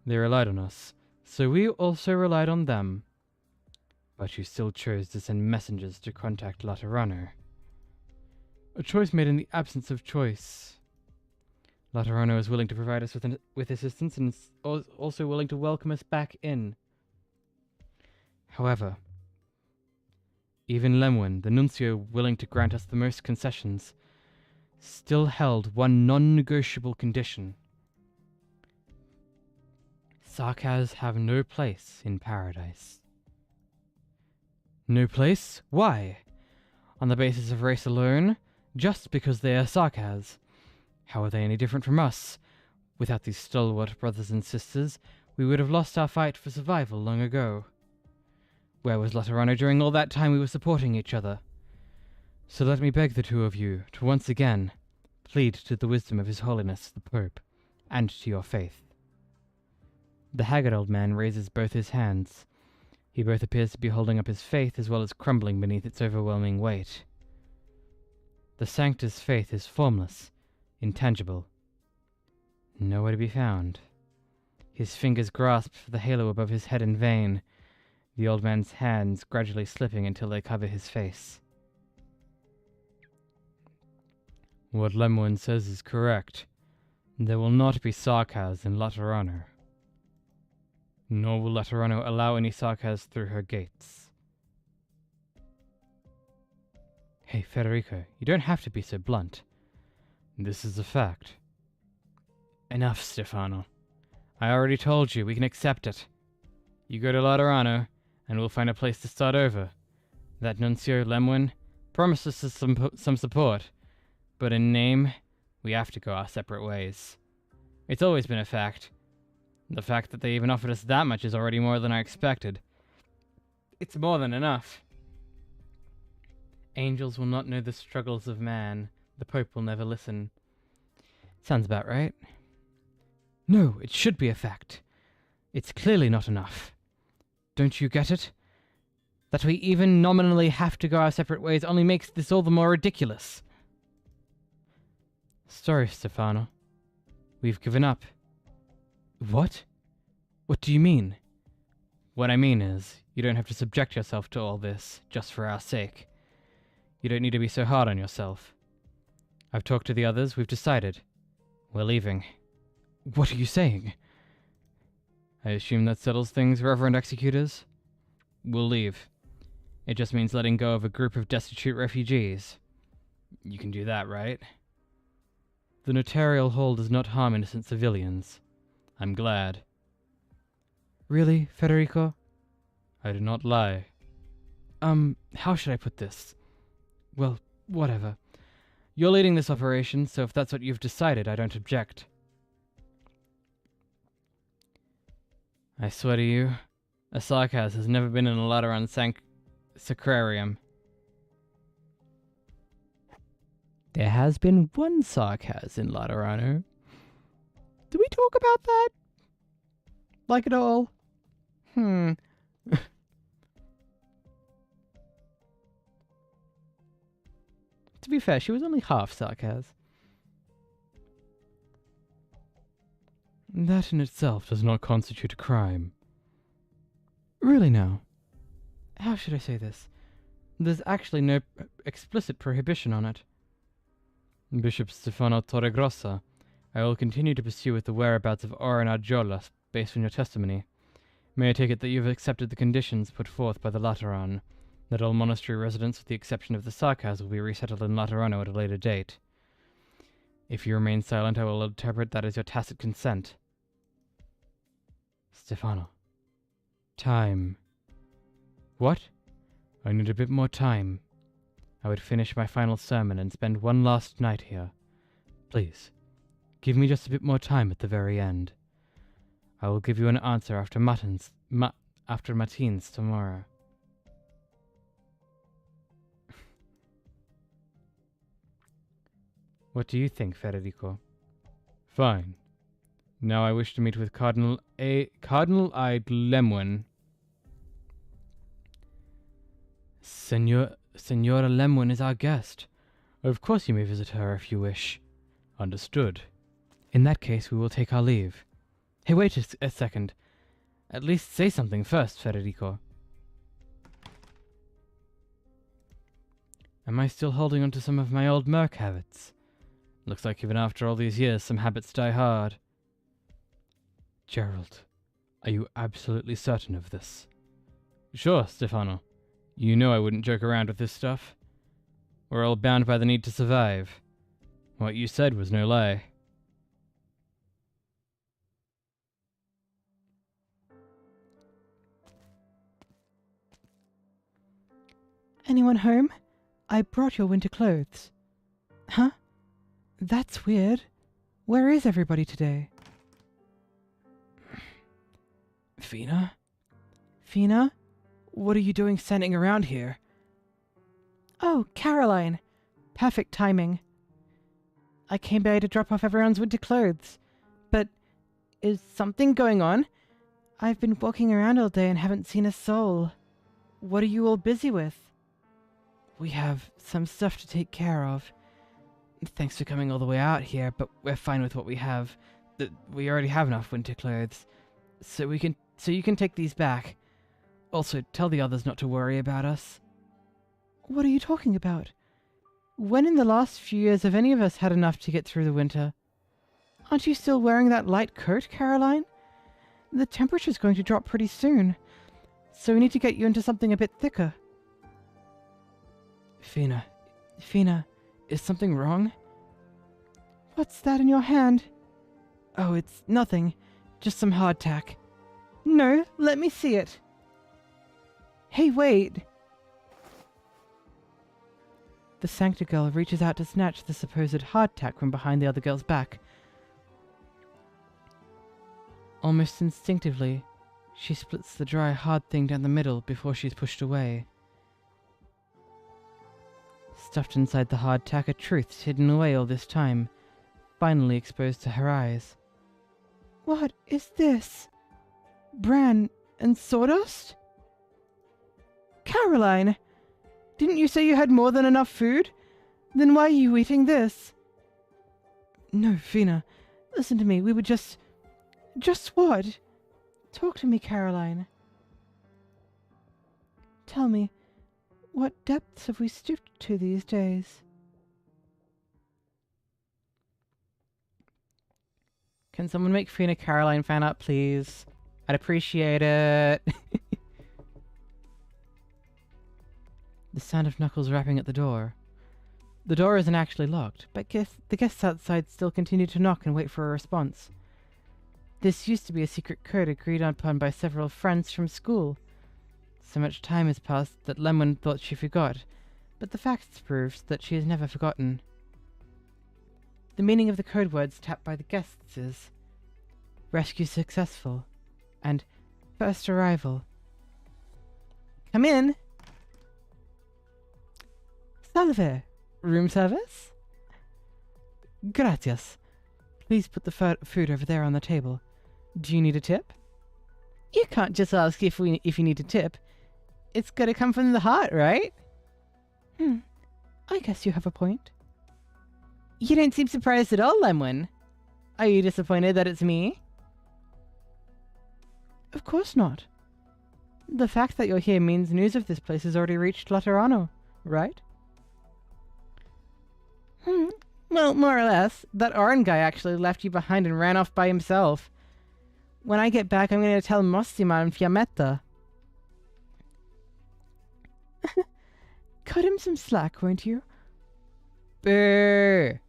They relied on us, so we also relied on them. But you still chose to send messengers to contact 𝍊🼼. A choice made in the absence of choice. 𝍊🼼 is willing to provide us with assistance and is also willing to welcome us back in. However, even 𝍊🼼, the nuncio willing to grant us the most concessions, still held one non-negotiable condition. 𝍊🼼 have no place in paradise. No place? Why? On the basis of race alone? Just because they are 𝍊🼼. How are they any different from us? Without these stalwart brothers and sisters, we would have lost our fight for survival long ago. Where was 𝍊🼼 during all that time we were supporting each other? So let me beg the two of you to once again plead to the wisdom of His Holiness the Pope, and to your faith. The haggard old man raises both his hands. He both appears to be holding up his faith as well as crumbling beneath its overwhelming weight. The Sanctus faith is formless, intangible, nowhere to be found. His fingers grasp for the halo above his head in vain, the old man's hands gradually slipping until they cover his face. What 𝍊🼼 says is correct. There will not be 𝍊🼼 in 𝍊🼼. Nor will 𝍊🼼 allow any 𝍊🼼 through her gates. Hey, Federico, you don't have to be so blunt. This is a fact. Enough, Stefano. I already told you, we can accept it. You go to 𝍊🼼, and we'll find a place to start over. That nuncio, 𝍊🼼, promised us some support, but in name, we have to go our separate ways. It's always been a fact. The fact that they even offered us that much is already more than I expected. It's more than enough. Angels will not know the struggles of man. The Pope will never listen. Sounds about right. No, it should be a fact. It's clearly not enough. Don't you get it? That we even nominally have to go our separate ways only makes this all the more ridiculous. Sorry, Stefano. We've given up. What? What do you mean? What I mean is, you don't have to subject yourself to all this, just for our sake. You don't need to be so hard on yourself. I've talked to the others, we've decided. We're leaving. What are you saying? I assume that settles things, Reverend Executors? We'll leave. It just means letting go of a group of destitute refugees. You can do that, right? The Notarial Hall does not harm innocent civilians. I'm glad. Really, Federico? I do not lie. How should I put this? Well, whatever. You're leading this operation, so if that's what you've decided, I don't object. I swear to you, a 𝍊🼼 has never been in a 𝍊🼼 sacrarium. There has been one 𝍊🼼 in 𝍊🼼. Do we talk about that? Like at all? To be fair, she was only half 𝍊🼼. That in itself does not constitute a crime. Really now? How should I say this? There's actually no explicit prohibition on it. Bishop Stefano Torregrossa, I will continue to pursue with the whereabouts of Autunna based on your testimony. May I take it that you have accepted the conditions put forth by the 𝍊🼼, that all monastery residents with the exception of the 𝍊🼼 will be resettled in 𝍊🼼 at a later date?
If you remain silent, I will interpret that as your tacit consent.
Stefano. Time. What? I need a bit more time. I would finish my final sermon and spend one last night here. Please, give me just a bit more time at the very end. I will give you an answer after matins tomorrow.
What do you think, Federico?
Fine. Now I wish to meet with Cardinal-eyed Lemwen. Senora Lemwen is our guest. Of course you may visit her if you wish. Understood. In that case, we will take our leave. Hey, wait a second. At least say something first, Federico. Am I still holding on to some of my old merc habits? Looks like even after all these years, some habits die hard. Gerald, are you absolutely certain of this? Sure, Stefano. You know I wouldn't joke around with this stuff. We're all bound by the need to survive. What you said was no lie.
Anyone home? I brought your winter clothes. Huh? That's weird. Where is everybody today?
Fina?
Fina?
What are you doing standing around here?
Oh, Caroline. Perfect timing. I came by to drop off everyone's winter clothes. But is something going on? I've been walking around all day and haven't seen a soul. What are you all busy with?
We have some stuff to take care of. Thanks for coming all the way out here, but we're fine with what we have. We already have enough winter clothes. So you can take these back. Also, tell the others not to worry about us.
What are you talking about? When in the last few years have any of us had enough to get through the winter? Aren't you still wearing that light coat, Caroline? The temperature's going to drop pretty soon, so we need to get you into something a bit thicker.
Fina, is something wrong?
What's that in your hand?
Oh, it's nothing. Just some hardtack.
No, let me see it. Hey, wait! The Sancta girl reaches out to snatch the supposed hardtack from behind the other girl's back. Almost instinctively, she splits the dry, hard thing down the middle before she's pushed away. Stuffed inside the hardtack are truths hidden away all this time, finally exposed to her eyes. What is this? Bran and sawdust? Caroline! Didn't you say you had more than enough food? Then why are you eating this? No, Fina. Listen to me. We were just... Just what? Talk to me, Caroline. Tell me, what depths have we stooped to these days?
Can someone make Fina Caroline fan art, please? I'd appreciate it.
The sound of Knuckles rapping at the door. The door isn't actually locked, but the guests outside still continue to knock and wait for a response. This used to be a secret code agreed upon by several friends from school. So much time has passed that Lemon thought she forgot, but the facts proves that she has never forgotten. The meaning of the code words tapped by the guests is rescue successful and first arrival. Come in! Salve! Room service? Gracias. Please put the food over there on the table. Do you need a tip? You can't just ask if you need a tip. It's gotta come from the heart, right? I guess you have a point. You don't seem surprised at all, Lemon. Are you disappointed that it's me? Of course not. The fact that you're here means news of this place has already reached Laterano, right? Well, more or less. That Oren guy actually left you behind and ran off by himself. When I get back, I'm going to tell Mossima and Fiammetta. Cut him some slack, won't you? Brr.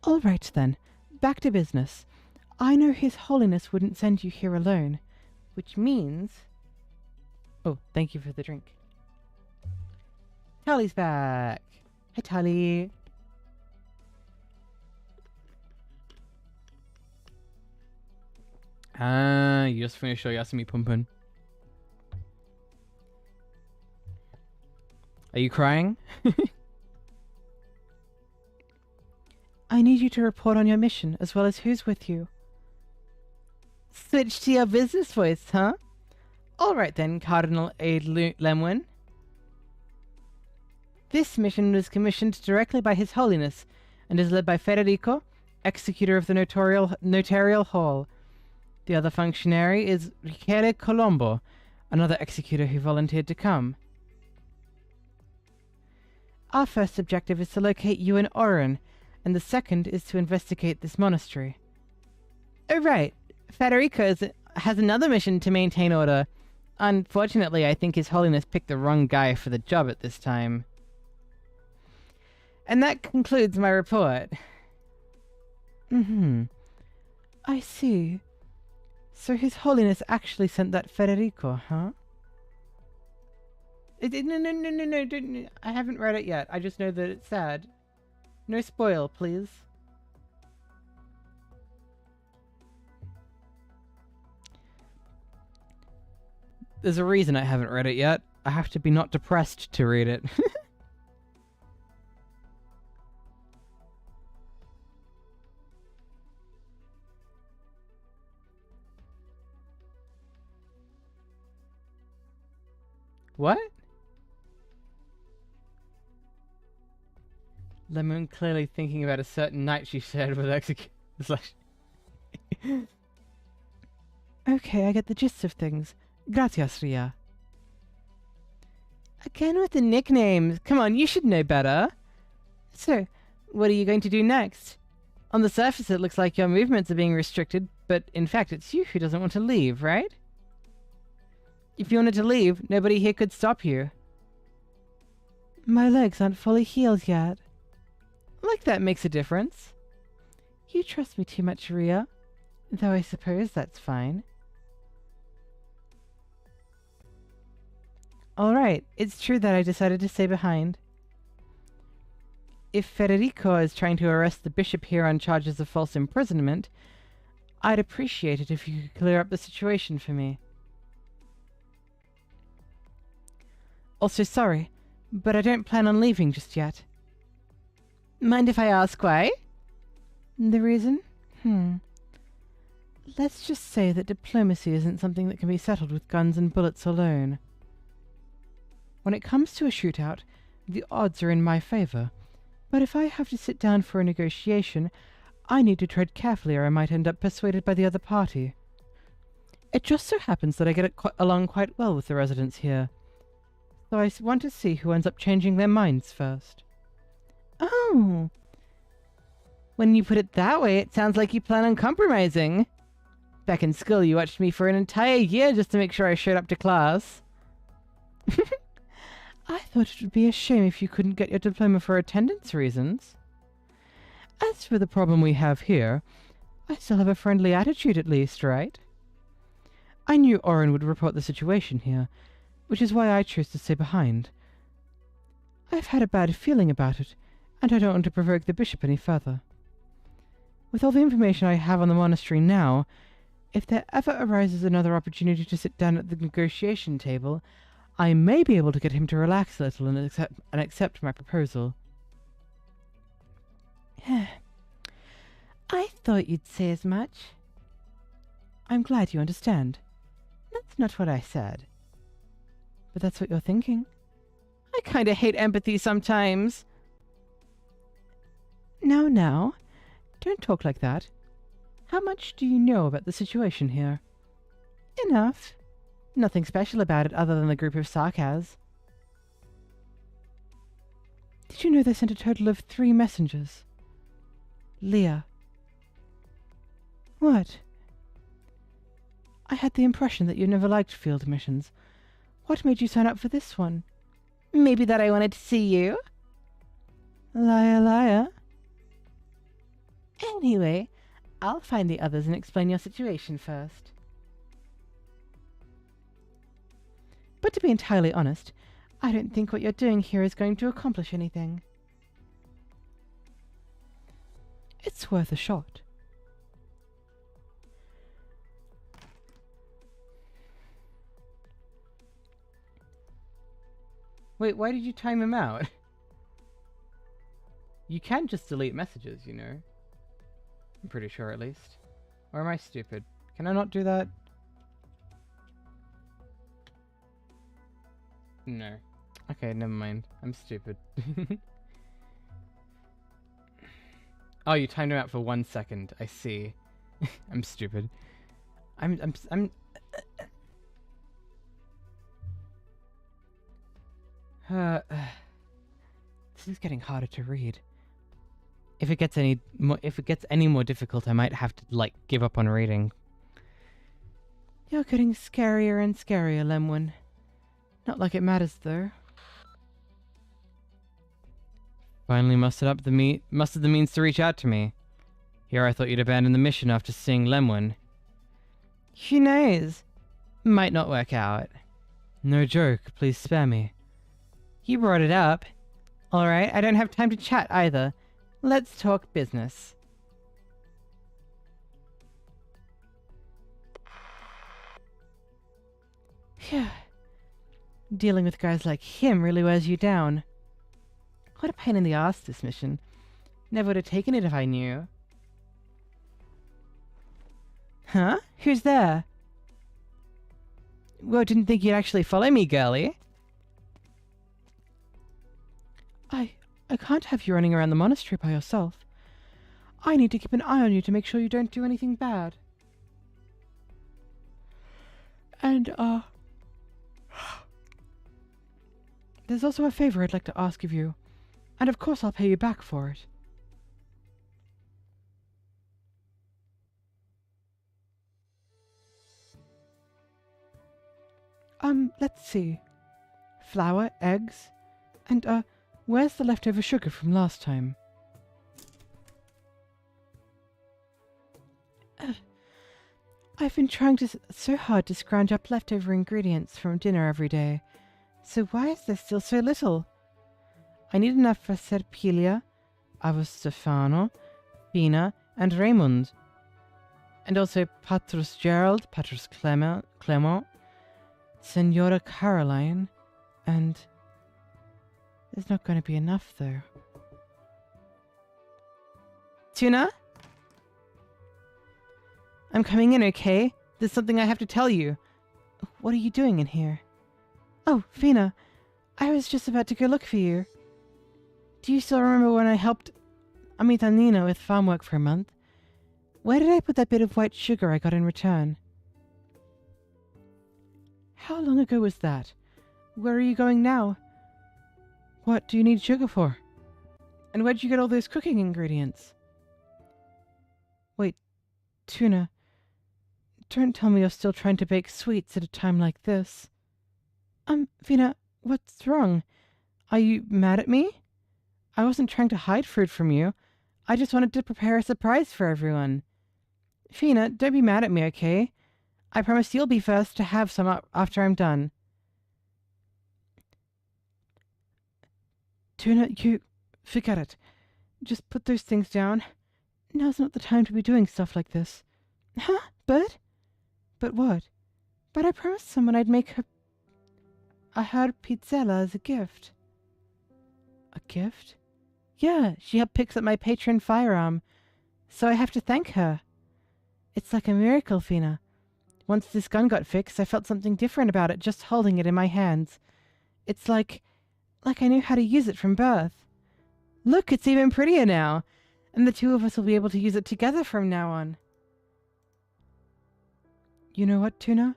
All right then, back to business. I know His Holiness wouldn't send you here alone, which means... Oh, thank you for the drink. Tali's back. Hi, Tali.
Ah, you just finished your Yasumi Pumpun. Are you crying?
I need you to report on your mission, as well as who's with you. Switch to your business voice, huh? All right then, Cardinal Aid Lemwin. This mission was commissioned directly by His Holiness, and is led by Federico, executor of the Notarial Hall. The other functionary is 𝍊🋼🍊🍊, another executor who volunteered to come. Our first objective is to locate you in Oren, and the second is to investigate this monastery. Oh right, Federico has another mission to maintain order. Unfortunately, I think His Holiness picked the wrong guy for the job at this time. And that concludes my report. I see. So His Holiness actually sent that Federico, huh? No, don't, I haven't read it yet. I just know that it's sad. No spoil, please.
There's a reason I haven't read it yet. I have to be not depressed to read it. What? Lemon clearly thinking about a certain night she shared with execute.
Okay, I get the gist of things. Gracias, Ria.
Again with the nicknames. Come on, you should know better. So, what are you going to do next? On the surface it looks like your movements are being restricted, but in fact it's you who doesn't want to leave, right? If you wanted to leave, nobody here could stop you.
My legs aren't fully healed yet.
Like that makes a difference.
You trust me too much, Ria. Though I suppose that's fine.
Alright, it's true that I decided to stay behind. If Federico is trying to arrest the bishop here on charges of false imprisonment, I'd appreciate it if you could clear up the situation for me. Also, sorry, but I don't plan on leaving just yet. Mind if I ask why?
The reason? Let's just say that diplomacy isn't something that can be settled with guns and bullets alone. When it comes to a shootout, the odds are in my favor. But if I have to sit down for a negotiation, I need to tread carefully or I might end up persuaded by the other party. It just so happens that I get along quite well with the residents here. So I want to see who ends up changing their minds first.
Oh. When you put it that way, it sounds like you plan on compromising. Back in school, you watched me for an entire year just to make sure I showed up to class.
I thought it would be a shame if you couldn't get your diploma for attendance reasons. As for the problem we have here, I still have a friendly attitude at least, right? I knew Oren would report the situation here, which is why I chose to stay behind. I've had a bad feeling about it, and I don't want to provoke the bishop any further. With all the information I have on the monastery now, if there ever arises another opportunity to sit down at the negotiation table, I may be able to get him to relax a little and accept my proposal. I thought you'd say as much. I'm glad you understand. That's not what I said. But that's what you're thinking.
I kinda hate empathy sometimes.
Now, don't talk like that. How much do you know about the situation here?
Enough.
Nothing special about it other than the group of Sarkaz. Did you know they sent a total of 3 messengers? Leah. What? I had the impression that you never liked field missions. What made you sign up for this one?
Maybe that I wanted to see you?
Liar, liar. Anyway, I'll find the others and explain your situation first. But to be entirely honest, I don't think what you're doing here is going to accomplish anything. It's worth a shot.
Wait, why did you time him out? You can just delete messages, you know. I'm pretty sure, at least. Or am I stupid? Can I not do that? No. Okay, never mind. I'm stupid. Oh, you timed him out for 1 second. I see. I'm stupid. I'm This is getting harder to read. If it gets any more difficult, I might have to like give up on reading.
You're getting scarier and scarier, 𝍊🋼. Not like it matters though.
Finally mustered the means to reach out to me. Here I thought you'd abandon the mission after seeing 𝍊🋼.
Who knows?
Might not work out.
No joke, please spare me.
You brought it up. Alright, I don't have time to chat either. Let's talk business. Phew. Dealing with guys like him really wears you down. What a pain in the ass, this mission. Never would have taken it if I knew. Huh? Who's there? Well, didn't think you'd actually follow me, girlie. I can't have you running around the monastery by yourself. I need to keep an eye on you to make sure you don't do anything bad. And, there's also a favor I'd like to ask of you. And of course I'll pay you back for it. Let's see. Flour, eggs, and, where's the leftover sugar from last time? I've been trying so hard to scrounge up leftover ingredients from dinner every day. So why is there still so little? I need enough for 𝍊🋼🍊, avo Stefano, Bina, and Raymond. And also Patrus Gerald, Patrus Clement, Senora Caroline, and... There's not going to be enough, though. Tuna? I'm coming in, okay? There's something I have to tell you. What are you doing in here? Oh, 𝍊🋼, I was just about to go look for you. Do you still remember when I helped Autunna with farm work for a month? Where did I put that bit of white sugar I got in return? How long ago was that? Where are you going now? What do you need sugar for? And where'd you get all those cooking ingredients? Wait, Tuna, don't tell me you're still trying to bake sweets at a time like this. 𝍊🋼, what's wrong? Are you mad at me? I wasn't trying to hide food from you. I just wanted to prepare a surprise for everyone. 𝍊🋼, don't be mad at me, okay? I promise you'll be first to have some after I'm done. Tuna, forget it. Just put those things down. Now's not the time to be doing stuff like this. Huh? But what? But I promised someone I'd make her a 𝍊🋼🍊 as a gift. A gift? Yeah, she helped fix up my patron firearm, so I have to thank her. It's like a miracle, 𝍊🋼. Once this gun got fixed, I felt something different about it just holding it in my hands. It's like I knew how to use it from birth. Look, it's even prettier now, and the two of us will be able to use it together from now on. You know what, Tuna?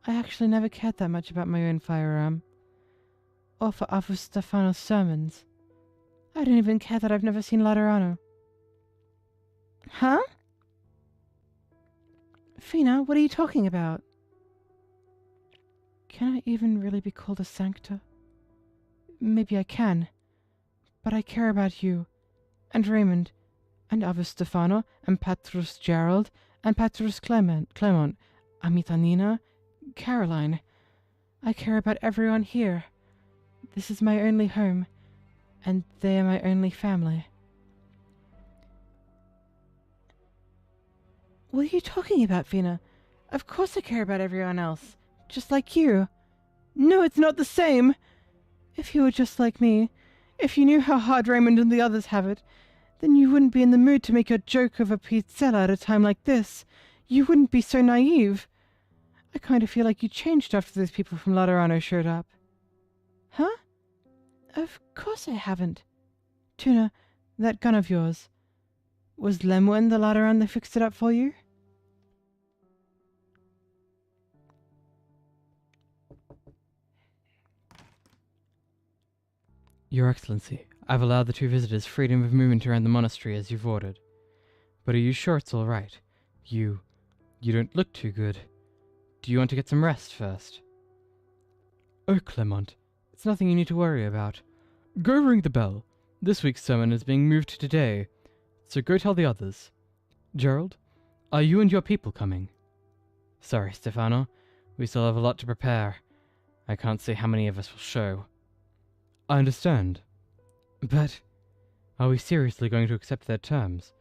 I actually never cared that much about my own firearm. Or for avo Stefano's sermons. I don't even care that I've never seen Laterano. Huh? 𝍊🋼, what are you talking about? Can I even really be called a sancta? Maybe I can. But I care about you, and Raymond, and Avus Stefano, and Patrus Gerald, and Patrus Clement, Amitanina, Caroline. I care about everyone here. This is my only home, and they are my only family. What are you talking about, Fina? Of course I care about everyone else, just like you. No, it's not the same. If you were just like me, if you knew how hard Raymond and the others have it, then you wouldn't be in the mood to make your joke of a pizzella at a time like this. You wouldn't be so naive. I kind of feel like you changed after those people from Laterano showed up. Huh? Of course I haven't. Tuna, that gun of yours. Was Lemwen the Lateran that fixed it up for you?
Your Excellency, I've allowed the two visitors freedom of movement around the monastery as you've ordered. But are you sure it's all right? You don't look too good. Do you want to get some rest first? Oh, Clement, it's nothing you need to worry about. Go ring the bell. This week's sermon is being moved to today, so go tell the others. Gerald, are you and your people coming? Sorry, Stefano. We still have a lot to prepare. I can't say how many of us will show. I understand. But are we seriously going to accept their terms?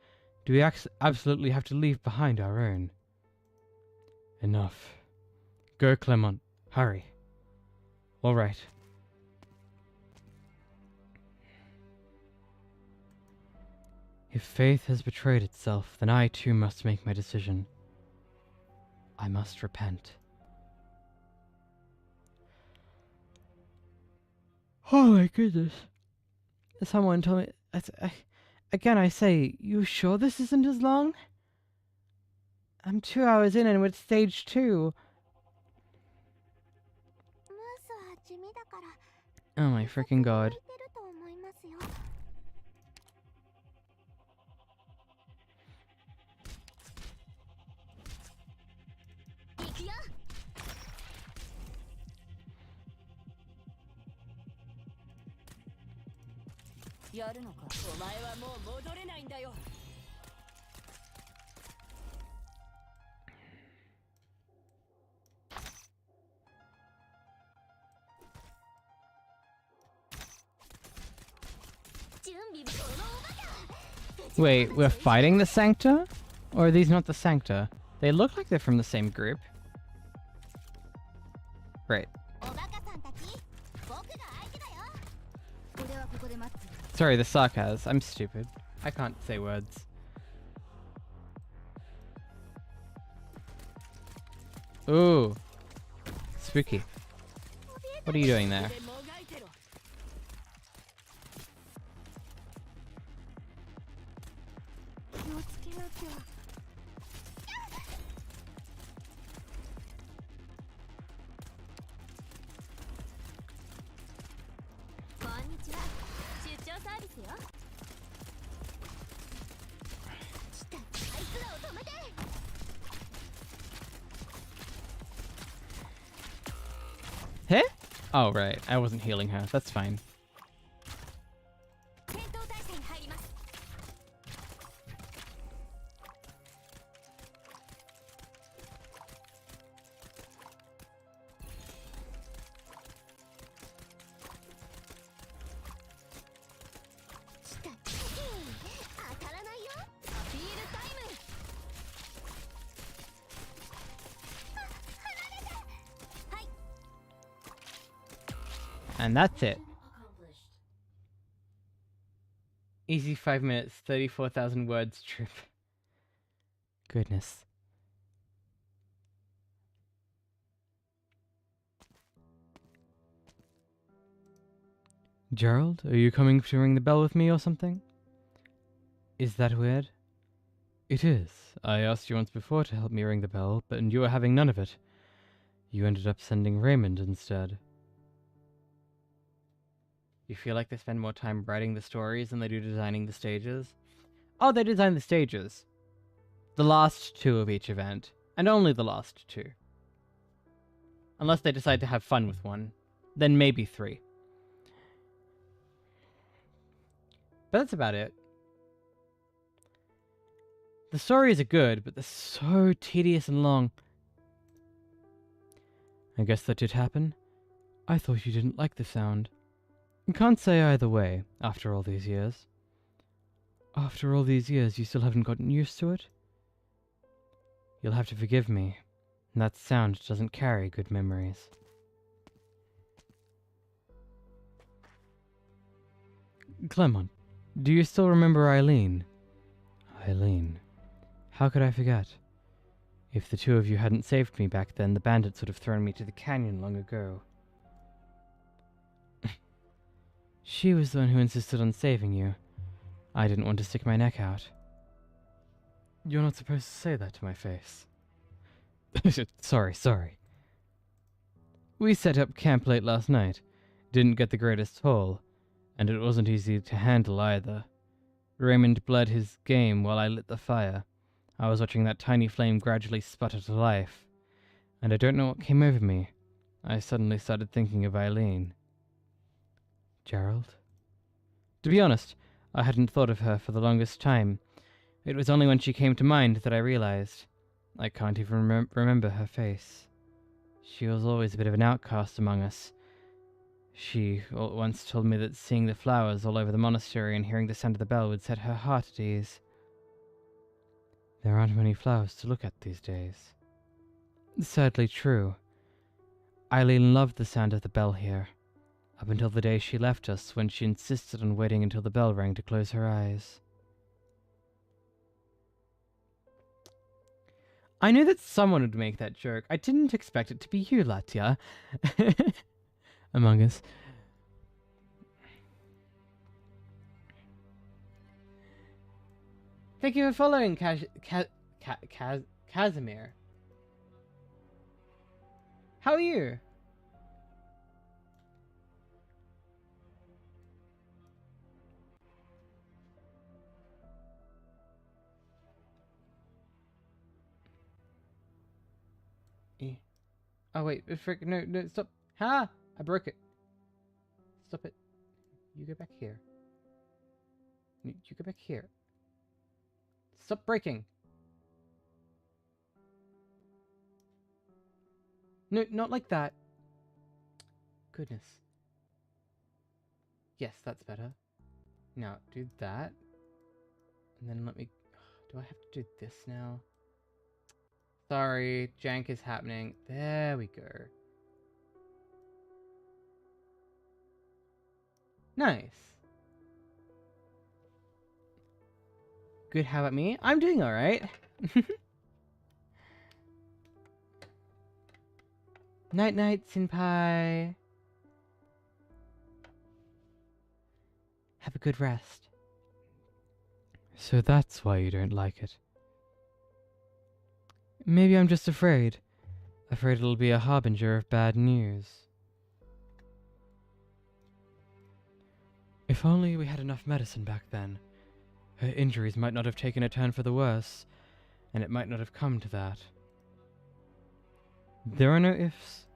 Do we absolutely have to leave behind our own? Enough. Go, Clement. Hurry. All right. If faith has betrayed itself, then I too must make my decision. I must repent.
Oh my goodness. Someone told me... Again, I say, you sure this isn't as long? I'm 2 hours in and we're at stage 2.
Oh my freaking god. Wait, we're fighting the Sancta? Or are these not the Sancta? They look like they're from the same group. Right. Sorry, the sarcasm. I'm stupid. I can't say words. Ooh. Spooky. What are you doing there? Hey? Oh, right. I wasn't healing her. That's fine. And that's it. Easy 5 minutes, 34,000 words trip. Goodness.
Gerald, are you coming to ring the bell with me or something? Is that weird? It is. I asked you once before to help me ring the bell, but you were having none of it. You ended up sending Raymond instead.
You feel like they spend more time writing the stories than they do designing the stages? Oh, they design the stages. The last 2 of each event. And only the last 2. Unless they decide to have fun with one. Then maybe 3. But that's about it. The stories are good, but they're so tedious and long.
I guess that did happen. I thought you didn't like the sound. Can't say either way, after all these years. After all these years, you still haven't gotten used to it? You'll have to forgive me. That sound doesn't carry good memories. Clement, do you still remember Eileen? Eileen. How could I forget? If the two of you hadn't saved me back then, the bandits would have thrown me to the canyon long ago. She was the one who insisted on saving you. I didn't want to stick my neck out. You're not supposed to say that to my face. Sorry. We set up camp late last night. Didn't get the greatest haul, and it wasn't easy to handle either. Raymond bled his game while I lit the fire. I was watching that tiny flame gradually sputter to life, and I don't know what came over me. I suddenly started thinking of Eileen. Gerald? To be honest, I hadn't thought of her for the longest time. It was only when she came to mind that I realized. I can't even remember her face. She was always a bit of an outcast among us. She once told me that seeing the flowers all over the monastery and hearing the sound of the bell would set her heart at ease. There aren't many flowers to look at these days. Sadly true. Eileen loved the sound of the bell here, up until the day she left us, when she insisted on waiting until the bell rang to close her eyes.
I knew that someone would make that joke. I didn't expect it to be you, Latya.
Among us.
Thank you for following, Casimir. How are you? Oh wait, frick, no, stop. Ha! I broke it. Stop it. You go back here. You go back here. Stop breaking. No, not like that. Goodness. Yes, that's better. Now, do that. And then let me... Do I have to do this now? Sorry, jank is happening. There we go. Nice. Good, how about me? I'm doing alright. Night-night, Senpai. Have a good rest.
So that's why you don't like it. Maybe I'm just afraid. Afraid it'll be a harbinger of bad news. If only we had enough medicine back then. Her injuries might not have taken a turn for the worse, and it might not have come to that. There are no ifs.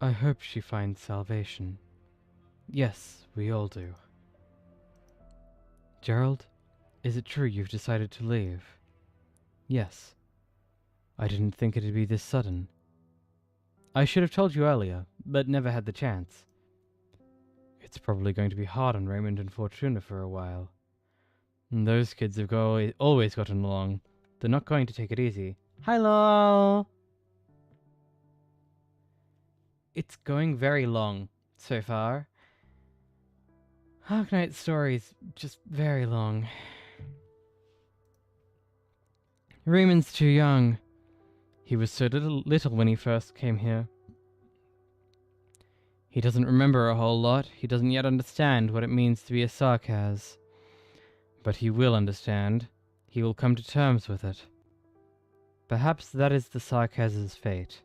I hope she finds salvation. Yes, we all do. Gerald, is it true you've decided to leave? Yes. I didn't think it'd be this sudden. I should have told you earlier, but never had the chance. It's probably going to be hard on Raymond and Fortuna for a while. And those kids have always gotten along. They're not going to take it easy.
Hi, lol. It's going very long so far. Arknights stories just very long.
Raymond's too young. He was so little when he first came here. He doesn't remember a whole lot. He doesn't yet understand what it means to be a Sarkaz. But he will understand. He will come to terms with it. Perhaps that is the Sarkaz's fate.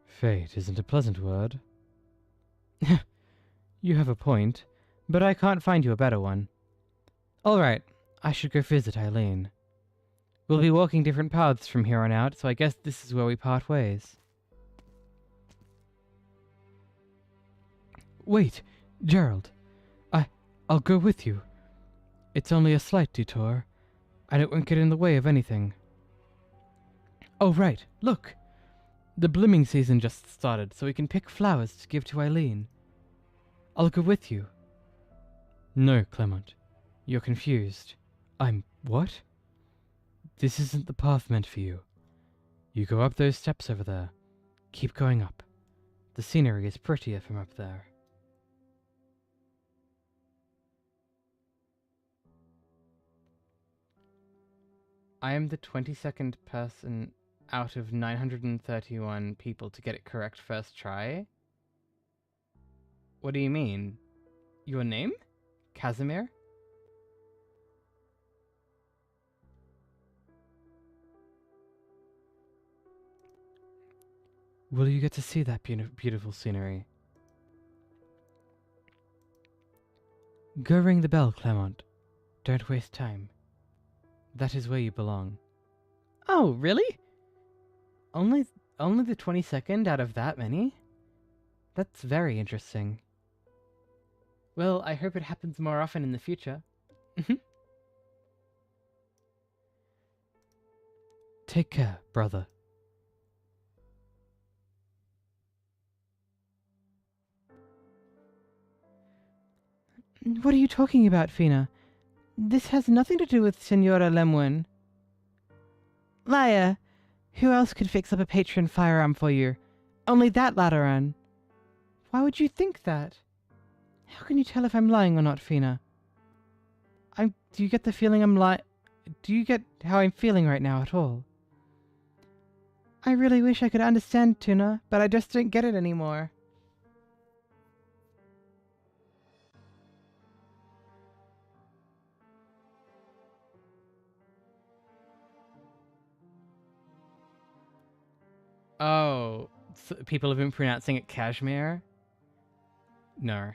Fate isn't a pleasant word. You have a point, but I can't find you a better one. All right, I should go visit Eileen. We'll be walking different paths from here on out, so I guess this is where we part ways. Wait, Gerald. I'll go with you. It's only a slight detour, and it won't get in the way of anything. Oh, right, look! The blooming season just started, so we can pick flowers to give to Eileen. I'll go with you. No, Clement. You're confused. What? This isn't the path meant for you. You go up those steps over there. Keep going up. The scenery is prettier from up there.
I am the 22nd person out of 931 people to get it correct first try? What do you mean? Your name? Casimir?
Will you get to see that beautiful scenery? Go ring the bell, Clement. Don't waste time. That is where you belong.
Oh, really? Only the 22nd out of that many? That's very interesting. Well, I hope it happens more often in the future.
Take care, brother.
What are you talking about, Fina? This has nothing to do with Senora Lemwin. Liar! Who else could fix up a patron firearm for you? Only that Lateran. Why would you think that? How can you tell if I'm lying or not, Fina? Do you get the feeling I'm lying? Do you get how I'm feeling right now at all? I really wish I could understand, Tuna, but I just don't get it anymore.
Oh, so people have been pronouncing it Kashmir? No.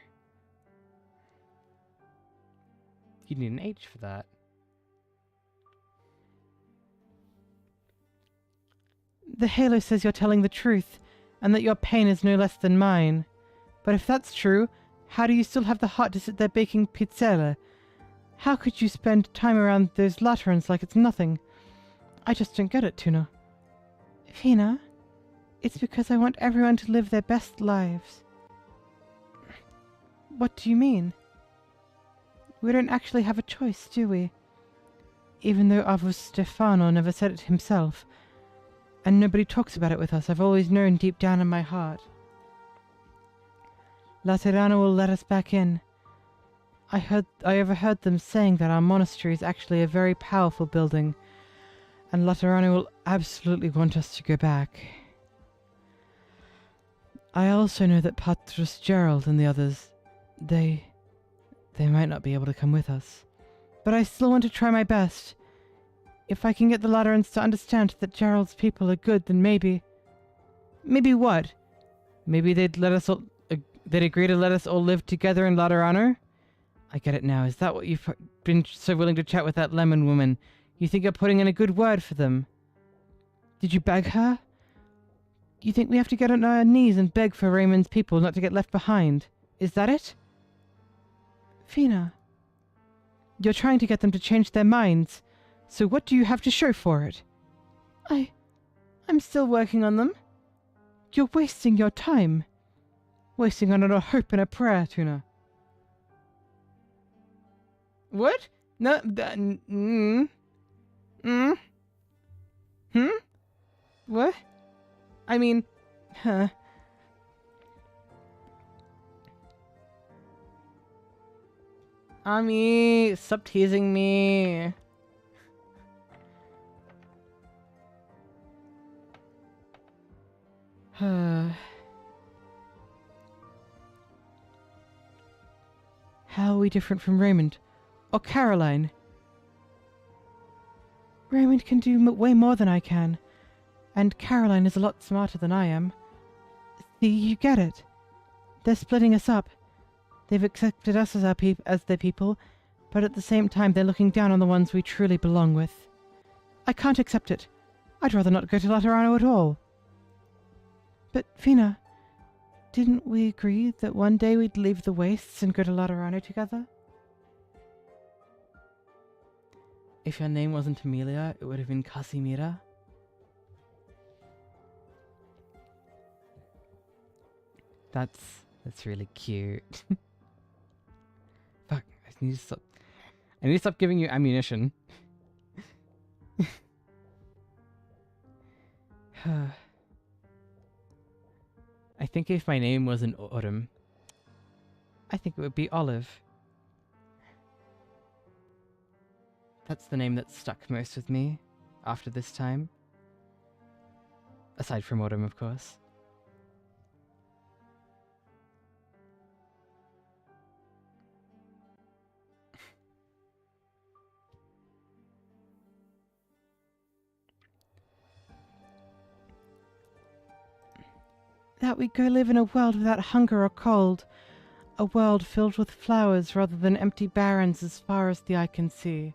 You need an H for that.
The halo says you're telling the truth, and that your pain is no less than mine. But if that's true, how do you still have the heart to sit there baking pizzelle? How could you spend time around those Laterans like it's nothing? I just don't get it, Tuna. Fina, it's because I want everyone to live their best lives. What do you mean? We don't actually have a choice, do we? Even though Avus Stefano never said it himself, and nobody talks about it with us, I've always known deep down in my heart. Laterano will let us back in. I overheard them saying that our monastery is actually a very powerful building, and Laterano will absolutely want us to go back. I also know that Patrus Gerald and the others, they might not be able to come with us. But I still want to try my best. If I can get the Laterans to understand that Gerald's people are good, then maybe... Maybe what? Maybe they'd agree to let us all live together in Laterano? I get it now. Is that what you've been so willing to chat with that lemon woman? You think you're putting in a good word for them? Did you beg her? You think we have to get on our knees and beg for Raymond's people not to get left behind? Is that it? Fina, you're trying to get them to change their minds, so what do you have to show for it? I'm still working on them. You're wasting your time. Wasting on a hope and a prayer, Tuna.
What? No,
What? I mean, huh.
Ami, stop teasing me.
How are we different from Raymond? Or Caroline? Raymond can do way more than I can. And Caroline is a lot smarter than I am. See, you get it. They're splitting us up. They've accepted us as their people, but at the same time they're looking down on the ones we truly belong with. I can't accept it. I'd rather not go to Laterano at all. But, Fina, didn't we agree that one day we'd leave the wastes and go to Laterano together?
If your name wasn't Amelia, it would have been Casimira. That's really cute. Fuck, I need to stop. I need to stop giving you ammunition. I think if my name wasn't Autumn, I think it would be Olive. That's the name that stuck most with me after this time. Aside from Autumn, of course.
That we go live in a world without hunger or cold. A world filled with flowers rather than empty barrens as far as the eye can see.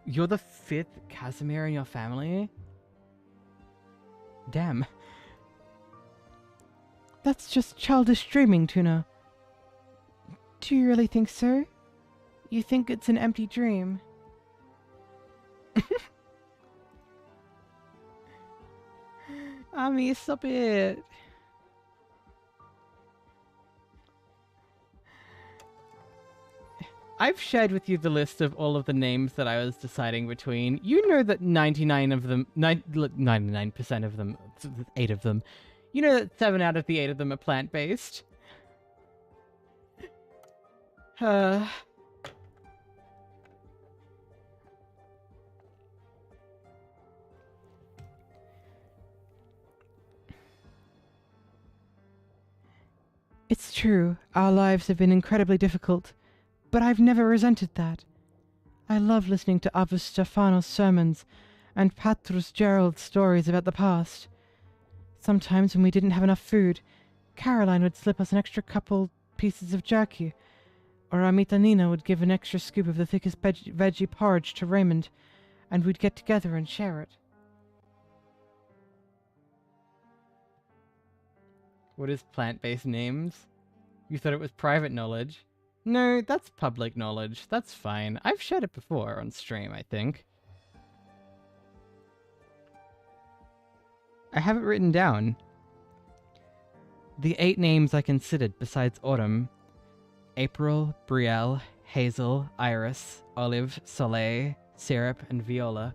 You're the 5th Casimir in your family? Damn.
That's just childish dreaming, Tuna. Do you really think so? You think it's an empty dream?
Ami, stop it. I've shared with you the list of all of the names that I was deciding between. You know that 99% of them, 8 of them, you know that 7 out of the 8 of them are plant-based.
It's true, our lives have been incredibly difficult, but I've never resented that. I love listening to Abu Stefano's sermons and Patrus Gerald's stories about the past. Sometimes when we didn't have enough food, Caroline would slip us an extra couple pieces of jerky, or Amita Nina would give an extra scoop of the thickest veggie porridge to Raymond, and we'd get together and share it.
What is plant-based names? You thought it was private knowledge? No, that's public knowledge. That's fine. I've shared it before on stream, I think. I have it written down. The 8 names I considered besides Autumn: April, Brielle, Hazel, Iris, Olive, Soleil, Syrup, and Viola.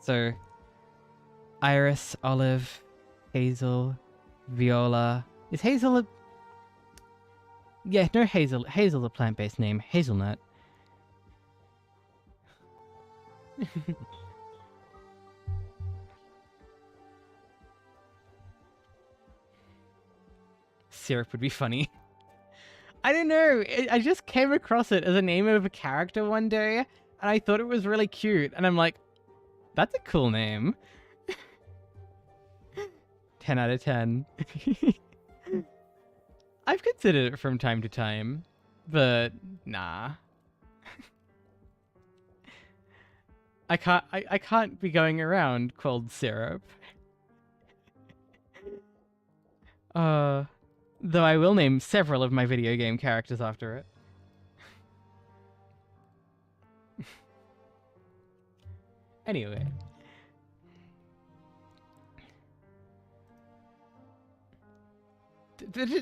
So, Iris, Olive, Hazel, Viola. Is Hazel a... Yeah, no, Hazel. Hazel's a plant-based name. Hazelnut. Syrup would be funny. I don't know. I just came across it as a name of a character one day, and I thought it was really cute. And I'm like, that's a cool name. 10 out of 10. I've considered it from time to time, but nah. I can't be going around called Syrup. Though I will name several of my video game characters after it. Anyway.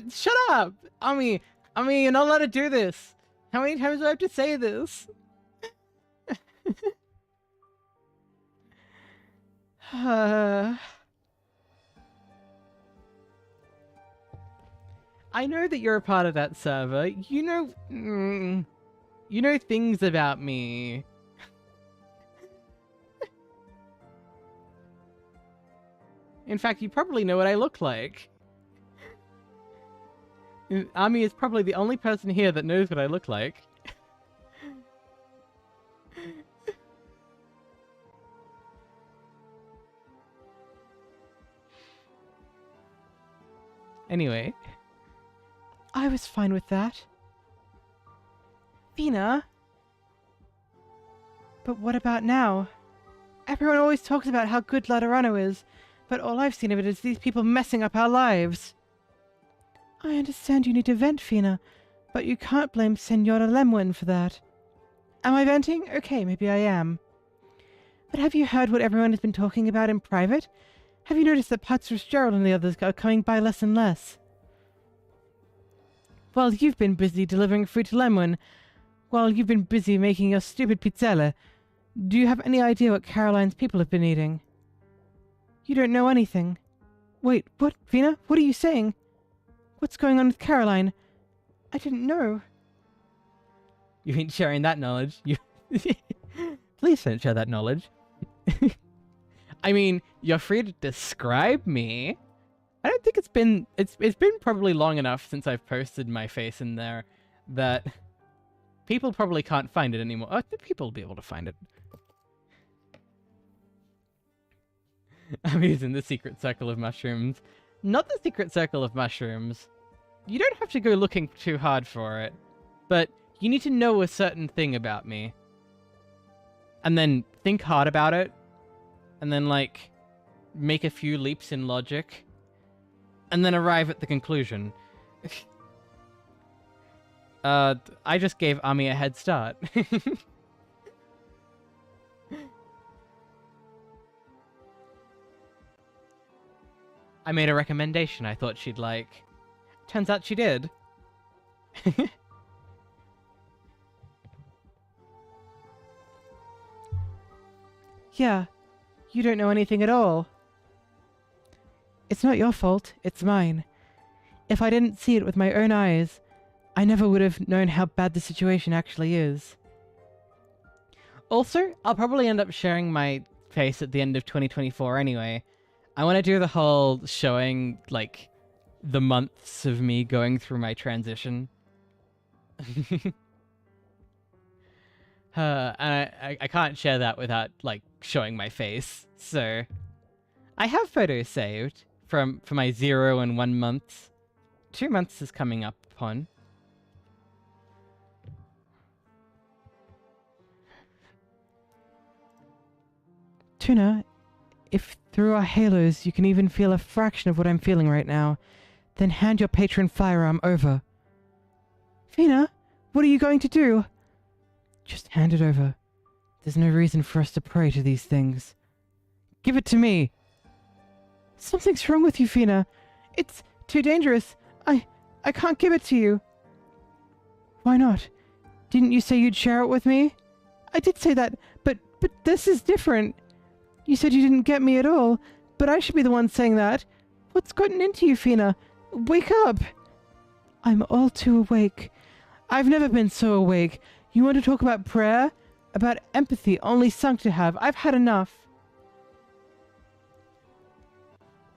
Shut up! Ami, you're not allowed to do this! How many times do I have to say this? I know that you're a part of that server. You know things about me. In fact, you probably know what I look like. Ami is probably the only person here that knows what I look like. Anyway.
I was fine with that. Fina? But what about now? Everyone always talks about how good Laterano is, but all I've seen of it is these people messing up our lives. I understand you need to vent, Fina, but you can't blame Senora Lemwin for that. Am I venting? Okay, maybe I am. But have you heard what everyone has been talking about in private? Have you noticed that Patras, Gerald and the others are coming by less and less? While you've been busy delivering food to Lemwin, while you've been busy making your stupid pizzelle, do you have any idea what Caroline's people have been eating? You don't know anything. Wait, what, Fina? What are you saying? What's going on with Caroline? I didn't know.
You ain't sharing that knowledge. You Please don't share that knowledge. I mean, you're free to describe me. I don't think it's been probably long enough since I've posted my face in there that people probably can't find it anymore. Oh, people will be able to find it. I'm using the secret circle of mushrooms. Not the secret circle of mushrooms. You don't have to go looking too hard for it, but you need to know a certain thing about me. And then think hard about it, and then, like, make a few leaps in logic, and then arrive at the conclusion. I just gave Ami a head start. I made a recommendation I thought she'd like. Turns out she did.
Yeah, you don't know anything at all. It's not your fault, it's mine. If I didn't see it with my own eyes, I never would have known how bad the situation actually is.
Also, I'll probably end up sharing my face at the end of 2024 anyway. I want to do the whole showing, like, the months of me going through my transition. And I can't share that without, like, showing my face. So I have photos saved for my 0 and 1 months. 2 months is coming up upon.
Tuna, if through our halos you can even feel a fraction of what I'm feeling right now, then hand your patron firearm over. Fina, what are you going to do? Just hand it over. There's no reason for us to pray to these things. Give it to me. Something's wrong with you, Fina. It's too dangerous. I can't give it to you. Why not? Didn't you say you'd share it with me? I did say that, but this is different. You said you didn't get me at all, but I should be the one saying that. What's gotten into you, Fina? Wake up! I'm all too awake. I've never been so awake. You want to talk about prayer? About empathy only sunk to have? I've had enough.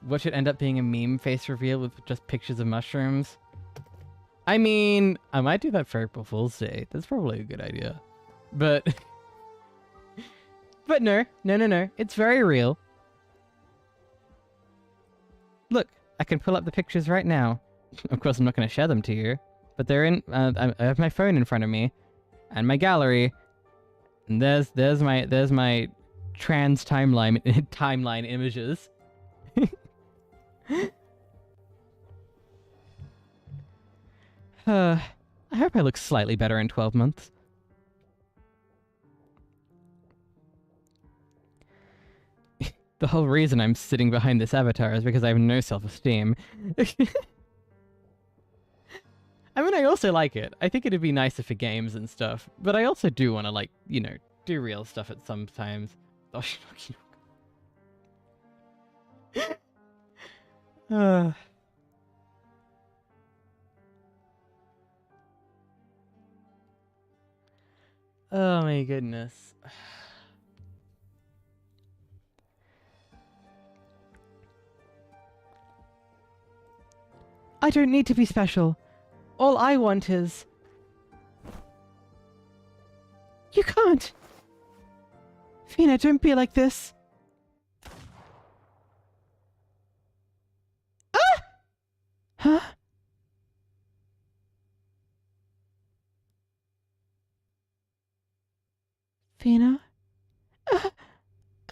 What should end up being a meme face reveal with just pictures of mushrooms? I mean, I might do that for April Fool's Day. That's probably a good idea. But... but no. It's very real. Look, I can pull up the pictures right now. Of course, I'm not going to share them to you. But they're in... I have my phone in front of me. And my gallery. And there's my trans timeline images. I hope I look slightly better in 12 months. The whole reason I'm sitting behind this avatar is because I have no self-esteem. I mean, I also like it. I think it'd be nicer for games and stuff, but I also do want to, like, you know, do real stuff at some times. Oh, oh my goodness.
I don't need to be special. All I want is... You can't! Fina, don't be like this. Ah! Huh? Fina?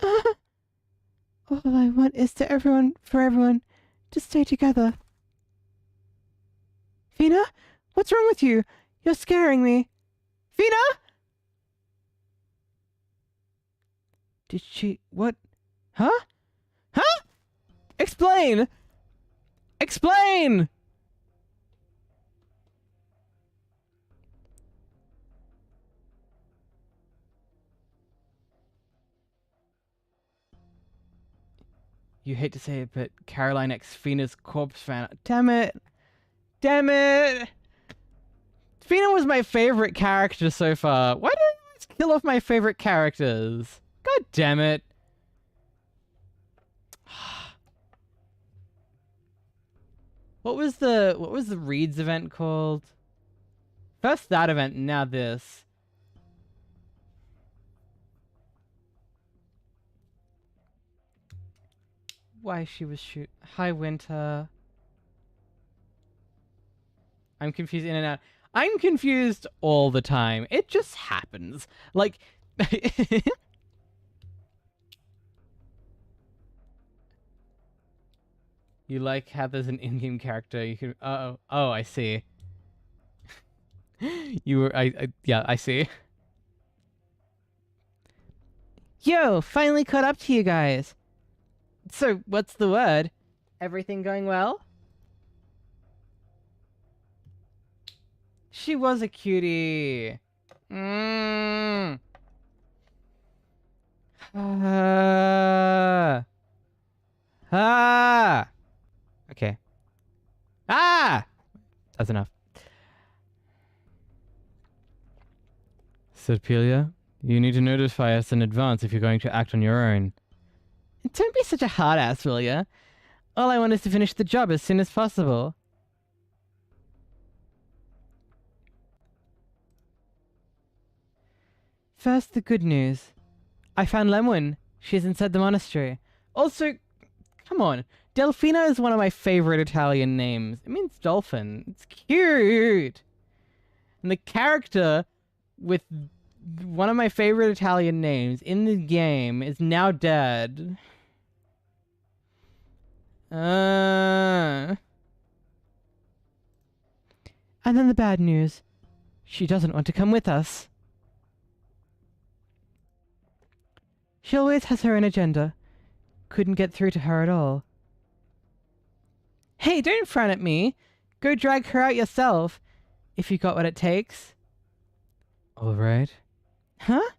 All I want is for everyone to stay together. Fina? What's wrong with you? You're scaring me. Fina? Did she... what? Huh? Huh? Explain! Explain! You hate to say it, but Caroline X Fina's corpse fan. Damn it! Damn it! Fina was my favorite character so far. Why did I always kill off my favorite characters? God damn it. What was the Reeds event called? First that event, now this. Why she was shoot. Hi, Winter. I'm confused in and out. I'm confused all the time. It just happens. Like, you like how there's an in-game character you can. Oh, I see. You were. Yeah, I see. Yo, finally caught up to you guys. So, what's the word? Everything going well? She was a cutie. Okay. That's enough.
𝍊🋼🍊, you need to notify us in advance if you're going to act on your own.
Don't be such a hard ass, will ya? All I want is to finish the job as soon as possible. First, the good news. I found Lemwin. She's inside the monastery. Also, come on. Delfina is one of my favorite Italian names. It means dolphin. It's cute. And the character with one of my favorite Italian names in the game is now dead. And then the bad news. She doesn't want to come with us. She always has her own agenda. Couldn't get through to her at all. Hey, don't frown at me. Go drag her out yourself, if you got what it takes.
All right.
Huh?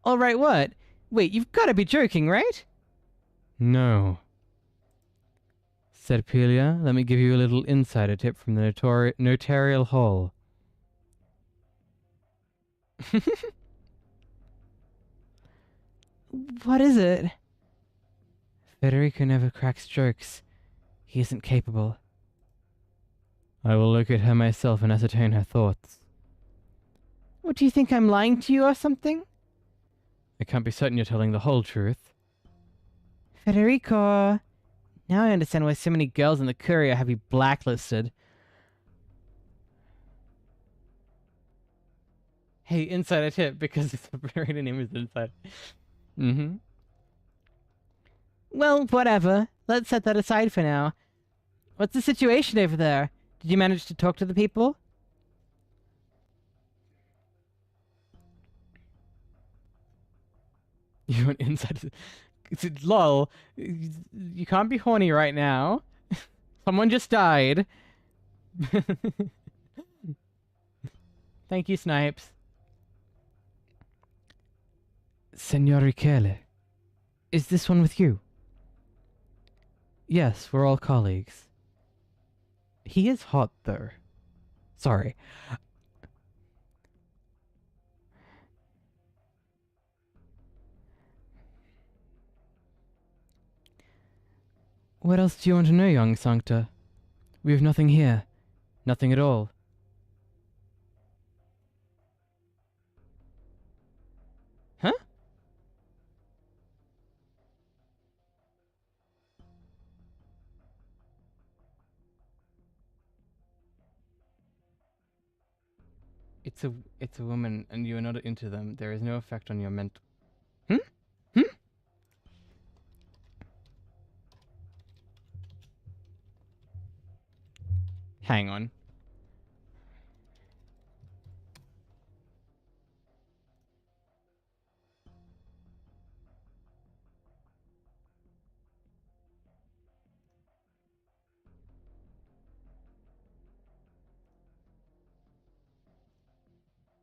All right what? Wait, you've got to be joking, right?
No. 𝍊🋼🍊, let me give you a little insider tip from the Notarial Hall.
What is it?
Federico never cracks jokes. He isn't capable. I will locate her myself and ascertain her thoughts.
What, do you think I'm lying to you or something?
I can't be certain you're telling the whole truth.
Federico. Now I understand why so many girls in the courier have you blacklisted. Hey, insider tip, because the operator name is Inside. Well, whatever. Let's set that aside for now. What's the situation over there? Did you manage to talk to the people? You went inside. Lol. You can't be horny right now. Someone just died. Thank you, Snipes.
Signor Rizquele, is this one with you? Yes, we're all colleagues. He is hot, though. Sorry. What else do you want to know, young Sancta? We have nothing here. Nothing at all.
Huh? It's a woman and you are not into them. There is no effect on your mental... Hang on.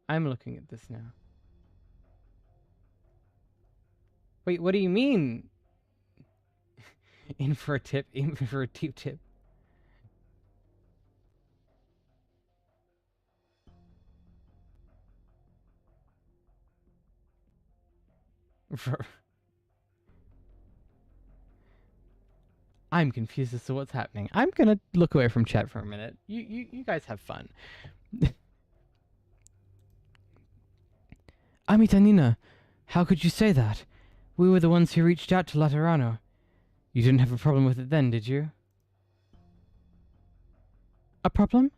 I'm looking at this now. Wait, what do you mean? In for a tip, in for a deep tip. I'm confused as to what's happening. I'm gonna look away from chat for a minute. You guys have fun.
Amitanina, how could you say that? We were the ones who reached out to Laterano. You didn't have a problem with it then, did you?
A problem?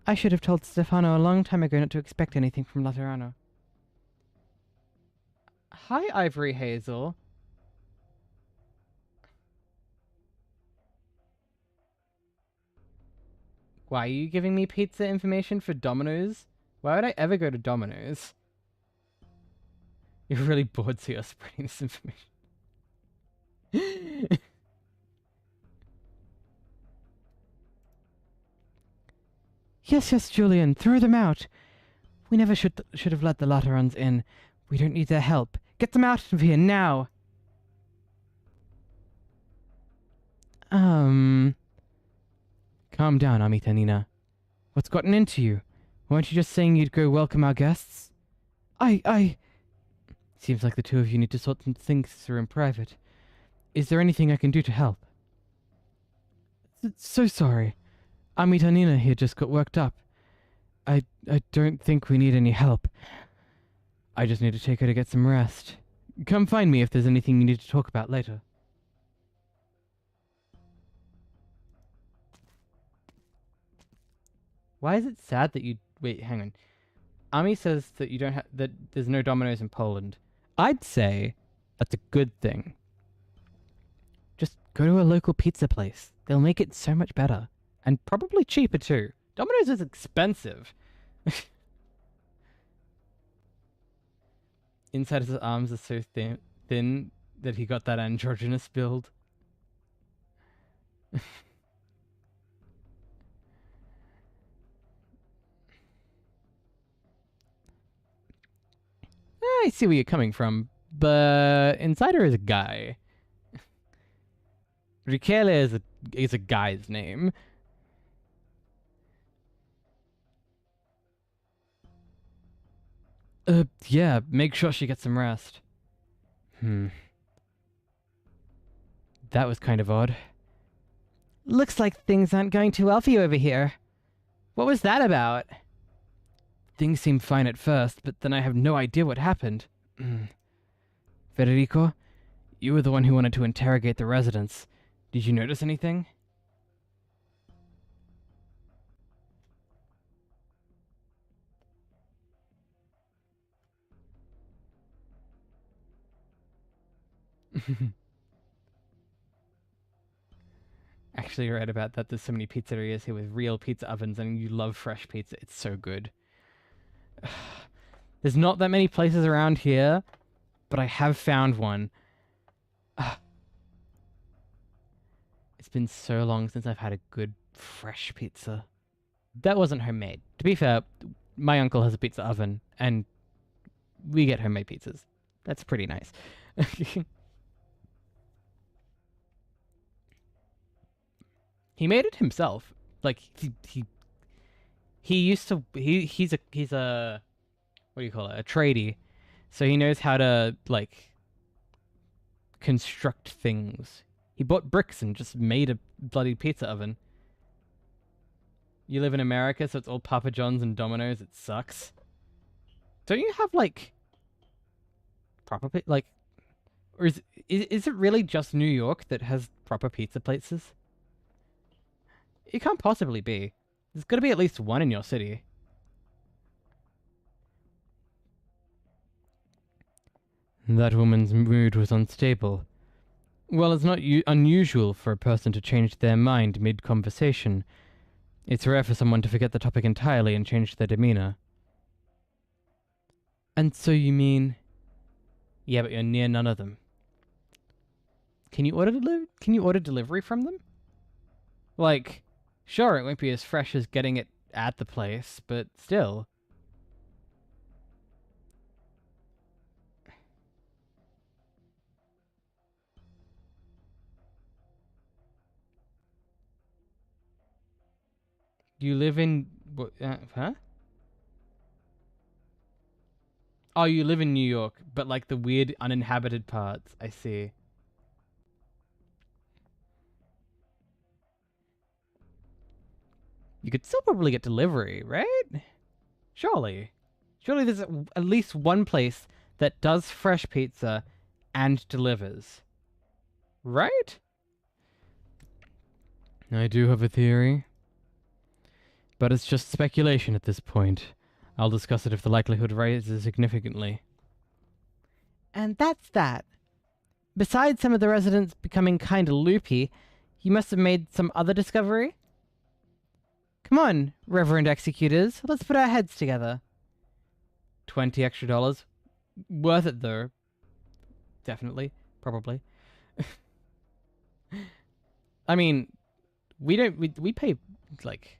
I should have told Stefano a long time ago not to expect anything from Laterano.
Hi, Ivory Hazel. Why are you giving me pizza information for Domino's? Why would I ever go to Domino's? You're really bored, so you're spreading this information.
Yes, Julian, throw them out. We never should have let the Laterans in. We don't need their help. Get them out of here now.
Calm down, Amitanina. What's gotten into you? Weren't you just saying you'd go welcome our guests? Seems like the two of you need to sort some things through in private. Is there anything I can do to help? So sorry. Amitanina here just got worked up. I don't think we need any help. I just need to take her to get some rest. Come find me if there's anything you need to talk about later.
Why is it sad that you... Wait, hang on. Ami says that you don't have... that there's no Domino's in Poland. I'd say that's a good thing. Just go to a local pizza place. They'll make it so much better. And probably cheaper too. Domino's is expensive. Inside his arms are so thin that he got that androgynous build. I see where you're coming from, but Insider is a guy. 𝍊🋼 is a guy's name.
Yeah, make sure she gets some rest. That was kind of odd.
Looks like things aren't going too well for you over here. What was that about?
Things seemed fine at first, but then I have no idea what happened. Federico, you were the one who wanted to interrogate the residents. Did you notice anything?
Actually, you're right about that. There's so many pizzerias here with real pizza ovens, and you love fresh pizza. It's so good. There's not that many places around here, but I have found one. It's been so long since I've had a good fresh pizza. That wasn't homemade. To be fair, my uncle has a pizza oven, and we get homemade pizzas. That's pretty nice. He made it himself. Like he used to he's a what do you call it? A tradie. So he knows how to like construct things. He bought bricks and just made a bloody pizza oven. You live in America, so it's all Papa John's and Domino's. It sucks. Don't you have like proper like, or is it really just New York that has proper pizza places? It can't possibly be. There's got to be at least one in your city.
That woman's mood was unstable. Well, it's not unusual for a person to change their mind mid-conversation. It's rare for someone to forget the topic entirely and change their demeanor. And so you mean... Yeah, but you're near none of them. Can you order delivery from them? Like, sure, it won't be as fresh as getting it at the place, but still. You live in... huh? Oh, you live in New York, but like the weird uninhabited parts. I see. You could still probably get delivery, right? Surely. Surely there's at least one place that does fresh pizza and delivers. Right? I do have a theory. But it's just speculation at this point. I'll discuss it if the likelihood rises significantly.
And that's that. Besides some of the residents becoming kinda loopy, you must have made some other discovery? Come on, Reverend Executors, let's put our heads together.
$20 extra. Worth it though. Definitely. Probably. I mean, we pay like...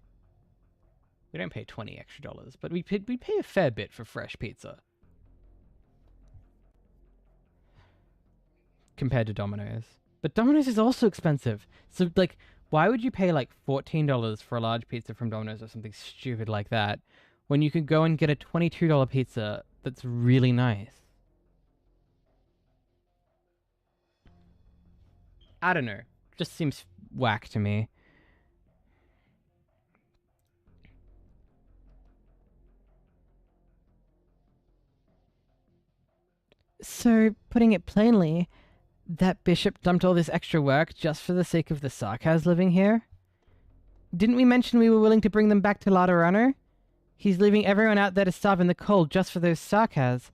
We don't pay $20 extra, but we pay a fair bit for fresh pizza. Compared to Domino's. But Domino's is also expensive. So, like, why would you pay, like, $14 for a large pizza from Domino's or something stupid like that when you could go and get a $22 pizza that's really nice? I don't know. Just seems whack to me.
So, putting it plainly, that bishop dumped all this extra work just for the sake of the Sarkaz living here? Didn't we mention we were willing to bring them back to Laterano? He's leaving everyone out there to starve in the cold just for those Sarkaz.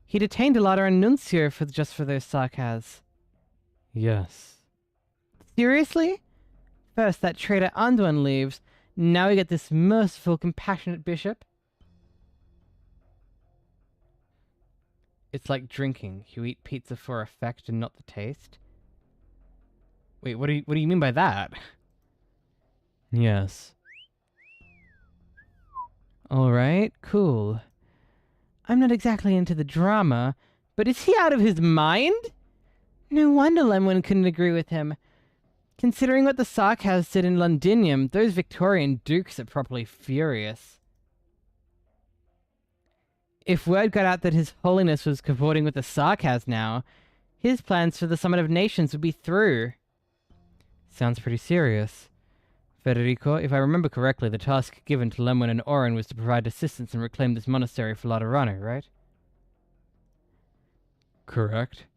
He detained a Lateran nuncio just for those Sarkaz.
Yes.
Seriously? First that traitor Anduin leaves, now we get this merciful, compassionate bishop?
It's like drinking. You eat pizza for effect and not the taste. Wait, what do you mean by that? Yes.
Alright, cool. I'm not exactly into the drama, but is he out of his mind? No wonder Lemwin couldn't agree with him. Considering what the Sarkaz did in Londinium, those Victorian dukes are probably furious. If word got out that His Holiness was cavorting with the Sarkaz now, his plans for the Summit of Nations would be through.
Sounds pretty serious. Federico, if I remember correctly, the task given to Lemwin and Oren was to provide assistance and reclaim this monastery for Laterano, right? Correct.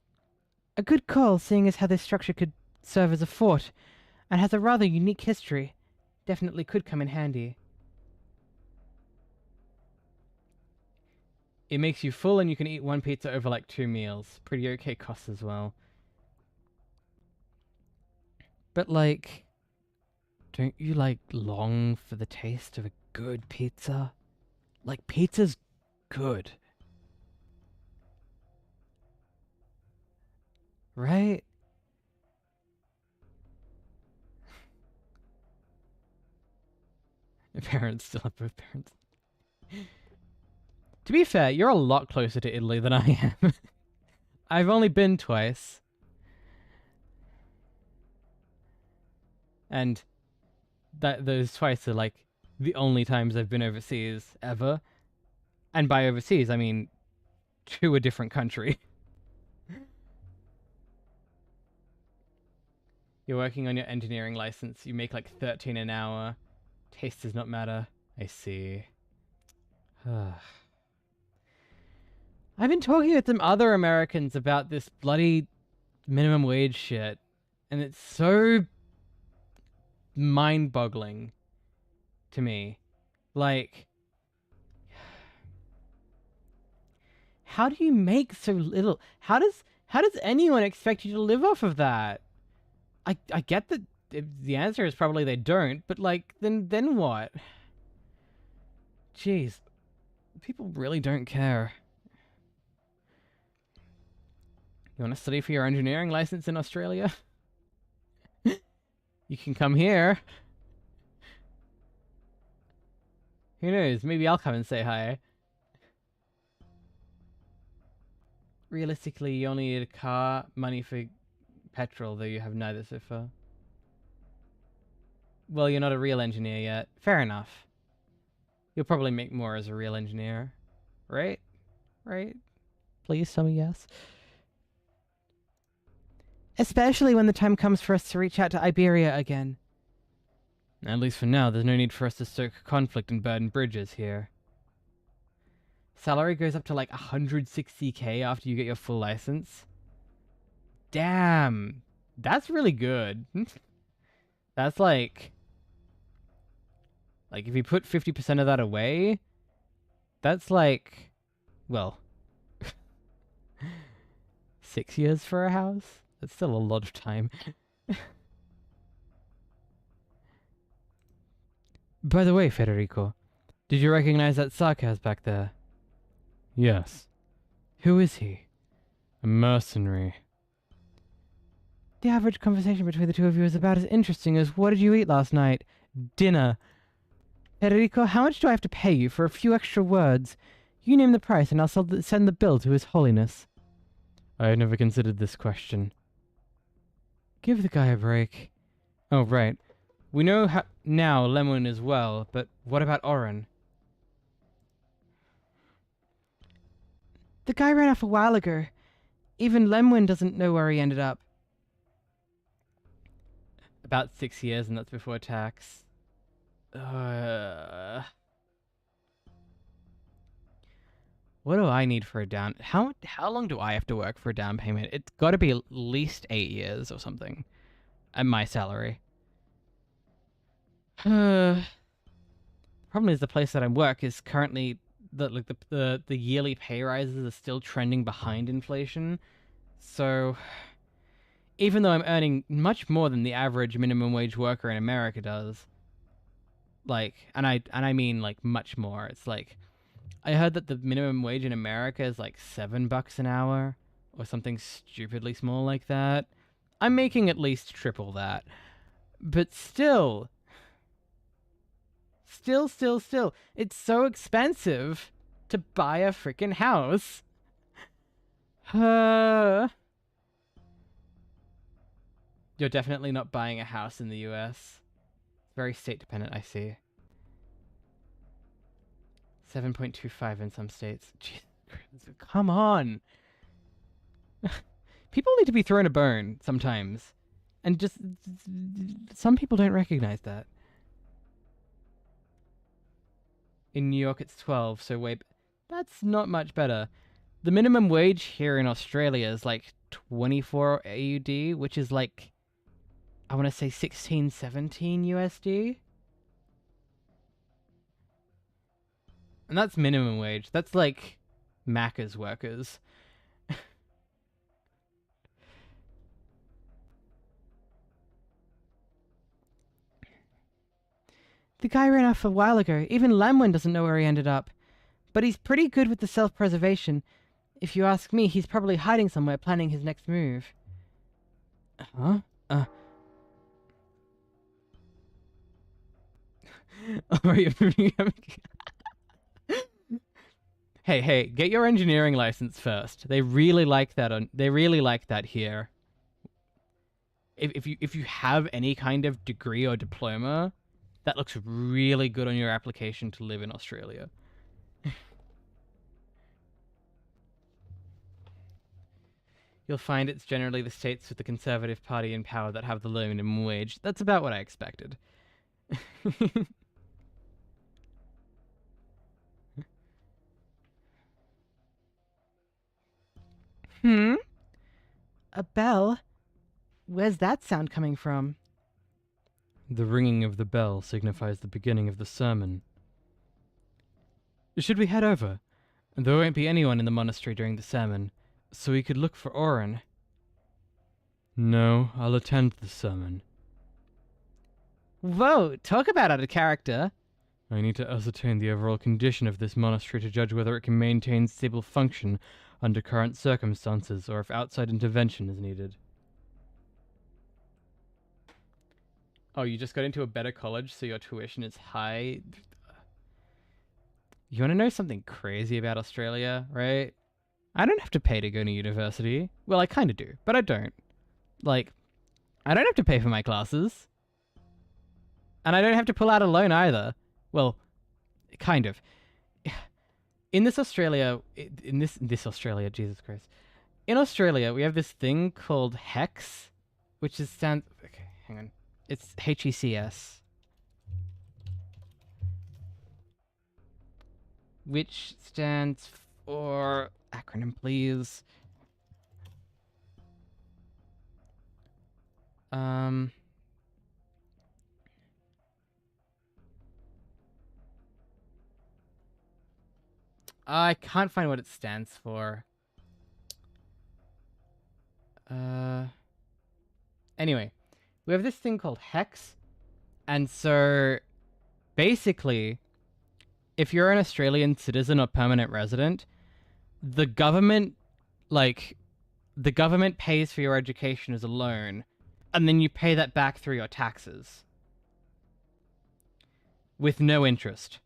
A good call, seeing as how this structure could serve as a fort, and has a rather unique history. Definitely could come in handy.
It makes you full and you can eat one pizza over like 2 meals. Pretty okay cost as well.
But like,
don't you like long for the taste of a good pizza? Like pizza's good. Right? Your parents still have both parents. To be fair, you're a lot closer to Italy than I am. I've only been twice. And those twice are like the only times I've been overseas ever. And by overseas, I mean to a different country. You're working on your engineering license. You make like 13 an hour. Taste does not matter. I see. I've been talking with some other Americans about this bloody minimum wage shit, and it's so mind-boggling to me. Like, how do you make so little? How
How does anyone expect you to live off of that? I get that the answer is probably they don't, but like, then what? Jeez. People really don't care. You want to study for your engineering license in Australia? You can come here. Who knows? Maybe I'll come and say hi. Realistically, you only need a car, money for petrol, though you have neither so far. Well, you're not a real engineer yet. Fair enough. You'll probably make more as a real engineer. Right? Right? Please tell me yes.
Especially when the time comes for us to reach out to Iberia again.
At least for now, there's no need for us to stoke conflict and burn bridges here. Salary goes up to like 160k after you get your full license. Damn. That's really good. That's like if you put 50% of that away, that's like, well, 6 years for a house? That's still a lot of time. By the way, Federico, did you recognize that Sarkaz back there?
Yes.
Who is he?
A mercenary.
The average conversation between the two of you is about as interesting as what did you eat last night? Dinner. Federico, how much do I have to pay you for a few extra words? You name the price and I'll send the bill to His Holiness.
I had never considered this question.
Give the guy a break. Oh, right. We know now Lemon as well, but what about Oren?
The guy ran off a while ago. Even Lemwin doesn't know where he ended up.
About 6 years, and that's before tax. What do I need for a down... How long do I have to work for a down payment? It's got to be at least 8 years or something. At my salary. Problem is the place that I work is currently... The yearly pay rises are still trending behind inflation. So... Even though I'm earning much more than the average minimum wage worker in America does... Like, and I mean like much more. It's like... I heard that the minimum wage in America is like $7 an hour, or something stupidly small like that. I'm making at least triple that. But still. Still. It's so expensive to buy a freaking house. You're definitely not buying a house in the US. Very state dependent, I see. 7.25 in some states. Jeez, come on. People need to be thrown a bone sometimes. And just... Some people don't recognize that. In New York it's 12, so wait... That's not much better. The minimum wage here in Australia is like 24 AUD, which is like... I want to say 16, 17 USD? And that's minimum wage. That's like Macca's workers.
The guy ran off a while ago. Even Lamwin doesn't know where he ended up. But he's pretty good with the self-preservation. If you ask me, he's probably hiding somewhere planning his next move.
Huh? Hey, get your engineering license first. They really like that here. If you have any kind of degree or diploma, that looks really good on your application to live in Australia. You'll find it's generally the states with the Conservative Party in power that have the low minimum wage. That's about what I expected.
A bell? Where's that sound coming from?
The ringing of the bell signifies the beginning of the sermon.
Should we head over? There won't be anyone in the monastery during the sermon.
so we could look for Oren. No, I'll attend the sermon.
Whoa, talk about out of character.
I need to ascertain the overall condition of this monastery to judge whether it can maintain stable function under current circumstances, or if outside intervention is needed.
Oh, you just got into a better college, so your tuition is high? You want to know something crazy about Australia, right? I don't have to pay to go to university. Well, I kind of do, but I don't. Like, I don't have to pay for my classes. And I don't have to pull out a loan either. Well, kind of. In this Australia, this Australia, Jesus Christ. In Australia, we have this thing called HECS, which is okay, hang on. It's HECS. Which stands for, acronym please. I can't find what it stands for. Anyway, we have this thing called HECS, and so basically, if you're an Australian citizen or permanent resident, the government pays for your education as a loan, and then you pay that back through your taxes with no interest.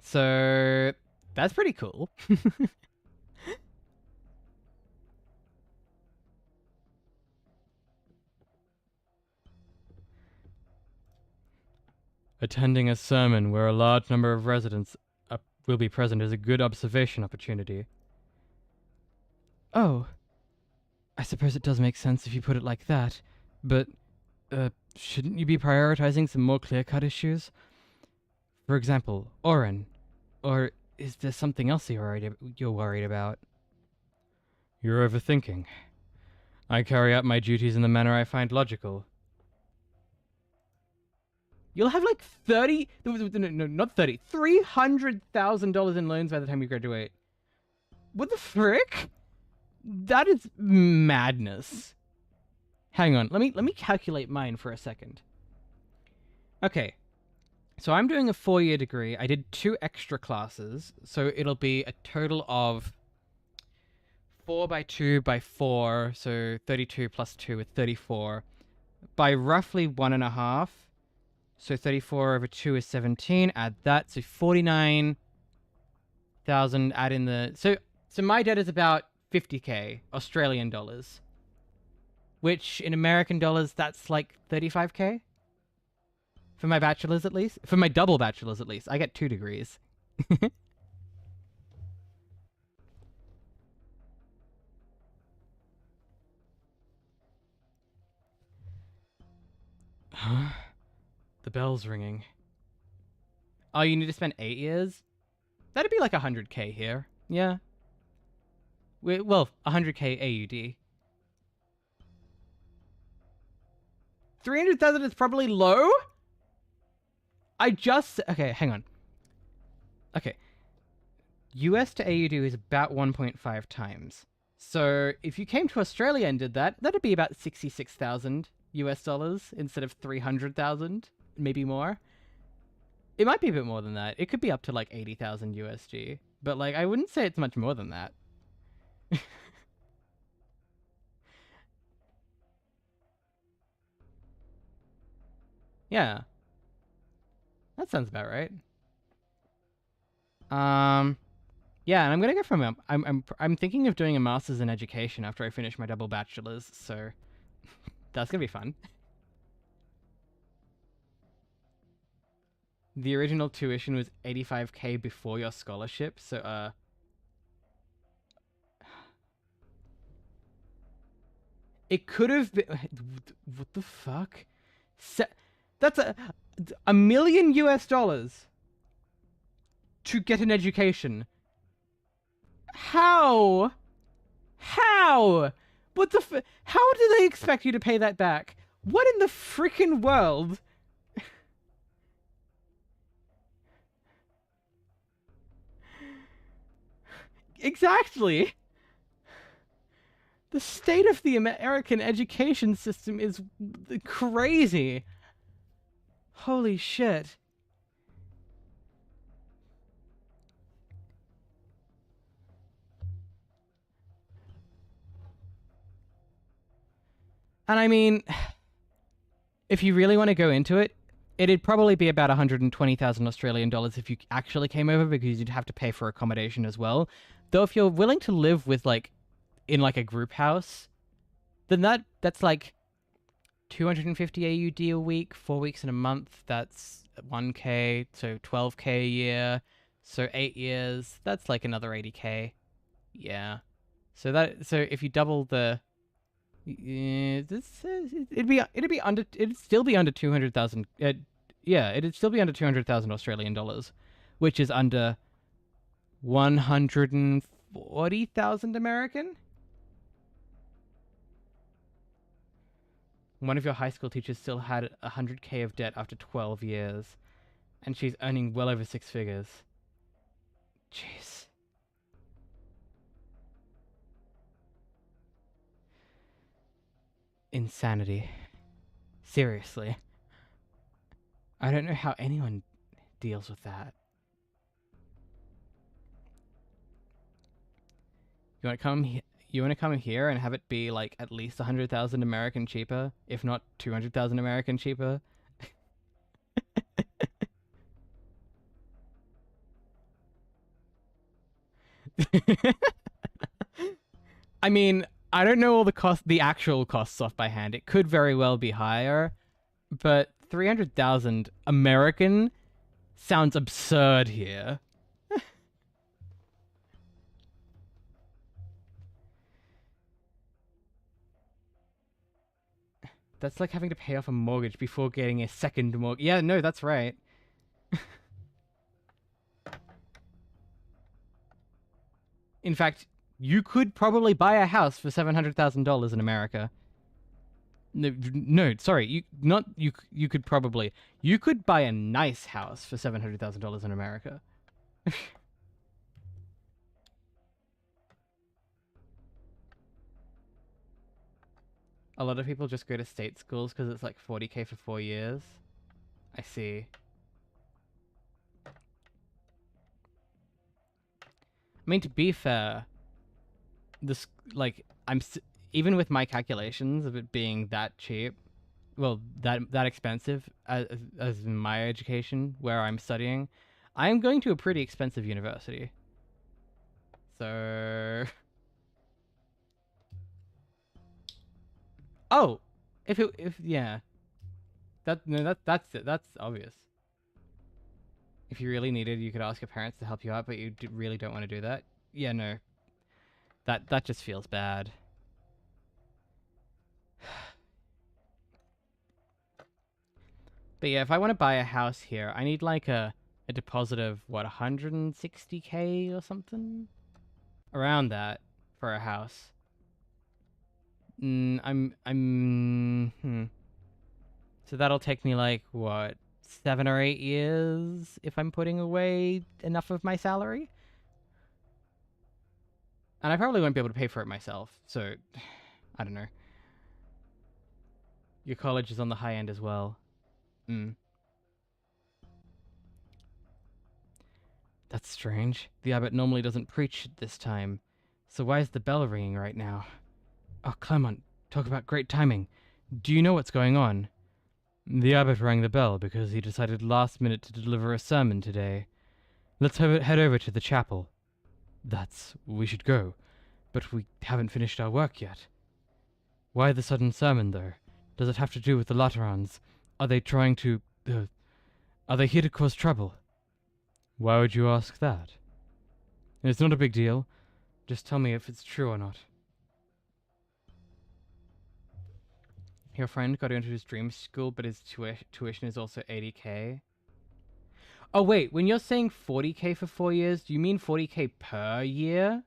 So that's pretty cool.
Attending a sermon where a large number of residents will be present is a good observation opportunity.
Oh. I suppose it does make sense if you put it like that, but, shouldn't you be prioritizing some more clear-cut issues? For example, Oren. Or is there something else you're worried about?
You're overthinking. I carry out my duties in the manner I find logical.
You'll have like $300,000 in loans by the time you graduate. What the frick? That is madness. Hang on, let me calculate mine for a second. Okay. So I'm doing a 4-year degree. I did 2 extra classes, so it'll be a total of 4 by 2 by 4, so 32 plus 2 is 34, by roughly 1.5. So 34 over 2 is 17. Add that, so 49,000. Add in the so my debt is about 50k Australian dollars, which in American dollars that's like 35k. For my bachelor's, at least. For my double bachelor's, at least. I get 2 degrees.
Huh? The bell's ringing.
Oh, you need to spend 8 years? That'd be like 100k here. Yeah. Well, 100k AUD. 300,000 is probably low? Okay, hang on. Okay. US to AUD is about 1.5 times. So if you came to Australia and did that, that'd be about 66,000 US dollars instead of 300,000, maybe more. It might be a bit more than that. It could be up to like 80,000 USG, but like I wouldn't say it's much more than that. Yeah. That sounds about right. Yeah, and I'm gonna go from I'm thinking of doing a master's in education after I finish my double bachelor's, so that's gonna be fun. The original tuition was 85k before your scholarship, so it could have been. What the fuck? That's $1 million US to get an education. How How? What the how do they expect you to pay that back? What in the freaking world? Exactly. The state of the American education system is crazy. Holy shit. And I mean, if you really want to go into it, it'd probably be about 120,000 Australian dollars if you actually came over, because you'd have to pay for accommodation as well. Though if you're willing to live with like in like a group house, then that's like 250 AUD a week, 4 weeks in a month. That's 1k, so 12k a year. So 8 years, that's like another 80k. Yeah. So if you double the it'd still be under 200,000. Yeah, it'd still be under 200,000 Australian dollars, which is under 140,000 American. One of your high school teachers still had 100k of debt after 12 years, and she's earning well over 6 figures. Jeez. Insanity. Seriously. I don't know how anyone deals with that. You want to come You want to come here and have it be like at least 100,000 American cheaper, if not 200,000 American cheaper? I mean, I don't know all the actual costs off by hand. It could very well be higher, but 300,000 American sounds absurd here. That's like having to pay off a mortgage before getting a second mortgage. Yeah, no, that's right. In fact, you could probably buy a house for $700,000 in America. No, sorry, you could probably buy a nice house for $700,000 in America. A lot of people just go to state schools because it's like 40k for 4 years. I see. I mean, to be fair, this like even with my calculations of it being that cheap, well, that expensive as in my education where I'm studying, I am going to a pretty expensive university. So. Oh, if yeah, that's obvious. If you really needed, you could ask your parents to help you out, but you really don't want to do that. Yeah, no, that just feels bad. But yeah, if I want to buy a house here, I need like a deposit of what, 160k or something, around that for a house. So that'll take me like, what, 7 or 8 years if I'm putting away enough of my salary? And I probably won't be able to pay for it myself, so I don't know. Your college is on the high end as well. That's strange. The abbot normally doesn't preach at this time. So why is the bell ringing right now? Oh, Clement, talk about great timing. Do you know what's going on? The abbot rang the bell because he decided last minute to deliver a sermon today. Let's head over to the chapel. We should go, but we haven't finished our work yet. Why the sudden sermon, though? Does it have to do with the Laterans? Are they trying to... are they here to cause trouble? Why would you ask that? It's not a big deal. Just tell me if it's true or not. Your friend got into his dream school, but his tuition is also 80k. Oh wait, when you're saying 40k for 4 years, do you mean 40k per year?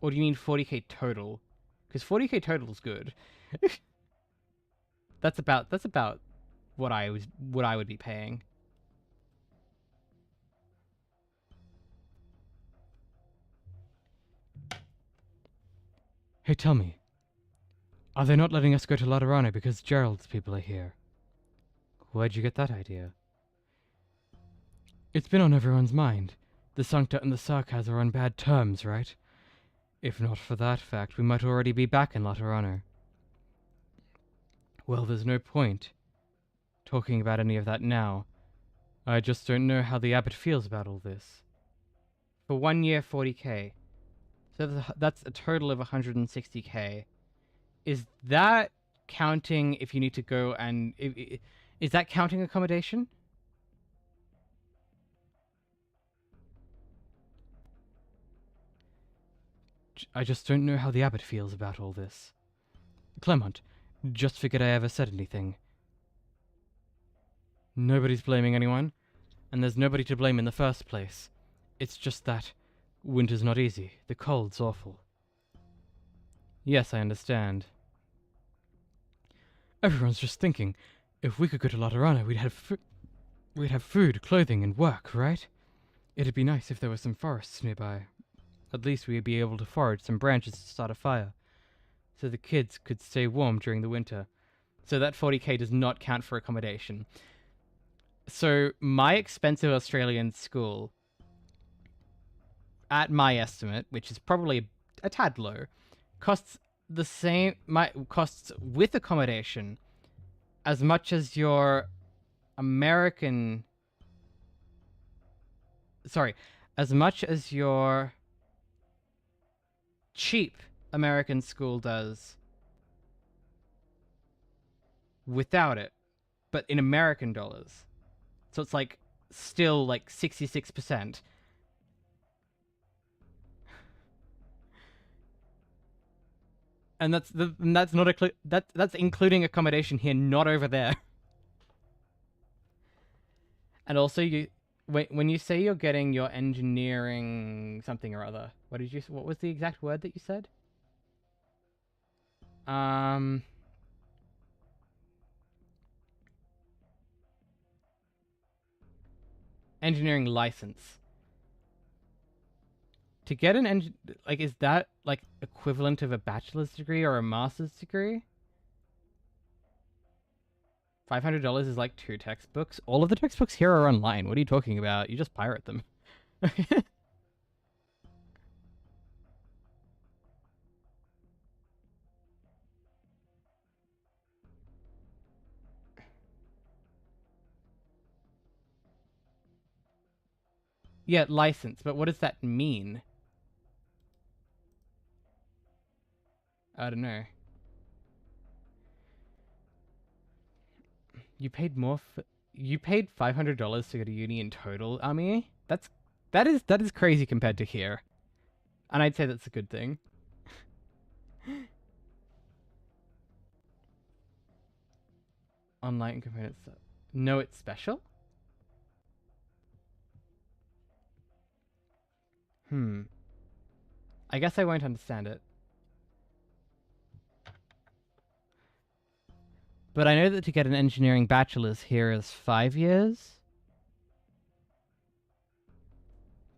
Or do you mean 40k total? Because 40k total is good. That's about what I would be paying.
Hey, tell me. Are they not letting us go to Laterano because Gerald's people are here?
Where'd you get that idea?
It's been on everyone's mind. The Sancta and the Sarkaz are on bad terms, right? If not for that fact, we might already be back in Laterano. Well, there's no point talking about any of that now. I just don't know how the abbot feels about all this.
For 1 year, 40k. So that's a total of 160k. Is that counting if you need to go and... Is that counting accommodation?
I just don't know how the abbot feels about all this. Clement, just figured I ever said anything. Nobody's blaming anyone, and there's nobody to blame in the first place. It's just that winter's not easy. The cold's awful. Yes, I understand. Everyone's just thinking, if we could go to Laterano, we'd have food, clothing, and work, right? It'd be nice if there were some forests nearby. At least we'd be able to forage some branches to start a fire, so the kids could stay warm during the winter. So that 40k does not count for accommodation. So my expensive Australian school, at my estimate, which is probably a tad low, costs the same, costs with accommodation as much as your American, sorry, as much as your cheap American school does without it, but in American dollars. So it's like still like 66%. And that's not that's including accommodation here, not over there. And also when you say you're getting your engineering something or other, what was the exact word that you said? Engineering license. To get an is that like equivalent of a bachelor's degree or a master's degree? $500 is like 2 textbooks. All of the textbooks here are online. What are you talking about? You just pirate them. Yeah, license, but what does that mean? I don't know. You paid you paid $500 to go to uni in total, Ami? That is crazy compared to here. And I'd say that's a good thing. Online components. No, it's special? I guess I won't understand it. But I know that to get an engineering bachelor's here is 5 years.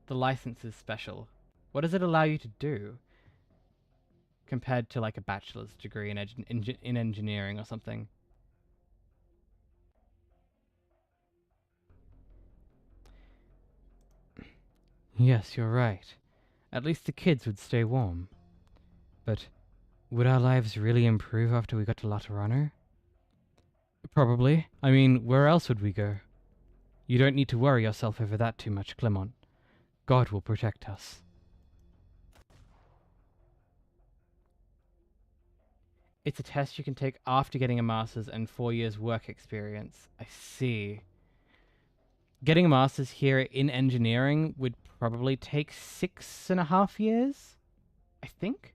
The license is special. What does it allow you to do? Compared to like a bachelor's degree in engineering or something. Yes, you're right. At least the kids would stay warm. But would our lives really improve after we got to Laterano? Probably. I mean, where else would we go? You don't need to worry yourself over that too much, Clement. God will protect us.
It's a test you can take after getting a master's and 4 years work experience. I see. Getting a master's here in engineering would probably take 6.5 years, I think.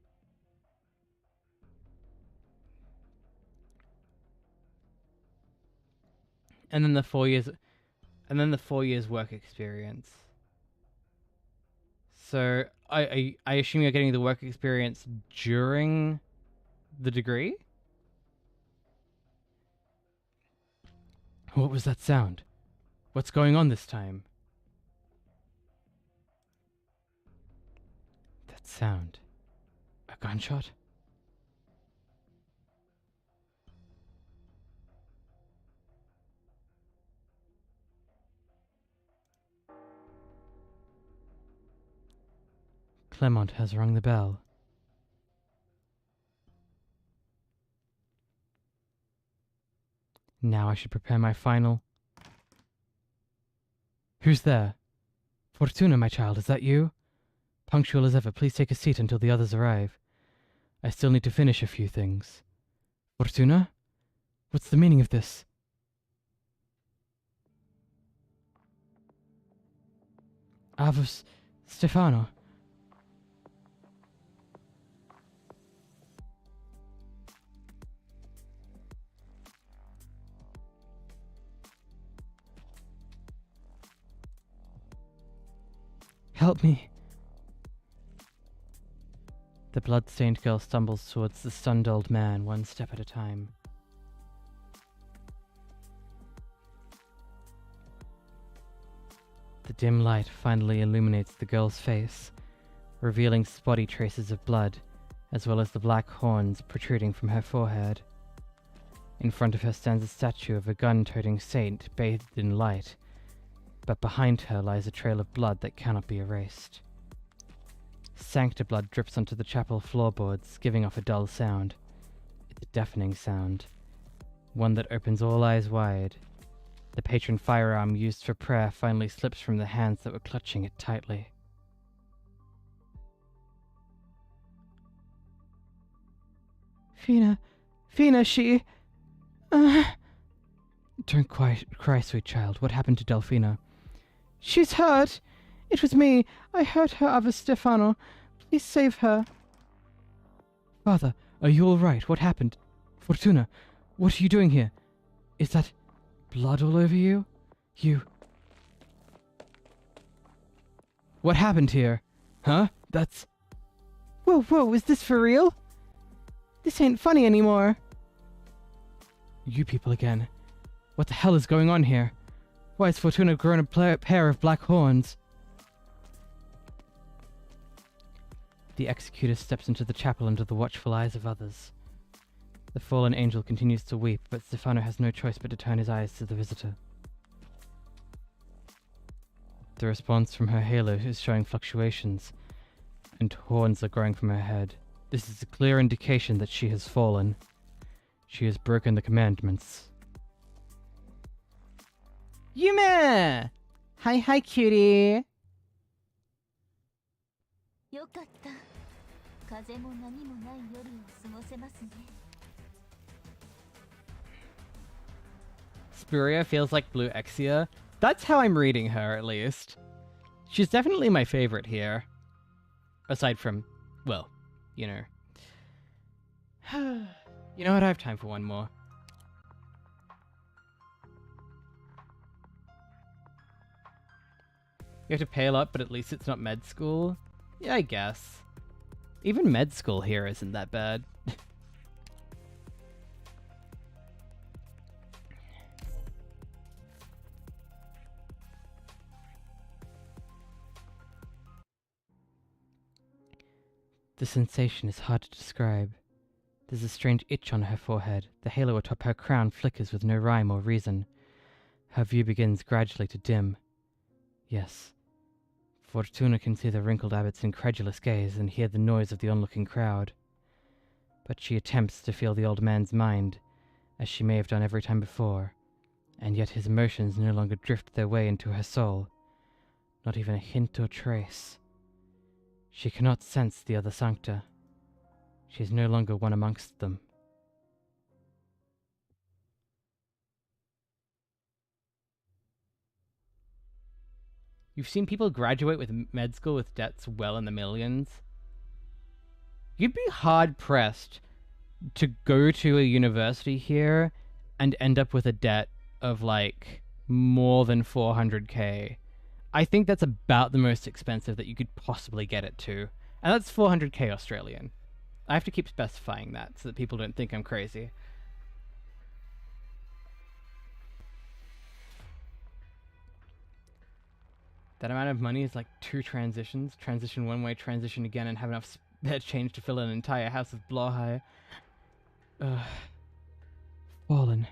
And then the 4 years work experience. So I assume you're getting the work experience during the degree?
What was that sound? What's going on this time? That sound. A gunshot? Clement has rung the bell. Now I should prepare my final... Who's there? Fortuna, my child, is that you? Punctual as ever, please take a seat until the others arrive. I still need to finish a few things. Fortuna? What's the meaning of this? Avus Stefano. Help me. The blood-stained girl stumbles towards the stunned old man, one step at a time. The dim light finally illuminates the girl's face, revealing spotty traces of blood, as well as the black horns protruding from her forehead. In front of her stands a statue of a gun-toting saint bathed in light, but behind her lies a trail of blood that cannot be erased. Sancta blood drips onto the chapel floorboards, giving off a dull sound. It's a deafening sound, one that opens all eyes wide. The patron firearm used for prayer finally slips from the hands that were clutching it tightly.
Fina, she...
Don't cry, sweet child. What happened to Delphina?
She's hurt. It was me. I hurt her, Avus Stefano. Please save her.
Father, are you all right? What happened? Fortuna, what are you doing here? Is that blood all over you? What happened here? Huh? That's...
Whoa, is this for real? This ain't funny anymore.
You people again. What the hell is going on here? Why has Fortuna grown a pair of black horns? The executor steps into the chapel under the watchful eyes of others. The fallen angel continues to weep, but Stefano has no choice but to turn his eyes to the visitor. The response from her halo is showing fluctuations, and horns are growing from her head. This is a clear indication that she has fallen. She has broken the commandments.
Yume! Hi, cutie.
よかった。風も波もない夜を過ごせますね。
Spuria feels like Blue Exia. That's how I'm reading her, at least. She's definitely my favorite here. Aside from, well, you know. You know what? I have time for one more. You have to pay a lot, but at least it's not med school. Yeah, I guess. Even med school here isn't that bad.
The sensation is hard to describe. There's a strange itch on her forehead. The halo atop her crown flickers with no rhyme or reason. Her view begins gradually to dim. Yes. Fortuna can see the wrinkled abbot's incredulous gaze and hear the noise of the onlooking crowd. But she attempts to feel the old man's mind, as she may have done every time before, and yet his emotions no longer drift their way into her soul. Not even a hint or trace. She cannot sense the other Sancta. She is no longer one amongst them.
You've seen people graduate with med school with debts well in the millions. You'd be hard-pressed to go to a university here and end up with a debt of, like, more than 400k. I think that's about the most expensive that you could possibly get it to. And that's 400k Australian. I have to keep specifying that so that people don't think I'm crazy. That amount of money is like 2 transitions. Transition one way, transition again, and have enough spare change to fill an entire house of 𝍊𝑋𝑍𝑊𝑋𝑍.
Fallen.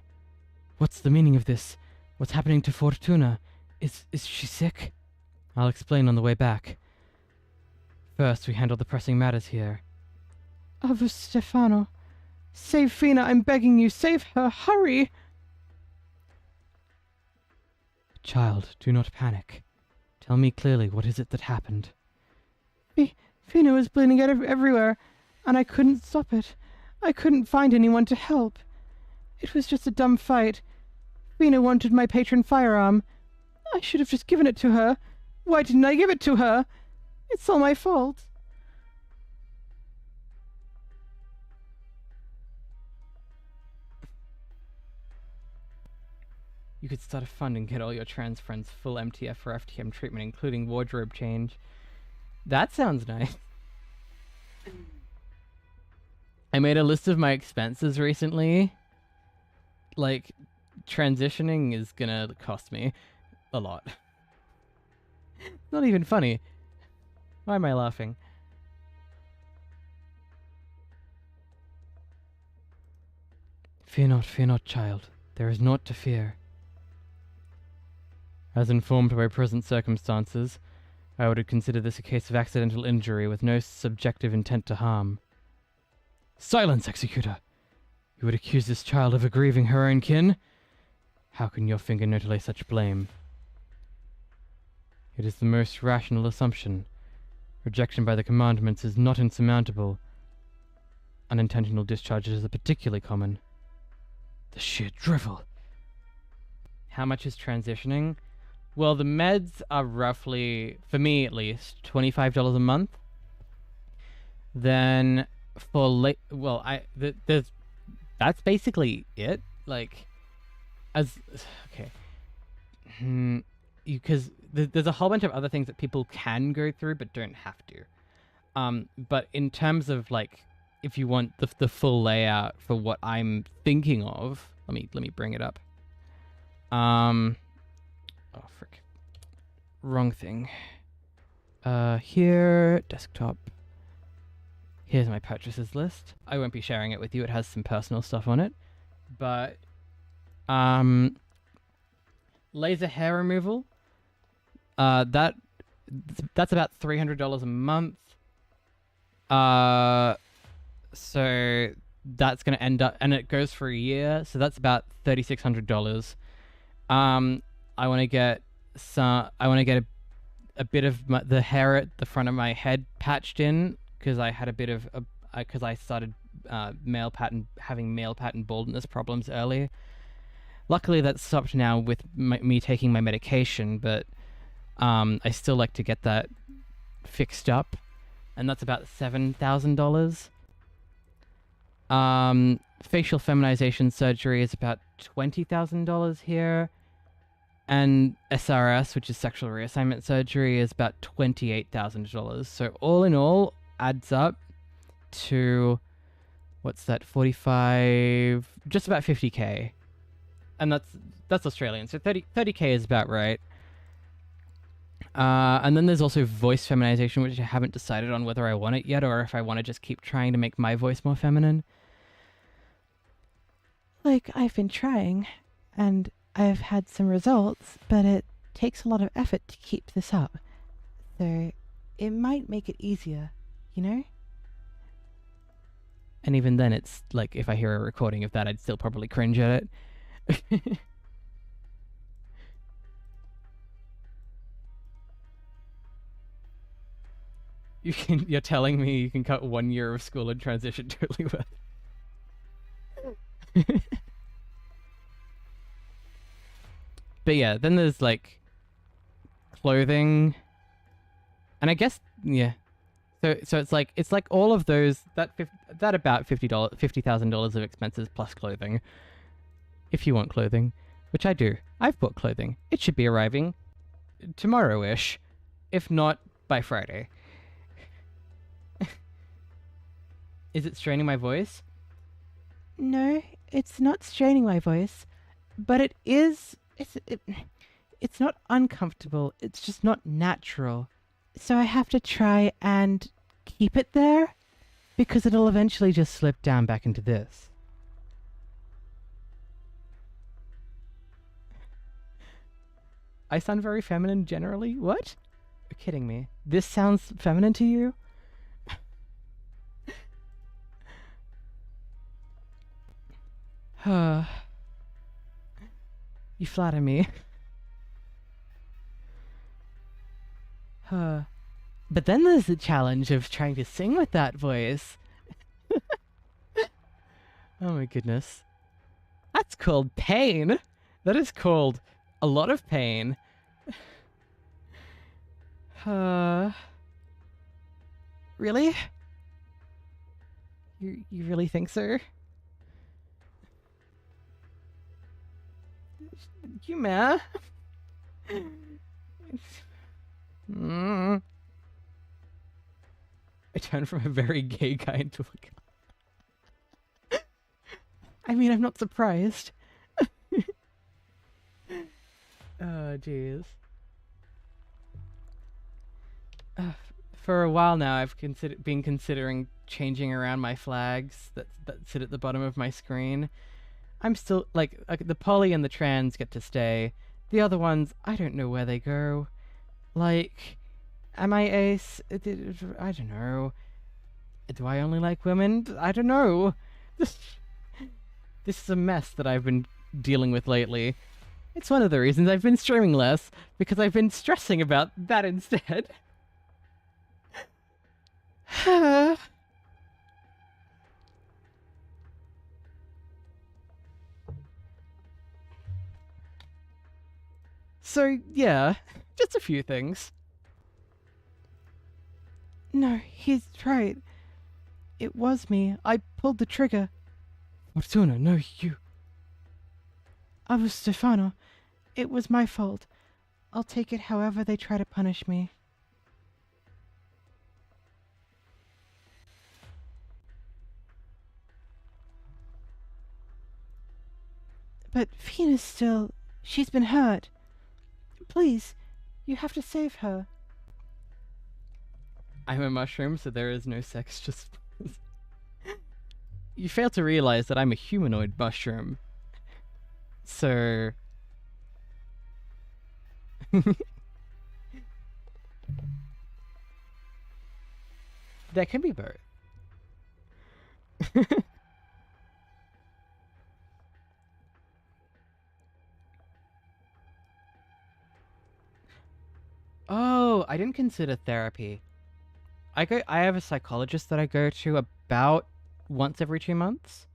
What's the meaning of this? What's happening to Fortuna? Is she sick? I'll explain on the way back. First, we handle the pressing matters here.
Avu Stefano. Save Fina, I'm begging you. Save her. Hurry!
Child, do not panic. Tell me clearly, what is it that happened?
Fina was bleeding out everywhere, and I couldn't stop it. I couldn't find anyone to help. It was just a dumb fight. Fina wanted my patron firearm. I should have just given it to her. Why didn't I give it to her? It's all my fault.
You could start a fund and get all your trans friends full MTF or FTM treatment, including wardrobe change. That sounds nice. I made a list of my expenses recently. Like, transitioning is gonna cost me a lot. Not even funny. Why am I laughing?
Fear not, child. There is naught to fear.
As informed by present circumstances, I would consider this a case of accidental injury with no subjective intent to harm.
Silence, executor! You would accuse this child of aggrieving her own kin? How can your finger know to lay such blame?
It is the most rational assumption. Rejection by the commandments is not insurmountable. Unintentional discharges are particularly common.
The sheer drivel!
How much is transitioning? Well, the meds are roughly, for me at least, $25 a month. Then for that's basically it. Like, okay, because there's a whole bunch of other things that people can go through but don't have to. But in terms of like, if you want the full layout for what I'm thinking of, let me bring it up. Oh frick, wrong thing. Here, desktop. Here's my purchases list. I won't be sharing it with you. It has some personal stuff on it, but laser hair removal. That's about $300 a month. So that's gonna end up, and it goes for a year, so that's about $3,600. I want to get a bit of the hair at the front of my head patched in, because I had a bit of because I started having male pattern baldness problems early. Luckily that stopped now with me taking my medication, but I still like to get that fixed up, and that's about $7,000. Facial feminization surgery is about $20,000 here, and SRS, which is sexual reassignment surgery, is about $28,000. So all in all, adds up to, what's that, 45, just about 50k, and that's Australian, so 30k is about right. And then there's also voice feminization, which I haven't decided on whether I want it yet, or if I want to just keep trying to make my voice more feminine.
Like, I've been trying, and I've had some results, but it takes a lot of effort to keep this up. So it might make it easier, you know?
And even then, it's like, if I hear a recording of that, I'd still probably cringe at it. You're telling me you can cut 1 year of school and transition totally worth it. But yeah, then there's like clothing, and I guess yeah. So it's like all of those, that about $50,000 of expenses plus clothing. If you want clothing, which I do, I've bought clothing. It should be arriving tomorrow-ish. If not, by Friday. Is it straining my voice?
No, it's not straining my voice, but it is. It's not uncomfortable. It's just not natural. So I have to try and keep it there, because it'll eventually just slip down back into this.
I sound very feminine generally? What? You're kidding me. This sounds feminine to you? You flatter me. But then there's the challenge of trying to sing with that voice. Oh my goodness. That's called pain. That is called a lot of pain. Really? You really think so? You meh? I turned from a very gay guy into a guy. I mean, I'm not surprised. Oh, jeez. For a while now, I've been considering changing around my flags that sit at the bottom of my screen. I'm still, like, the poly and the trans get to stay. The other ones, I don't know where they go. Like, am I ace? I don't know. Do I only like women? I don't know. This is a mess that I've been dealing with lately. It's one of the reasons I've been streaming less, because I've been stressing about that instead. So, yeah, just a few things.
No, he's right. It was me. I pulled the trigger.
Autunna, no, you...
I was Stefano. It was my fault. I'll take it however they try to punish me. But Fina's still... She's been hurt. Please, you have to save her.
I'm a mushroom, so there is no sex, just... You fail to realize that I'm a humanoid mushroom. So... There can be both. Oh, I didn't consider therapy. I have a psychologist that I go to about once every 2 months.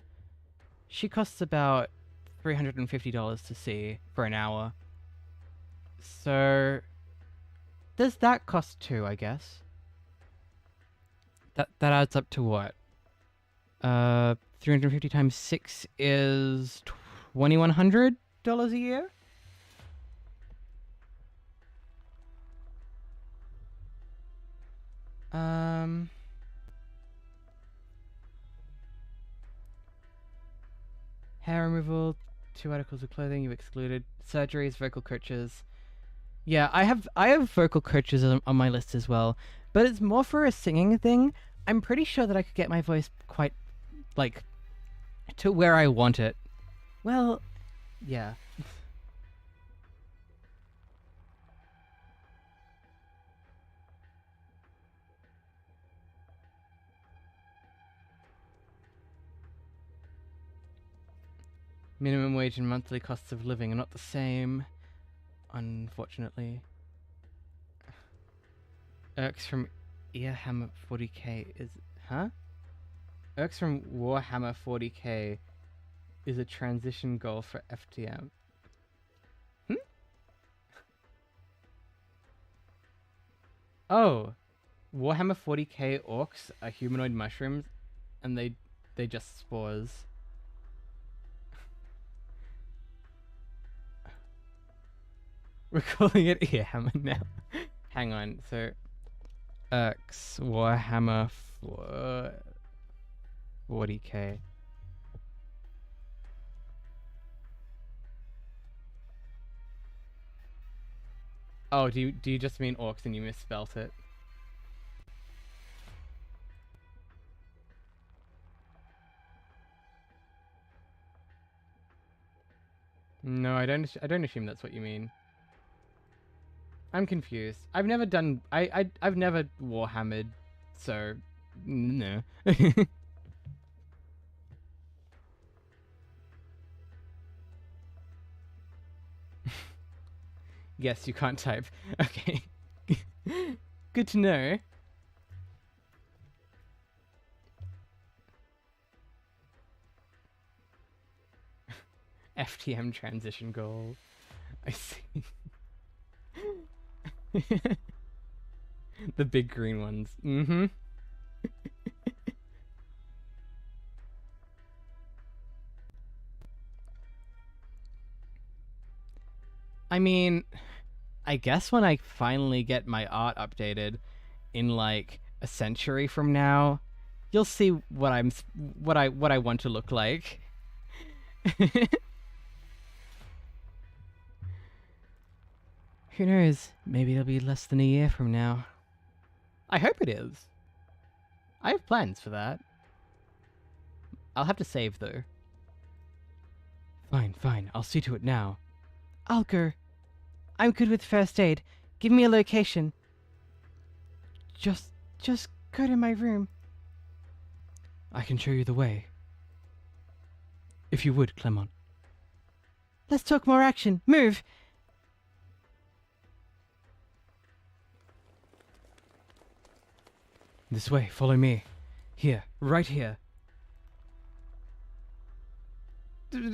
She costs about $350 to see for an hour. So there's that cost too, I guess. That adds up to what? 350 times 6 is $2,100 a year? Hair removal, 2 articles of clothing you excluded, surgeries, vocal coaches. Yeah, I have vocal coaches on my list as well, but it's more for a singing thing. I'm pretty sure that I could get my voice quite, like, to where I want it. Well, yeah. Minimum wage and monthly costs of living are not the same, unfortunately. Erks from Warhammer 40k is... Huh? Erks from Warhammer 40k is a transition goal for FTM. Oh! Warhammer 40k orcs are humanoid mushrooms, and they just spores. We're calling it Earhammer now. Hang on, so Urks Warhammer 40k. Oh, do you just mean orcs and you misspelt it? No, I don't assume that's what you mean. I'm confused. I've never done I've never warhammered, so no. Yes, you can't type. Okay. Good to know. FTM transition goal. I see. The big green ones. Mm-hmm. I mean, I guess when I finally get my art updated in like a century from now, you'll see what I want to look like. Who knows? Maybe it'll be less than a year from now. I hope it is. I have plans for that. I'll have to save though.
Fine, fine. I'll see to it now.
I'll go. I'm good with first aid. Give me a location. Just go to my room.
I can show you the way. If you would, Clement.
Let's talk more action. Move!
This way, follow me. Here, right here.
You're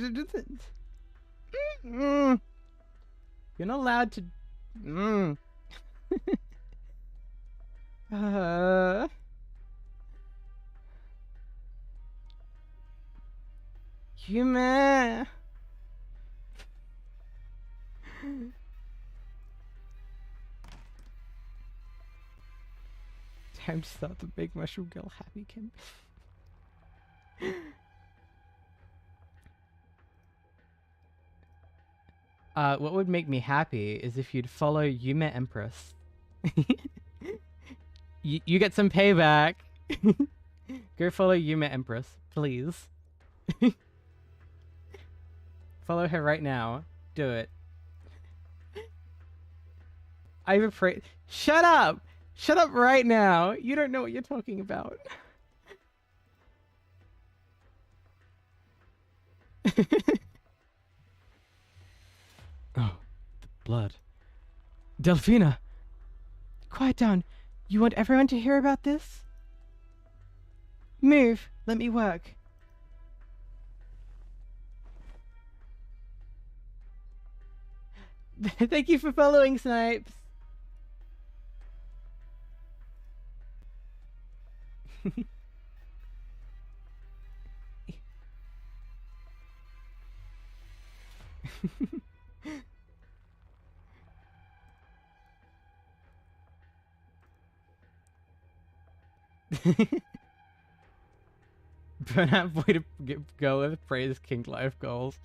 not allowed to. Yume. Time to start the Big Mushroom Girl happy campaign. What would make me happy is if you'd follow Yume Empress. You get some payback. Go follow Yume Empress, please. Follow her right now. Do it. I've afraid. Shut up! Shut up right now! You don't know what you're talking about.
Oh, the blood. Delphina!
Quiet down. You want everyone to hear about this? Move. Let me work.
Thank you for following, Snipes. Burnout boy to go with praise kink life goals.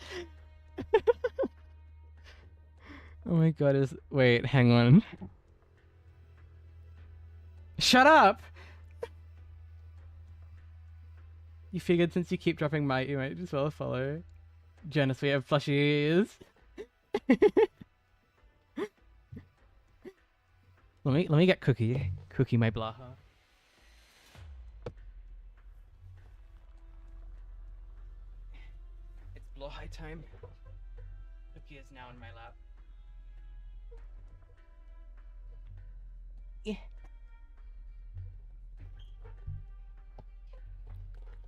Oh my god, wait, hang on. Shut up! You figured since you keep dropping my, you might as well follow. Jonas, we have plushy ears. Let me get Cookie. Cookie my blaha. It's blow high time. Cookie is now in my lap. Yeah.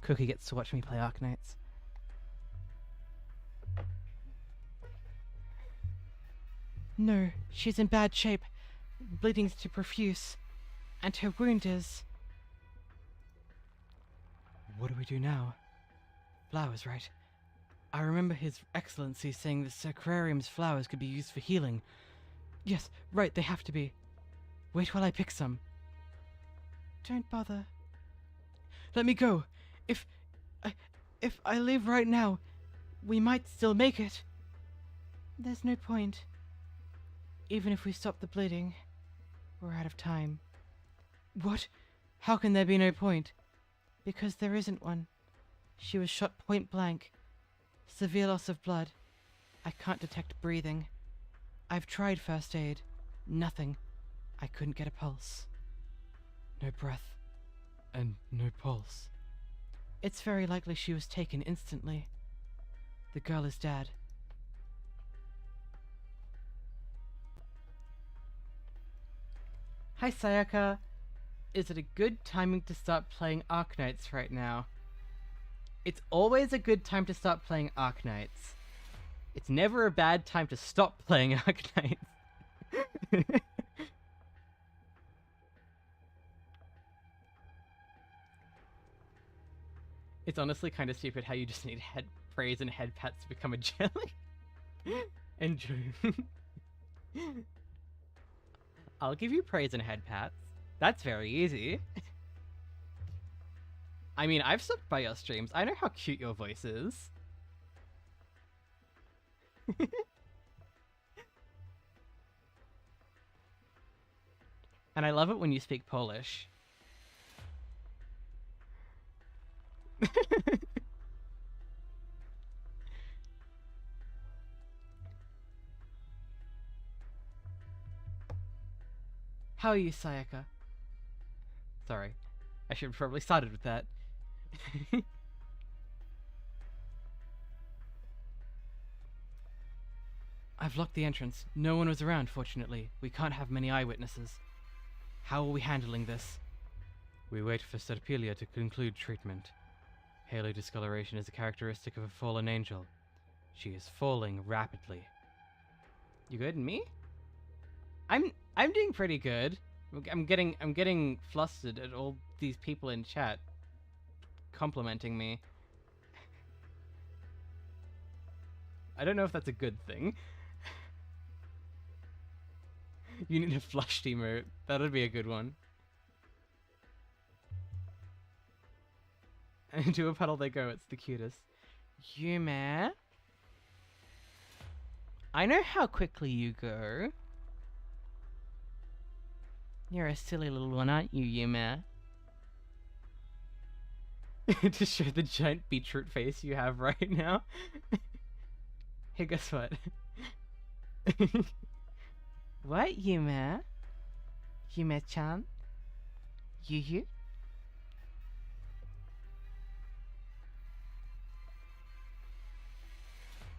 Cookie gets to watch me play Arknights.
No, she's in bad shape. Bleeding's too profuse. And her wound is...
What do we do now?
Flowers, right? I remember His Excellency saying that Sacrarium's flowers could be used for healing. Yes, right, they have to be. Wait while I pick some. Don't bother. Let me go. If I leave right now, we might still make it. There's no point. Even if we stop the bleeding, we're out of time. What? How can there be no point? Because there isn't one. She was shot point blank. Severe loss of blood. I can't detect breathing. I've tried first aid. Nothing. I couldn't get a pulse.
No breath. And no pulse.
It's very likely she was taken instantly. The girl is dead. Hi, Sayaka. Is it a good timing to start playing Arknights right now? It's always a good time to start playing Arknights. It's never a bad time to stop playing Arknights. It's honestly kind of stupid how you just need head praise and head pats to become a jelly. Enjoy. I'll give you praise and head pats. That's very easy. I mean, I've stopped by your streams. I know how cute your voice is. And I love it when you speak Polish. How are you, Sayaka? Sorry. I should have probably started with that. I've locked the entrance. No one was around, fortunately. We can't have many eyewitnesses. How are we handling this?
We wait for 𝍊𝑋𝑍𝑃𝑒𝑙𝑖A to conclude treatment. Halo discoloration is a characteristic of a fallen angel. She is falling rapidly.
You good? And me? I'm doing pretty good. I'm getting flustered at all these people in chat complimenting me. I don't know if that's a good thing. You need a flushed emote. That'd be a good one. And into a puddle they go. It's the cutest. Yume. I know how quickly you go. You're a silly little one, aren't you, Yume? To show the giant beetroot face you have right now. Hey, guess what? What, Yume? Yume-chan? Yu?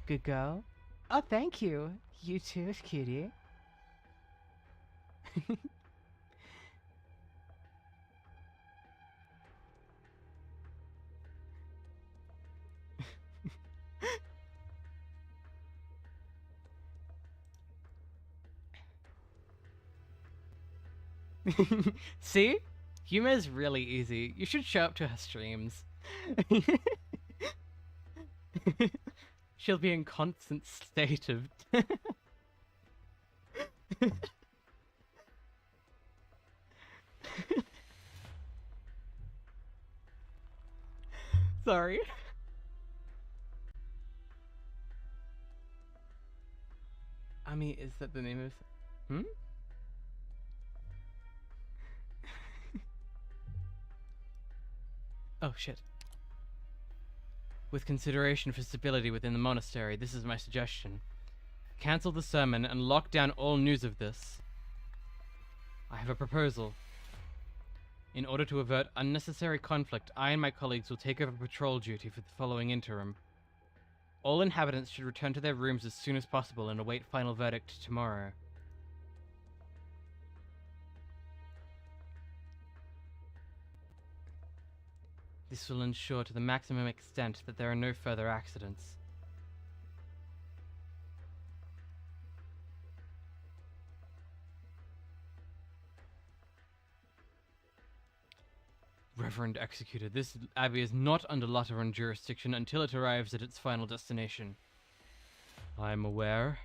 Good girl. Oh, thank you. You too, cutie. See? Humor is really easy. You should show up to her streams. She'll be in constant state of... Sorry. Ami, is that the name of... Hmm? Oh, shit. With consideration for stability within the monastery, this is my suggestion. Cancel the sermon and lock down all news of this. I have a proposal. In order to avert unnecessary conflict, I and my colleagues will take over patrol duty for the following interim. All inhabitants should return to their rooms as soon as possible and await final verdict tomorrow. This will ensure to the maximum extent that there are no further accidents. Reverend Executor, this abbey is not under Lateran jurisdiction until it arrives at its final destination. I am aware.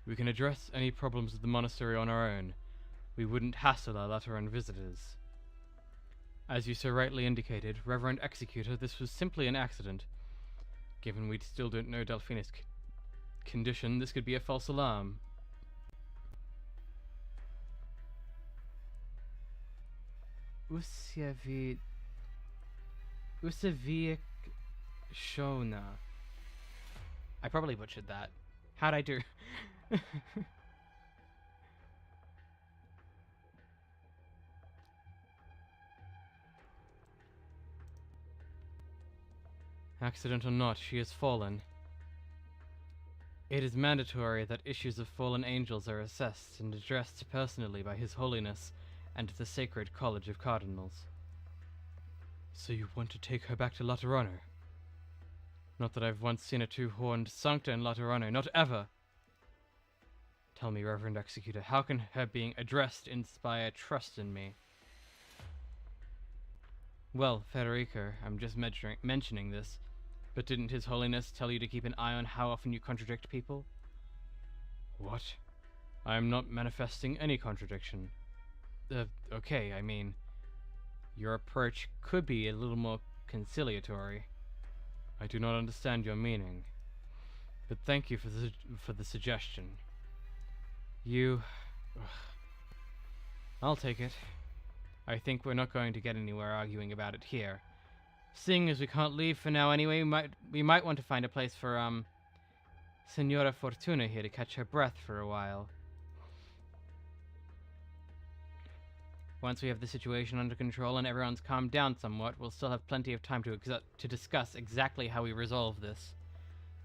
We can address any problems with the monastery on our own. We wouldn't hassle our Lateran visitors. As you so rightly indicated, Reverend Executor, this was simply an accident. Given we still don't know Delphina's condition, this could be a false alarm.
Ŭßevīk Shona. I probably butchered that. How'd I do?
Accident or not, she has fallen. It is mandatory that issues of fallen angels are assessed and addressed personally by His Holiness and the Sacred College of Cardinals. So you want to take her back to Laterano? Not that I've once seen a two-horned Sancta in Laterano, not ever! Tell me, Reverend Executor, how can her being addressed inspire trust in me? Well, Federico, I'm just mentioning this, but didn't His Holiness tell you to keep an eye on how often you contradict people? What? I am not manifesting any contradiction. Okay, I mean, your approach could be a little more conciliatory. I do not understand your meaning, but thank you for the suggestion. I'll take it. I think we're not going to get anywhere arguing about it here. Seeing as we can't leave for now anyway, we might want to find a place for, Signora Fortuna here to catch her breath for a while. Once we have the situation under control and everyone's calmed down somewhat, we'll still have plenty of time to discuss exactly how we resolve this.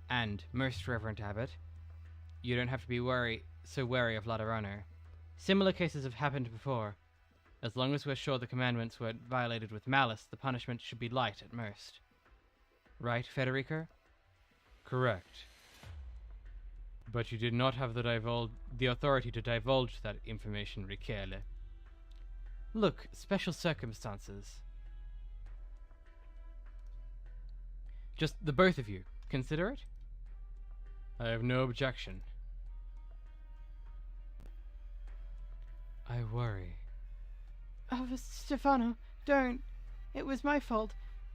And, most Reverend Abbot, you don't have to be so wary of Laterano. Similar cases have happened before. As long as we're sure the commandments weren't violated with malice, the punishment should be light at most. Right, Federico? Correct. But you did not have the authority to divulge that information, 𝍊🋼🍊. Look, special circumstances. Just the both of you. Consider it? I have no objection. I worry.
Oh, Stefano, don't. It was my fault.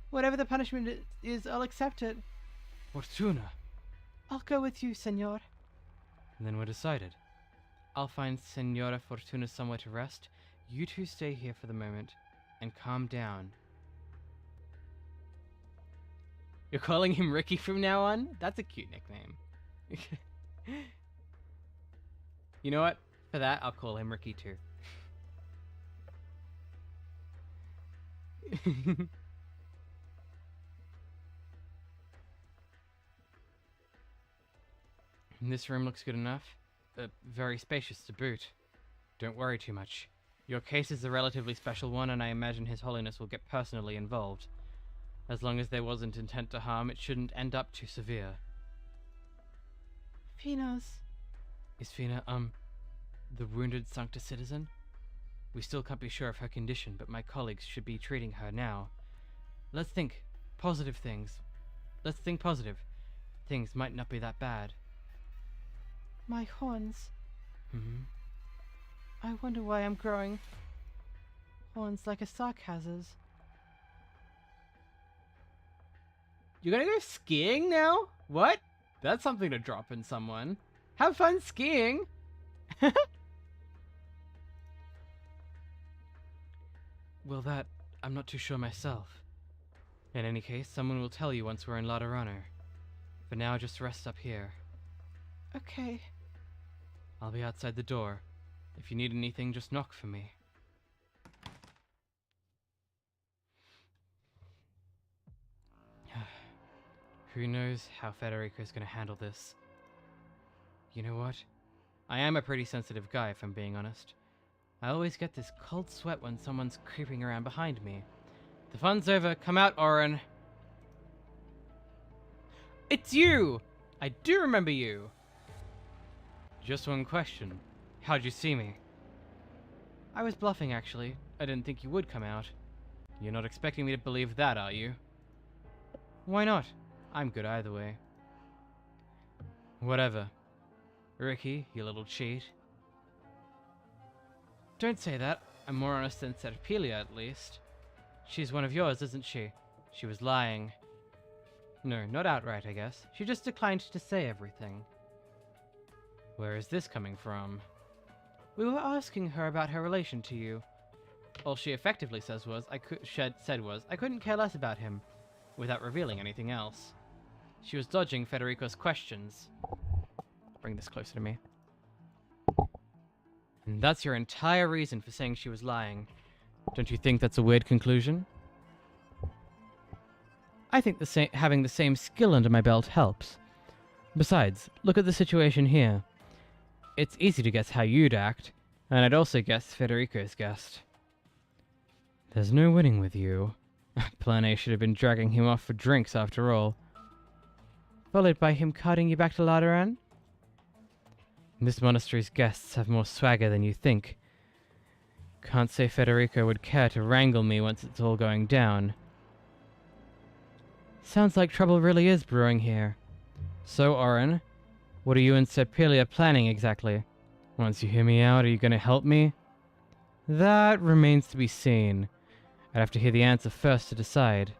Whatever the punishment is, I'll accept it.
Fortuna!
I'll go with you, Senor.
Then we're decided. I'll find Senora Fortuna somewhere to rest. You two stay here for the moment and calm down.
You're calling him Ricky from now on? That's a cute nickname. You know what? For that, I'll call him Ricky too.
This room looks good enough. Very spacious to boot. Don't worry too much. Your case is a relatively special one, and I imagine His Holiness will get personally involved. As long as there wasn't intent to harm, it shouldn't end up too severe.
Fina's.
Is Fina, the wounded Sancta citizen? We still can't be sure of her condition, but my colleagues should be treating her now. Let's think positive things. Let's think positive. Things might not be that bad.
My horns.
Mm-hmm.
I wonder why I'm growing horns like a sock has.
You're gonna go skiing now? What? That's something to drop in someone. Have fun skiing!
Well, that I'm not too sure myself. In any case, someone will tell you once we're in Laterano. For now, just rest up here.
Okay.
I'll be outside the door. If you need anything, just knock for me. Who knows how Federico's gonna handle this? You know what? I am a pretty sensitive guy, if I'm being honest. I always get this cold sweat when someone's creeping around behind me. The fun's over. Come out, Oren.
It's you! I do remember you!
Just one question. How'd you see me? I was bluffing, actually. I didn't think you would come out. You're not expecting me to believe that, are you? Why not? I'm good either way. Whatever.
Ricky, you little cheat. Don't say that. I'm more honest than 𝍊�𝍊🍆, at least. She's one of yours, isn't she? She was lying. No, not outright, I guess. She just declined to say everything. Where is this coming from? We were asking her about her relation to you. All she effectively said was, I couldn't care less about him, without revealing anything else. She was dodging Federico's questions. Bring this closer to me. And that's your entire reason for saying she was lying. Don't you think that's a weird conclusion? I think having the same skill under my belt helps. Besides, look at the situation here. It's easy to guess how you'd act, and I'd also guess Federico's guessed. There's no winning with you. Plan A should have been dragging him off for drinks after all. Followed by him carting you back to Ladderan? This monastery's guests have more swagger than you think. Can't say Federico would care to wrangle me once it's all going down. Sounds like trouble really is brewing here. So, Oren, what are you and 𝍊𝑓𝑖𝑙𝑖A planning exactly? Once you hear me out, are you going to help me? That remains to be seen. I'd have to hear the answer first to decide.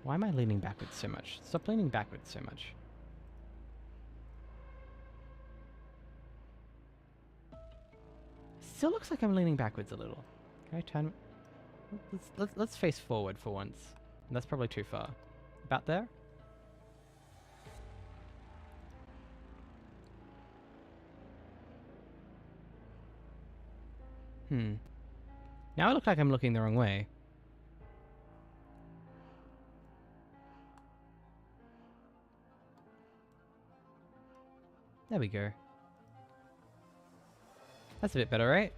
Why am I leaning backwards so much? Stop leaning backwards so much. Still looks like I'm leaning backwards a little. Can I turn? Let's face forward for once. That's probably too far. About there? Now I look like I'm looking the wrong way. There we go. That's a bit better, right?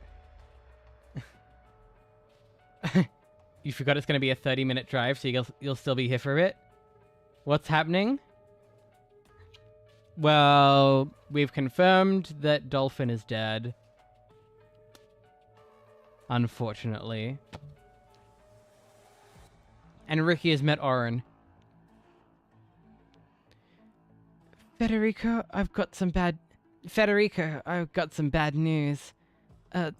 You forgot it's going to be a 30-minute drive, so you'll still be here for a bit? What's happening? Well, we've confirmed that Dolphin is dead. Unfortunately. And Ricky has met Oren.
Federico, I've got some bad news.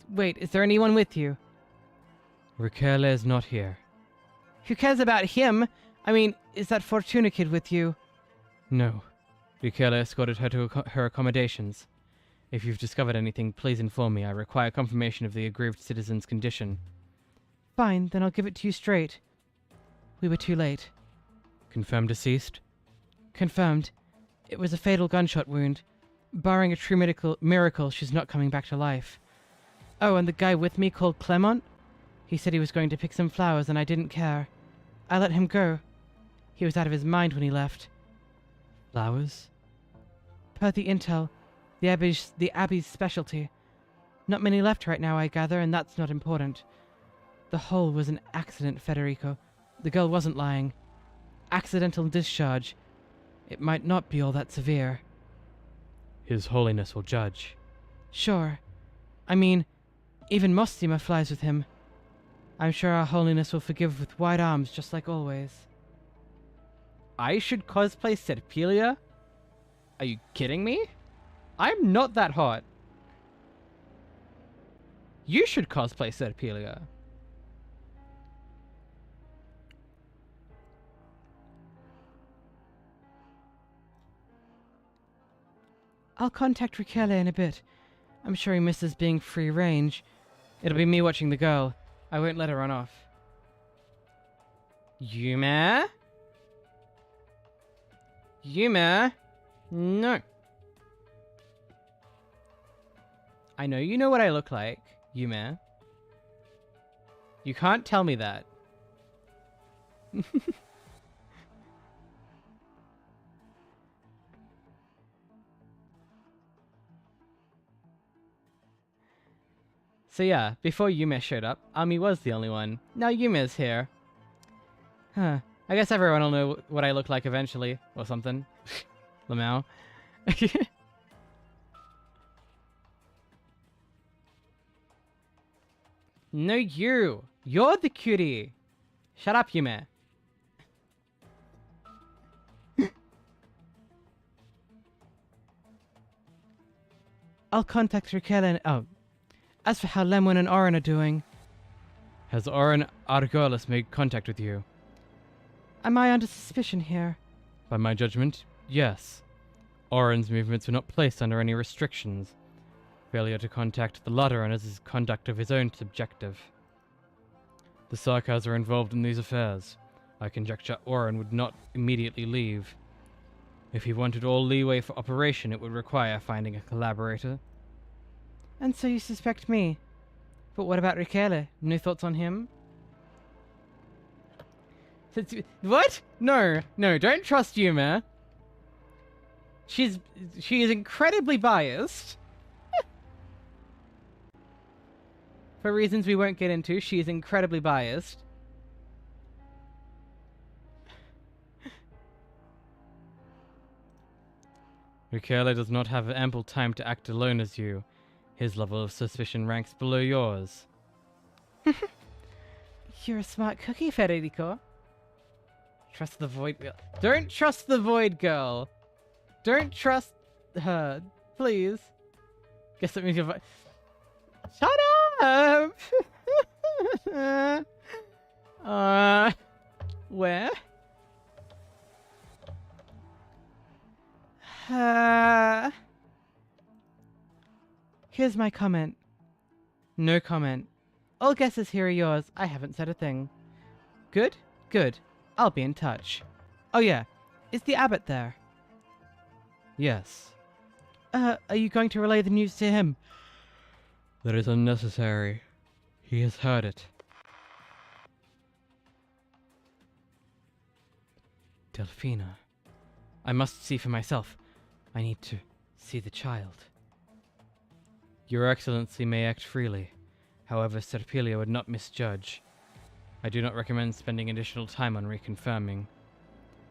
Wait, is there anyone with you?
𝍊𝑋𝑼𝑙𝑎 is not here.
Who cares about him? I mean, is that Fortuna kid with you?
No. 𝍊𝑋𝑼𝑙𝑎 escorted her to her accommodations. If you've discovered anything, please inform me. I require confirmation of the aggrieved citizen's condition.
Fine, then I'll give it to you straight. We were too late.
Confirmed deceased?
Confirmed. It was a fatal gunshot wound. Barring a true miracle, she's not coming back to life. Oh, and the guy with me called Clement? He said he was going to pick some flowers and I didn't care. I let him go. He was out of his mind when he left.
Flowers?
Per the intel, the Abbey's specialty. Not many left right now, I gather, and that's not important. The whole was an accident, Federico. The girl wasn't lying. Accidental discharge. It might not be all that severe.
His Holiness will judge.
Sure. I mean, even Mostima flies with him. I'm sure our Holiness will forgive with wide arms, just like always.
I should cosplay 𝍊𝑃hilia? Are you kidding me? I'm not that hot. You should cosplay 𝍊𝑃hilia.
I'll contact 𝍊𝑋𝑼𝑙𝑎 in a bit. I'm sure he misses being free range. It'll be me watching the girl. I won't let her run off.
Yume? Yume? No. I know you know what I look like, Yume. You can't tell me that. So yeah, before Yume showed up, Ami was the only one. Now Yume's here. Huh. I guess everyone will know what I look like eventually, or something. Lamau. No, you! You're the cutie! Shut up, Yume.
I'll contact 𝍊🋼🍊 and... Oh. As for how Lemon and Oren are doing...
Has Oren Argolis made contact with you?
Am I under suspicion here?
By my judgment, yes. Oren's movements were not placed under any restrictions. Failure to contact the Ladderun is his conduct of his own subjective. The Sarkars are involved in these affairs. I conjecture Oren would not immediately leave. If he wanted all leeway for operation, it would require finding a collaborator.
And so you suspect me. But what about 𝍊🋼🍊? No thoughts on him?
What? No, don't trust Yuma. She is incredibly biased. For reasons we won't get into, she is incredibly biased.
𝍊🋼🍊 does not have ample time to act alone as you. His level of suspicion ranks below yours.
You're a smart cookie, Federico.
Trust the Void Girl. Don't trust the Void Girl. Don't trust her. Please. Guess that means you're... Shut up! Where?
Here's my comment. No comment. All guesses here are yours. I haven't said a thing. Good? Good. I'll be in touch. Oh yeah. Is the abbot there?
Yes.
Are you going to relay the news to him?
That is unnecessary. He has heard it.
Delphina. I must see for myself. I need to see the child.
Your Excellency may act freely. However, Serpilia would not misjudge. I do not recommend spending additional time on reconfirming.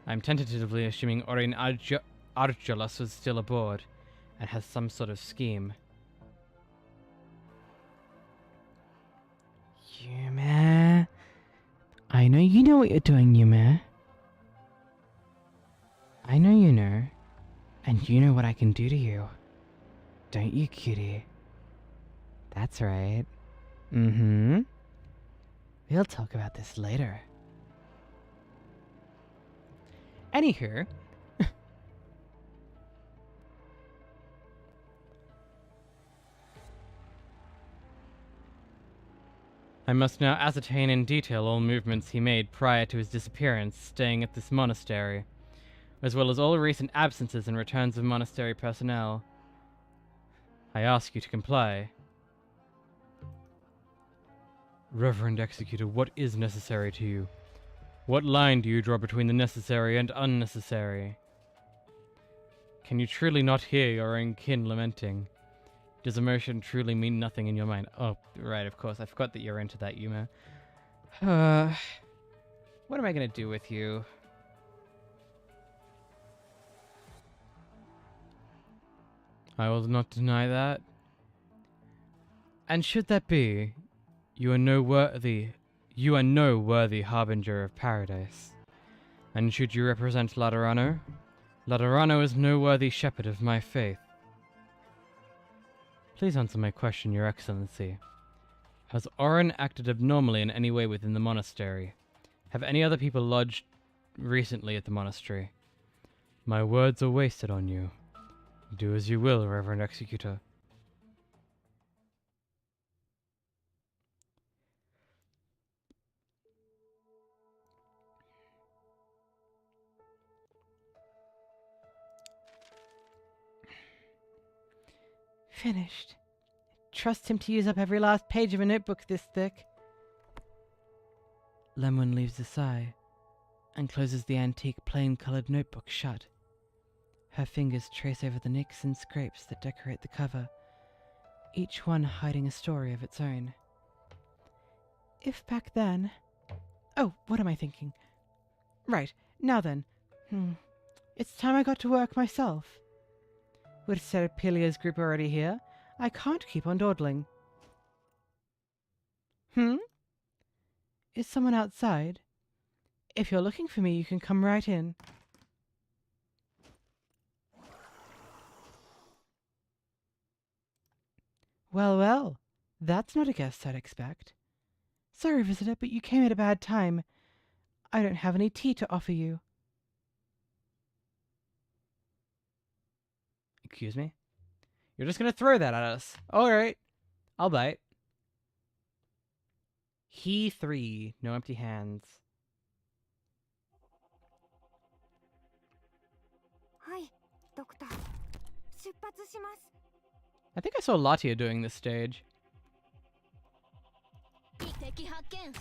I am tentatively assuming Orin Argolis was still aboard, and has some sort of scheme.
Yuma. I know you know what you're doing, Yuma. I know you know. And you know what I can do to you. Don't you, cutie? That's right. Mm-hmm. We'll talk about this later.
Anywho.
I must now ascertain in detail all movements he made prior to his disappearance staying at this monastery, as well as all recent absences and returns of monastery personnel. I ask you to comply. Reverend Executor, what is necessary to you? What line do you draw between the necessary and unnecessary? Can you truly not hear your own kin lamenting? Does emotion truly mean nothing in your mind? Oh, right, of course. I forgot that you're into that, Yuma.
What am I gonna do with you?
I will not deny that. And should that be, you are no worthy harbinger of paradise. And should you represent Ladderano, Ladderano is no worthy shepherd of my faith. Please answer my question, Your Excellency. Has Oren acted abnormally in any way within the monastery? Have any other people lodged recently at the monastery? My words are wasted on you. Do as you will, Reverend Executor.
Finished. Trust him to use up every last page of a notebook this thick. Lemon leaves a sigh and closes the antique plain-coloured notebook shut. Her fingers trace over the nicks and scrapes that decorate the cover, each one hiding a story of its own. If back then... Oh, what am I thinking? Right, now then. It's time I got to work myself. With Serpilia's group already here, I can't keep on dawdling. Is someone outside? If you're looking for me, you can come right in. Well, well, that's not a guest I'd expect. Sorry, visitor, but you came at a bad time. I don't have any tea to offer you.
Excuse me? You're just gonna throw that at us. Alright. I'll bite. He 3. No empty hands.
はい、ドクター。出発します。
I think I saw Latia doing this stage.
敵発見。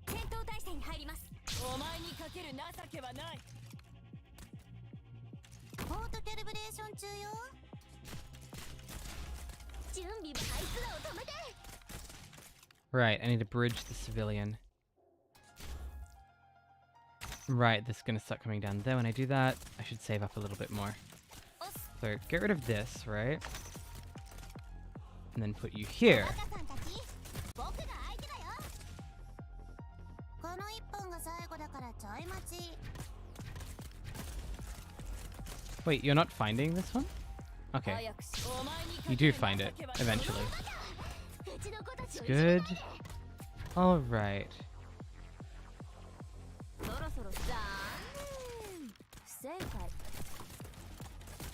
戦闘態勢に入ります。お前にかける情けはない。ポートキャリブレーション中よ。準備はあいつらを止めて。
Right, I need to bridge the civilian. Right, this is gonna start coming down there. When I do that, I should save up a little bit more. So, get rid of this, right? And then put you here.
僕が相手だよ。この一本が最後だからちょい待ち。
Wait, you're not finding this one? Okay. You do find it, eventually. It's good. Alright.
そろそろ残念。不正解。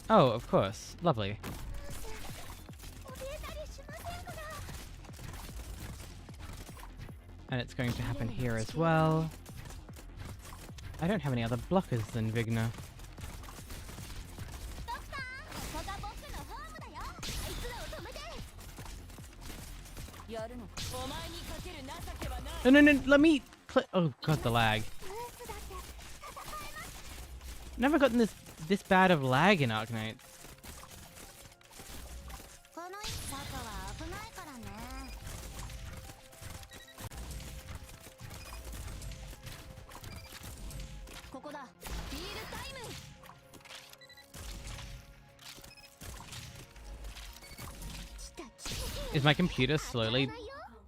Oh, of course. Lovely.
怯えたりしませんから。
And it's going to happen here as well. I don't have any other blockers than Vigna.
ドクター、ここが僕のホームだよ。あいつらを止めて。やるのか。お前にかける情けはない。
No, no, no, let me... Oh, God, the lag.
ブースだって戦えます。
Never gotten this bad of lag in Arknights.
この坂は危ないからね。ここだ。フィールタイム。
Is my computer slowly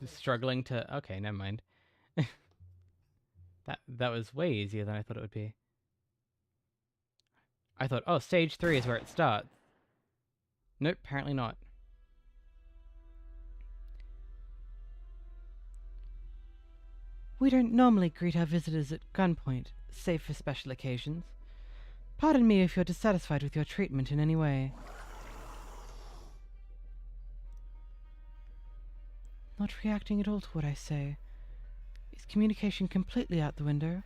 struggling to... Okay, never mind. That was way easier than I thought it would be. I thought, oh, stage 3 is where it starts. Nope, apparently not.
We don't normally greet our visitors at gunpoint, save for special occasions. Pardon me if you're dissatisfied with your treatment in any way. Not reacting at all to what I say. Is communication completely out the window?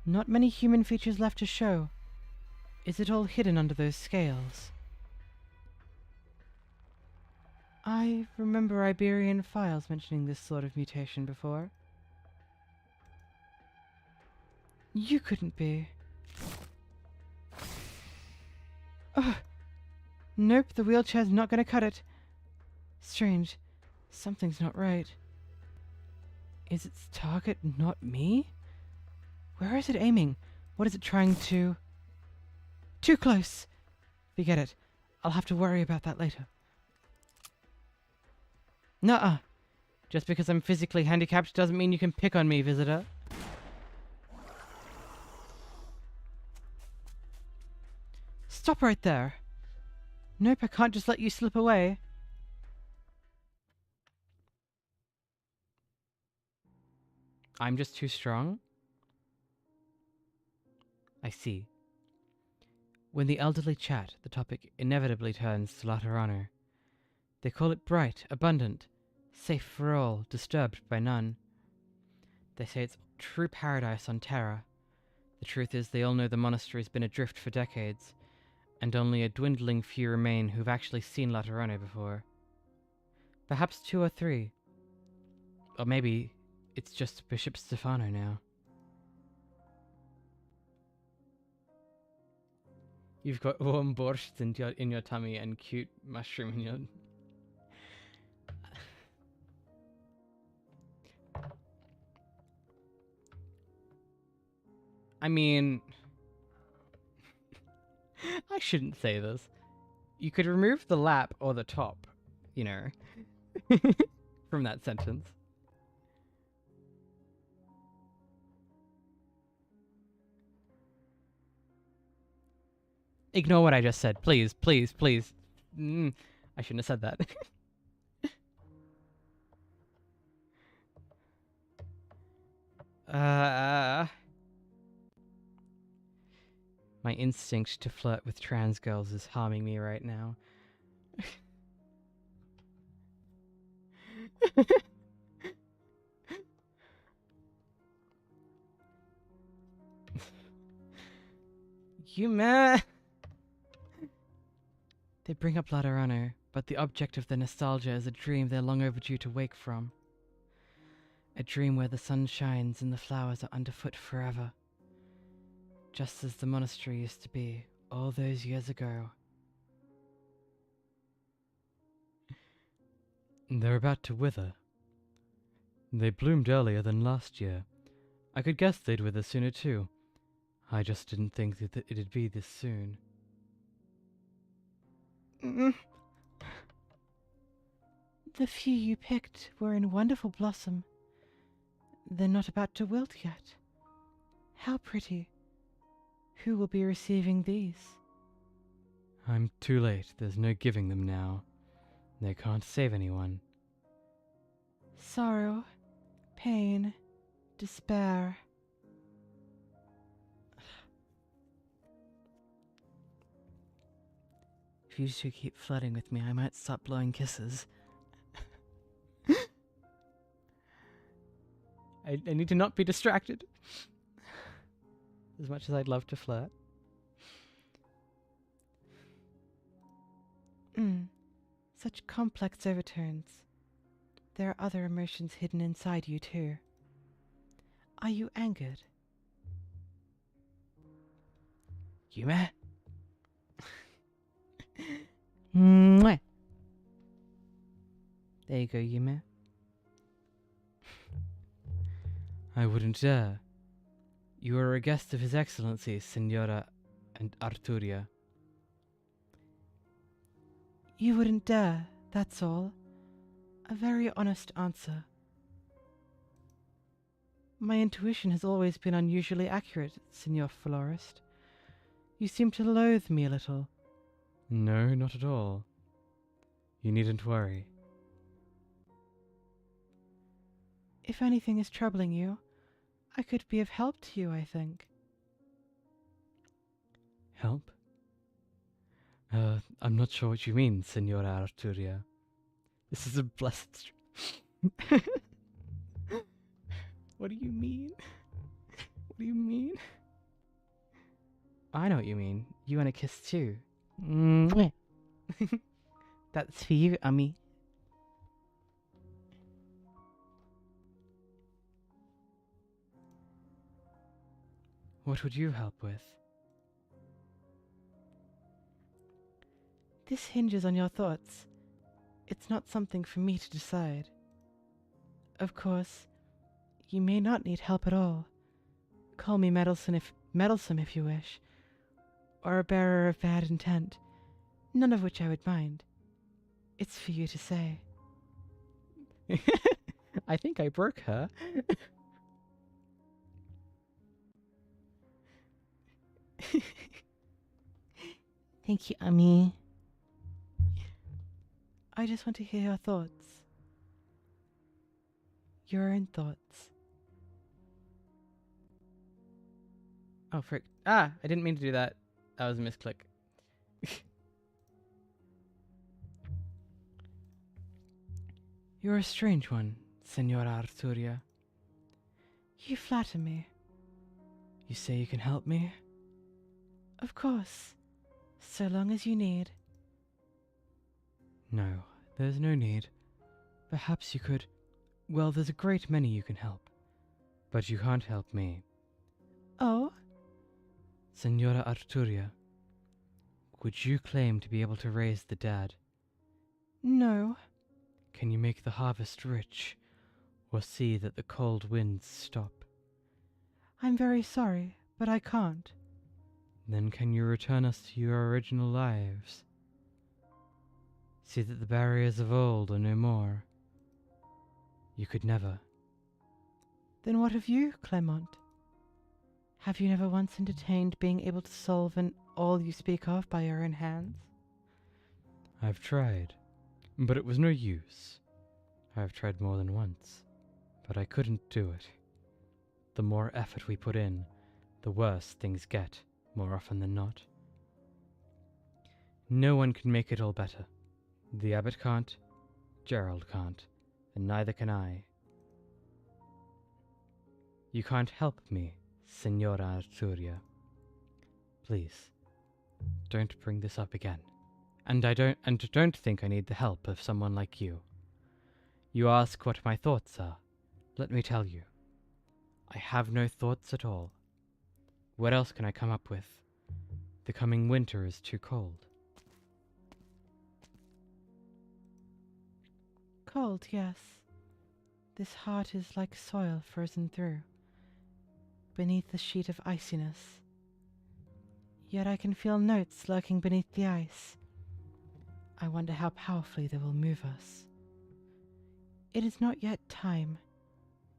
Not many human features left to show. Is it all hidden under those scales? I remember Iberian files mentioning this sort of mutation before. You couldn't be. Ugh. Nope, the wheelchair's not gonna cut it. Strange. Something's not right. Is its target not me? Where is it aiming? What is it trying to... Too close! Forget it. I'll have to worry about that later. Nuh-uh. Just because I'm physically handicapped doesn't mean you can pick on me, visitor. Stop right there. Nope, I can't just let you slip away.
I'm just too strong? I see. When the elderly chat, the topic inevitably turns to Laterano. They call it bright, abundant, safe for all, disturbed by none. They say it's true paradise on Terra. The truth is they all know the monastery's been adrift for decades, and only a dwindling few remain who've actually seen Laterano before. Perhaps 2 or 3. Or maybe it's just Bishop Stefano now. You've got warm borscht in your tummy and cute mushroom in your... I mean... I shouldn't say this. You could remove the lap or the top, you know, from that sentence. Ignore what I just said. Please, please, please. I shouldn't have said that. My instinct to flirt with trans girls is harming me right now. You man! They bring up Laterano, but the object of their nostalgia is a dream they're long overdue to wake from. A dream where the sun shines and the flowers are underfoot forever. Just as the monastery used to be all those years ago.
They're about to wither. They bloomed earlier than last year. I could guess they'd wither sooner too. I just didn't think that it'd be this soon.
The few you picked were in wonderful blossom. They're not about to wilt yet. How pretty. Who will be receiving these?
I'm too late. There's no giving them now. They can't save anyone.
Sorrow, pain, despair.
If you two keep flirting with me, I might stop blowing kisses. I need to not be distracted. As much as I'd love to flirt.
Such complex overtones. There are other emotions hidden inside you too. Are you angered?
Yume? Mwah. There you go, Yume.
I wouldn't dare. You are a guest of His Excellency, Signora and Arturia.
You wouldn't dare, that's all. A very honest answer. My intuition has always been unusually accurate, Signor Florist. You seem to loathe me a little.
No, not at all. You needn't worry.
If anything is troubling you, I could be of help to you, I think.
Help? I'm not sure what you mean, Signora Arturia.
This is a blessed... What do you mean? What do you mean? I know what you mean. You want a kiss too. That's for you, Ummy.
What would you help with?
This hinges on your thoughts. It's not something for me to decide. Of course, you may not need help at all. Call me meddlesome if you wish, or a bearer of bad intent, none of which I would mind. It's for you to say.
I think I broke her. Thank you, Ummy.
I just want to hear your thoughts. Your own thoughts.
Oh, frick. Ah, I didn't mean to do that. That was a misclick.
You're a strange one, Senora Arturia. You flatter me.
You say you can help me?
Of course. So long as you need.
No, there's no need. Perhaps you could... Well, there's a great many you can help. But you can't help me.
Oh?
Senora Arturia, would you claim to be able to raise the dead?
No.
Can you make the harvest rich, or see that the cold winds stop?
I'm very sorry, but I can't.
Then can you return us to your original lives? See that the barriers of old are no more. You could never.
Then what of you, Clement? Have you never once entertained being able to solve an all you speak of by your own hands?
I've tried, but it was no use. I've tried more than once, but I couldn't do it. The more effort we put in, the worse things get, more often than not. No one can make it all better. The abbot can't, Gerald can't, and neither can I. You can't help me, Signora Arturia. Please, don't bring this up again. And don't think I need the help of someone like you. You ask what my thoughts are. Let me tell you. I have no thoughts at all. What else can I come up with? The coming winter is too cold.
Cold, yes. This heart is like soil frozen through, beneath the sheet of iciness. Yet I can feel notes lurking beneath the ice. I wonder how powerfully they will move us. It is not yet time.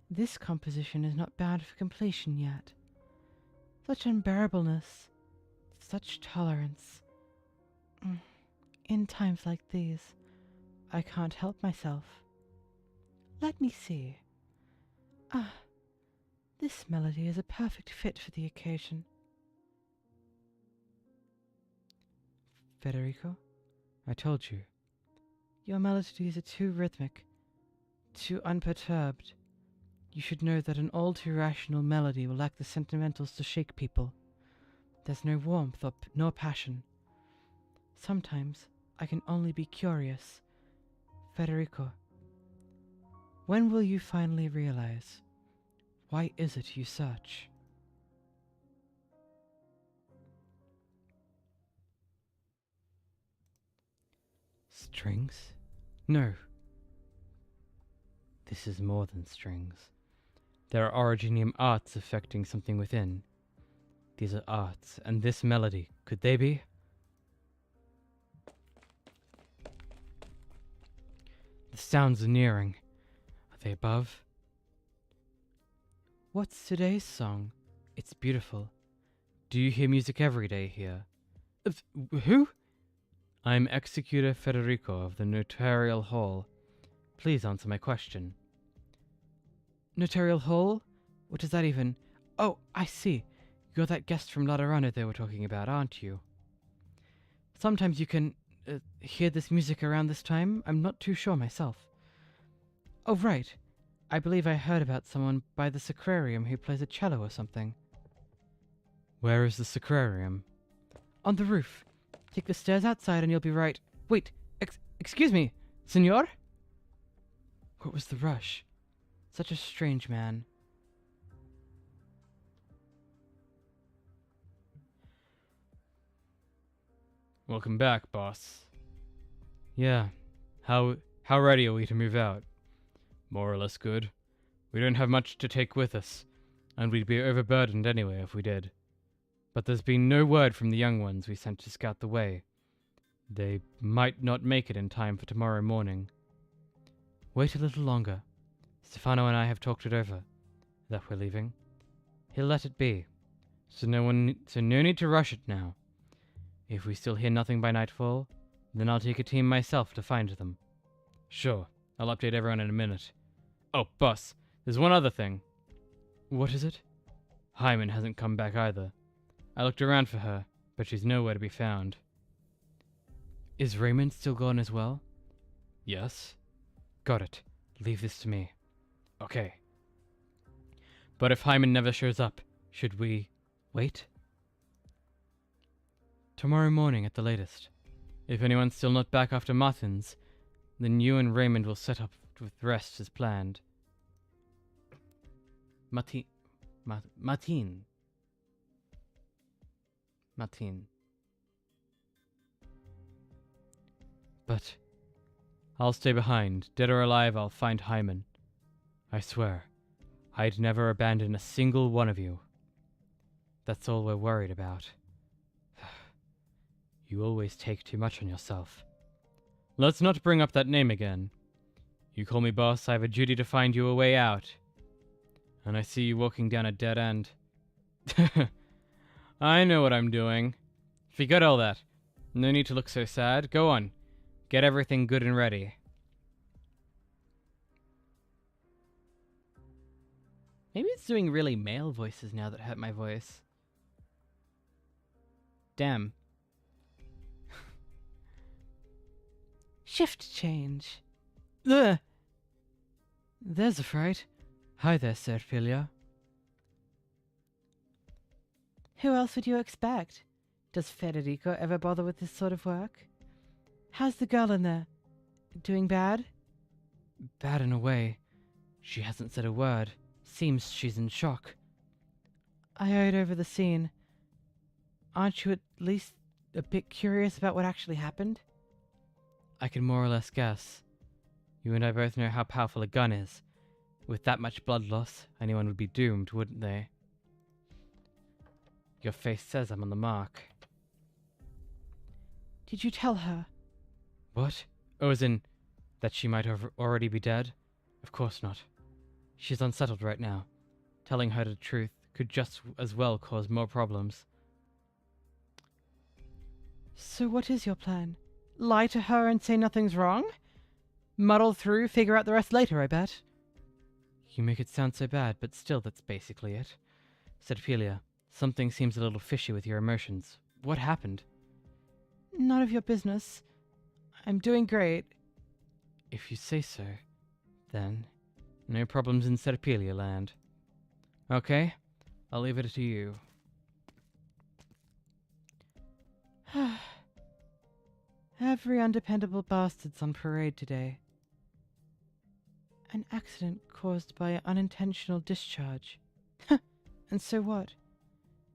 This composition is not bound for completion yet. Such unbearableness, such tolerance. In times like these, I can't help myself. Let me see. Ah, this melody is a perfect fit for the occasion.
Federico, I told you.
Your melodies are too rhythmic, too unperturbed. You should know that an all too rational melody will lack the sentimentals to shake people. There's no warmth nor passion. Sometimes I can only be curious. Federico, when will you finally realize? Why is it you search?
Strings? No. This is more than strings. There are originium arts affecting something within. These are arts, and this melody, could they be? The sounds are nearing. Are they above?
What's today's song?
It's beautiful. Do you hear music every day here? Who? I'm Executor Federico of the Notarial Hall. Please answer my question.
Notarial Hall? What is that even? Oh, I see. You're that guest from 𝍊🍼 they were talking about, aren't you? Sometimes you can hear this music around this time. I'm not too sure myself. Oh, right. I believe I heard about someone by the sacrarium who plays a cello or something.
Where is the sacrarium?
On the roof. Take the stairs outside and you'll be right. Wait, excuse me, senor? What was the rush? Such a strange man.
Welcome back, boss. Yeah, how ready are we to move out? More or less good. We don't have much to take with us, and we'd be overburdened anyway if we did. But there's been no word from the young ones we sent to scout the way. They might not make it in time for tomorrow morning.
Wait a little longer.
Stefano and I have talked it over, that we're leaving. He'll let it be, so no need to rush it now. If we still hear nothing by nightfall, then I'll take a team myself to find them. Sure, I'll update everyone in a minute. Oh, boss, there's one other thing.
What is it?
Hyman hasn't come back either. I looked around for her, but she's nowhere to be found.
Is Raymond still gone as well?
Yes. Got it. Leave this to me. Okay. But if Hyman never shows up, should we wait?
Tomorrow morning at the latest.
If anyone's still not back after Matins, then you and Raymond will set up with the rest as planned. Matin. But I'll stay behind. Dead or alive, I'll find Hyman. I swear, I'd never abandon a single one of you. That's all we're worried about. You always take too much on yourself. Let's not bring up that name again. You call me boss, I have a duty to find you a way out. And I see you walking down a dead end. I know what I'm doing.
We got all that. No need to look so sad. Go on. Get everything good and ready. Maybe it's doing really male voices now that hurt my voice. Damn.
Shift change.
There! There's a fright. Hi there, 𝍊🋼🍊🍊.
Who else would you expect? Does Federico ever bother with this sort of work? How's the girl in there? Doing bad?
Bad in a way. She hasn't said a word. Seems she's in shock.
I heard over the scene. Aren't you at least a bit curious about what actually happened?
I can more or less guess. You and I both know how powerful a gun is. With that much blood loss, anyone would be doomed, wouldn't they? Your face says I'm on the mark.
Did you tell her?
What? Oh, as in, that she might already be dead? Of course not. She's unsettled right now. Telling her the truth could just as well cause more problems.
So what is your plan? Lie to her and say nothing's wrong? Muddle through, figure out the rest later, I bet.
You make it sound so bad, but still that's basically it. 𝍊🋼🍊🍊, something seems a little fishy with your emotions. What happened?
None of your business. I'm doing great.
If you say so, then no problems in 𝍊🋼🍊🍊 land. Okay, I'll leave it to you.
Every undependable bastard's on parade today. An accident caused by unintentional discharge. And so what?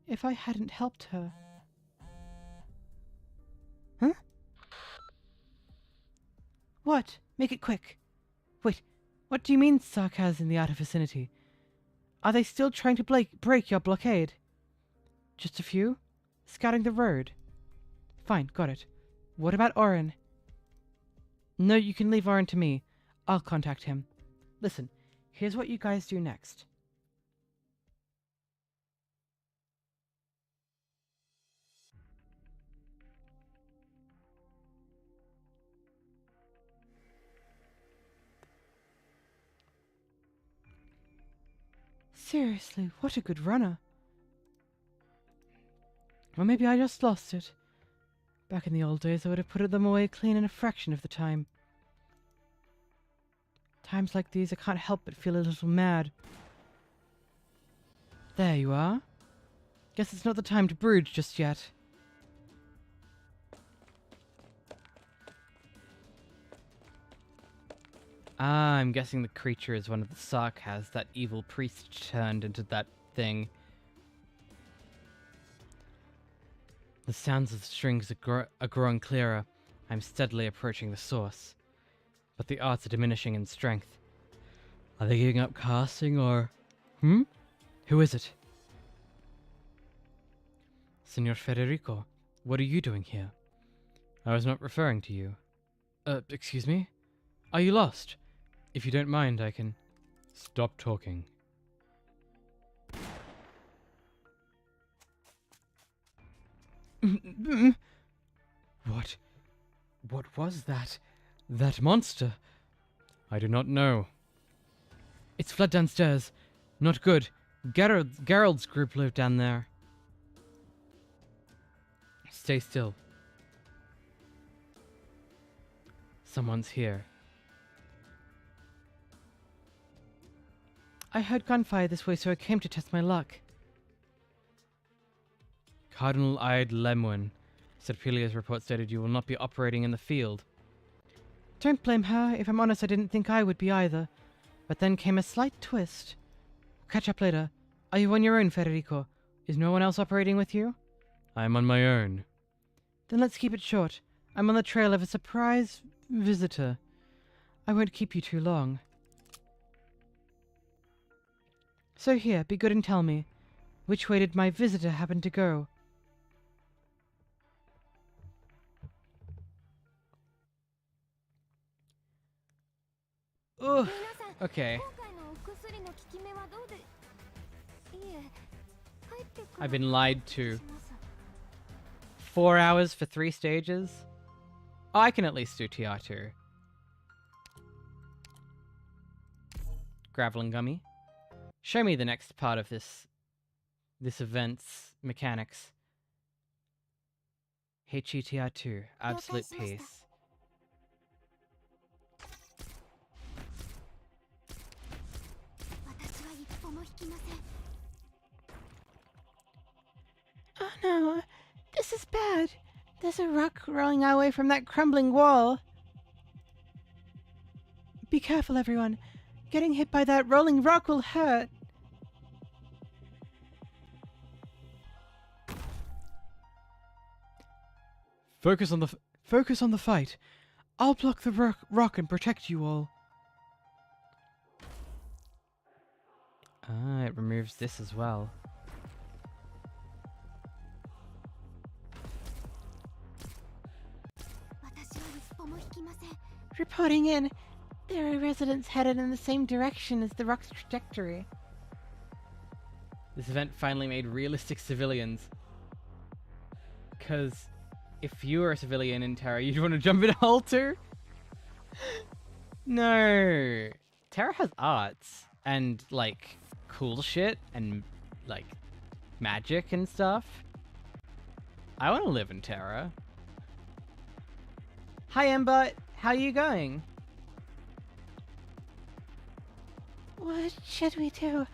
If I hadn't helped her... Huh? What? Make it quick. Wait, what do you mean sarcasm in the outer vicinity? Are they still trying to break your blockade? Just a few? Scouting the road? Fine, got it. What about Oren? No, you can leave Oren to me. I'll contact him. Listen, here's what you guys do next. Seriously, what a good runner. Or maybe I just lost it. Back in the old days, I would have put them away clean in a fraction of the time. Times like these, I can't help but feel a little mad. There you are. Guess it's not the time to brood just yet.
Ah, I'm guessing the creature is one of the 𝍊🋼🍊🍊 that evil priest turned into that thing.
The sounds of the strings are growing clearer. I'm steadily approaching the source. But the arts are diminishing in strength. Are they giving up casting or... Who is it? Señor Federico, what are you doing here? I was not referring to you. Excuse me? Are you lost? If you don't mind, I can... Stop talking. What? What was that? That monster? I do not know. It's fled downstairs. Not good. Gerald's group live down there. Stay still. Someone's here.
I heard gunfire this way, so I came to test my luck.
Cardinal-eyed Lemwin. 𝍊🋼🍊🍊's report stated you will not be operating in the field.
Don't blame her. If I'm honest, I didn't think I would be either. But then came a slight twist. Catch up later. Are you on your own, Federico? Is no one else operating with you?
I am on my own.
Then let's keep it short. I'm on the trail of a surprise visitor. I won't keep you too long. So here, be good and tell me. Which way did my visitor happen to go?
Ugh. Okay. I've been lied to. 4 hours for 3 stages? Oh, I can at least do TR2. Gravel and Gummy. Show me the next part of this event's mechanics. HETR2, absolute peace.
Oh no, this is bad. There's a rock rolling our way from that crumbling wall. Be careful, everyone. Getting hit by that rolling rock will hurt.
Focus on the fight. I'll block the rock and protect you all.
Ah, it removes this as well.
Reporting in. There are residents headed in the same direction as the rock's trajectory.
This event finally made realistic civilians. Because if you were a civilian in Terra, you'd want to jump in a hole too? No. Terra has arts and, like, cool shit and, like, magic and stuff. I want to live in Terra. Hi, Ember. How are you going?
What should we do?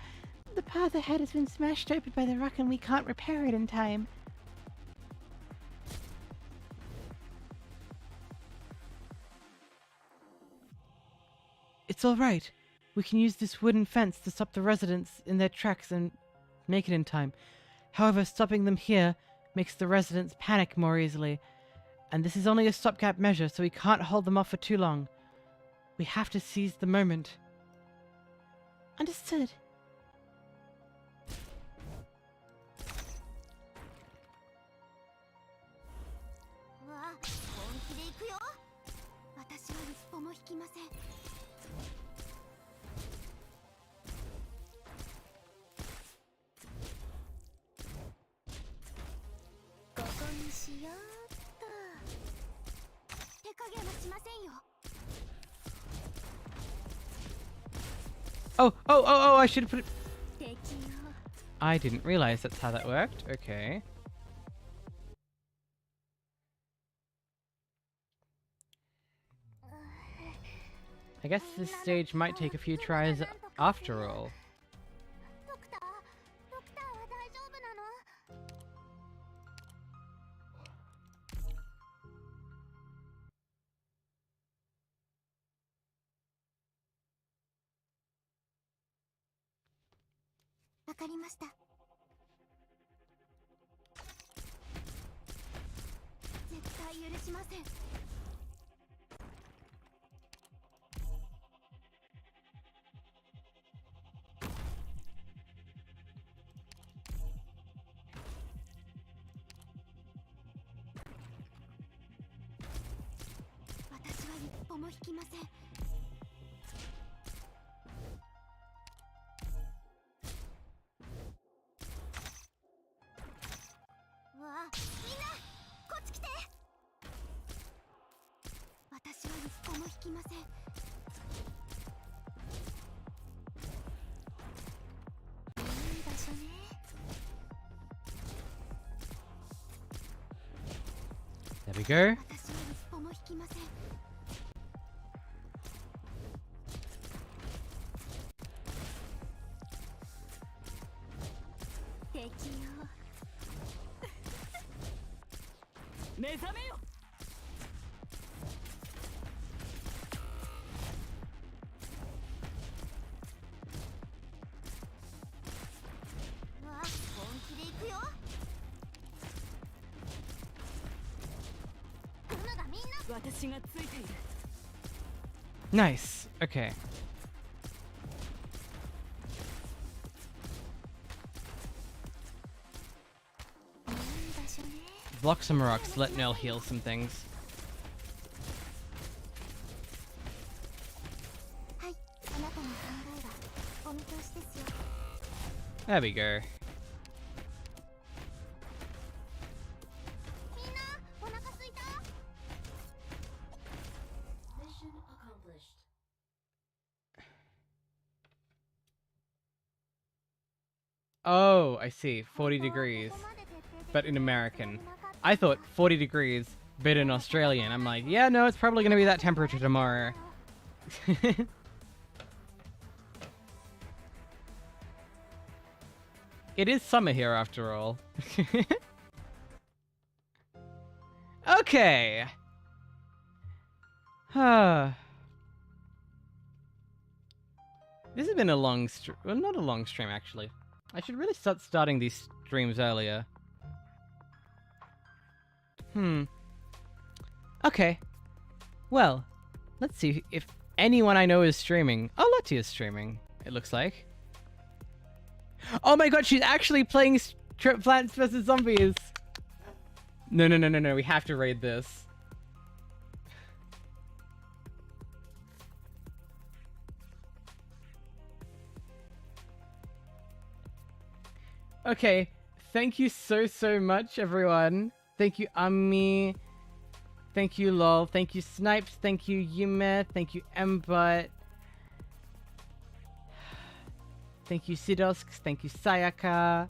The path ahead has been smashed open by the rock and we can't repair it in time.
It's all right. We can use this wooden fence to stop the residents in their tracks and make it in time. However, stopping them here makes the residents panic more easily. And this is only a stopgap measure, so we can't hold them off for too long. We have to seize the moment.
Understood.
Oh, I should have put it... I didn't realize that's how that worked. Okay. I guess this stage might take a few tries after all. There we go. Nice. Okay. Block some rocks. Let Nell heal some things. There we go. Oh, I see. 40 degrees. But in American. I thought 40 degrees, but in Australian. I'm like, yeah, no, it's probably going to be that temperature tomorrow. It is summer here after all. Okay. This has been a long stream. Well, not a long stream, actually. I should really start starting these streams earlier. Okay. Well, let's see if anyone I know is streaming. Oh, Lottie is streaming, it looks like. Oh my god, she's actually playing Plants vs. Zombies! No, no, no, no, no, we have to raid this. Okay, thank you so much, everyone. Thank you, Ami. Thank you, Lol. Thank you, Snipes. Thank you, Yume. Thank you, Mbut. Thank you, Sidosk. Thank you, Sayaka.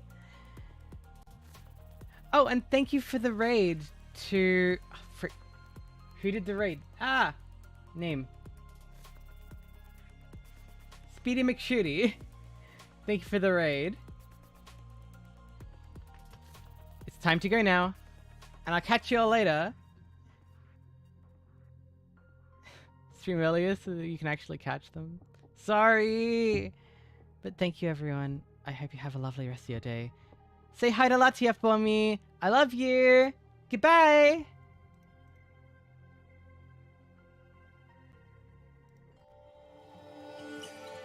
Oh, and thank you for the raid to... Oh, who did the raid? Ah! Name. Speedy McShooty. Thank you for the raid. It's time to go now. And I'll catch you all later. Stream earlier so that you can actually catch them. Sorry! But thank you, everyone. I hope you have a lovely rest of your day. Say hi to Latia for me. I love you. Goodbye.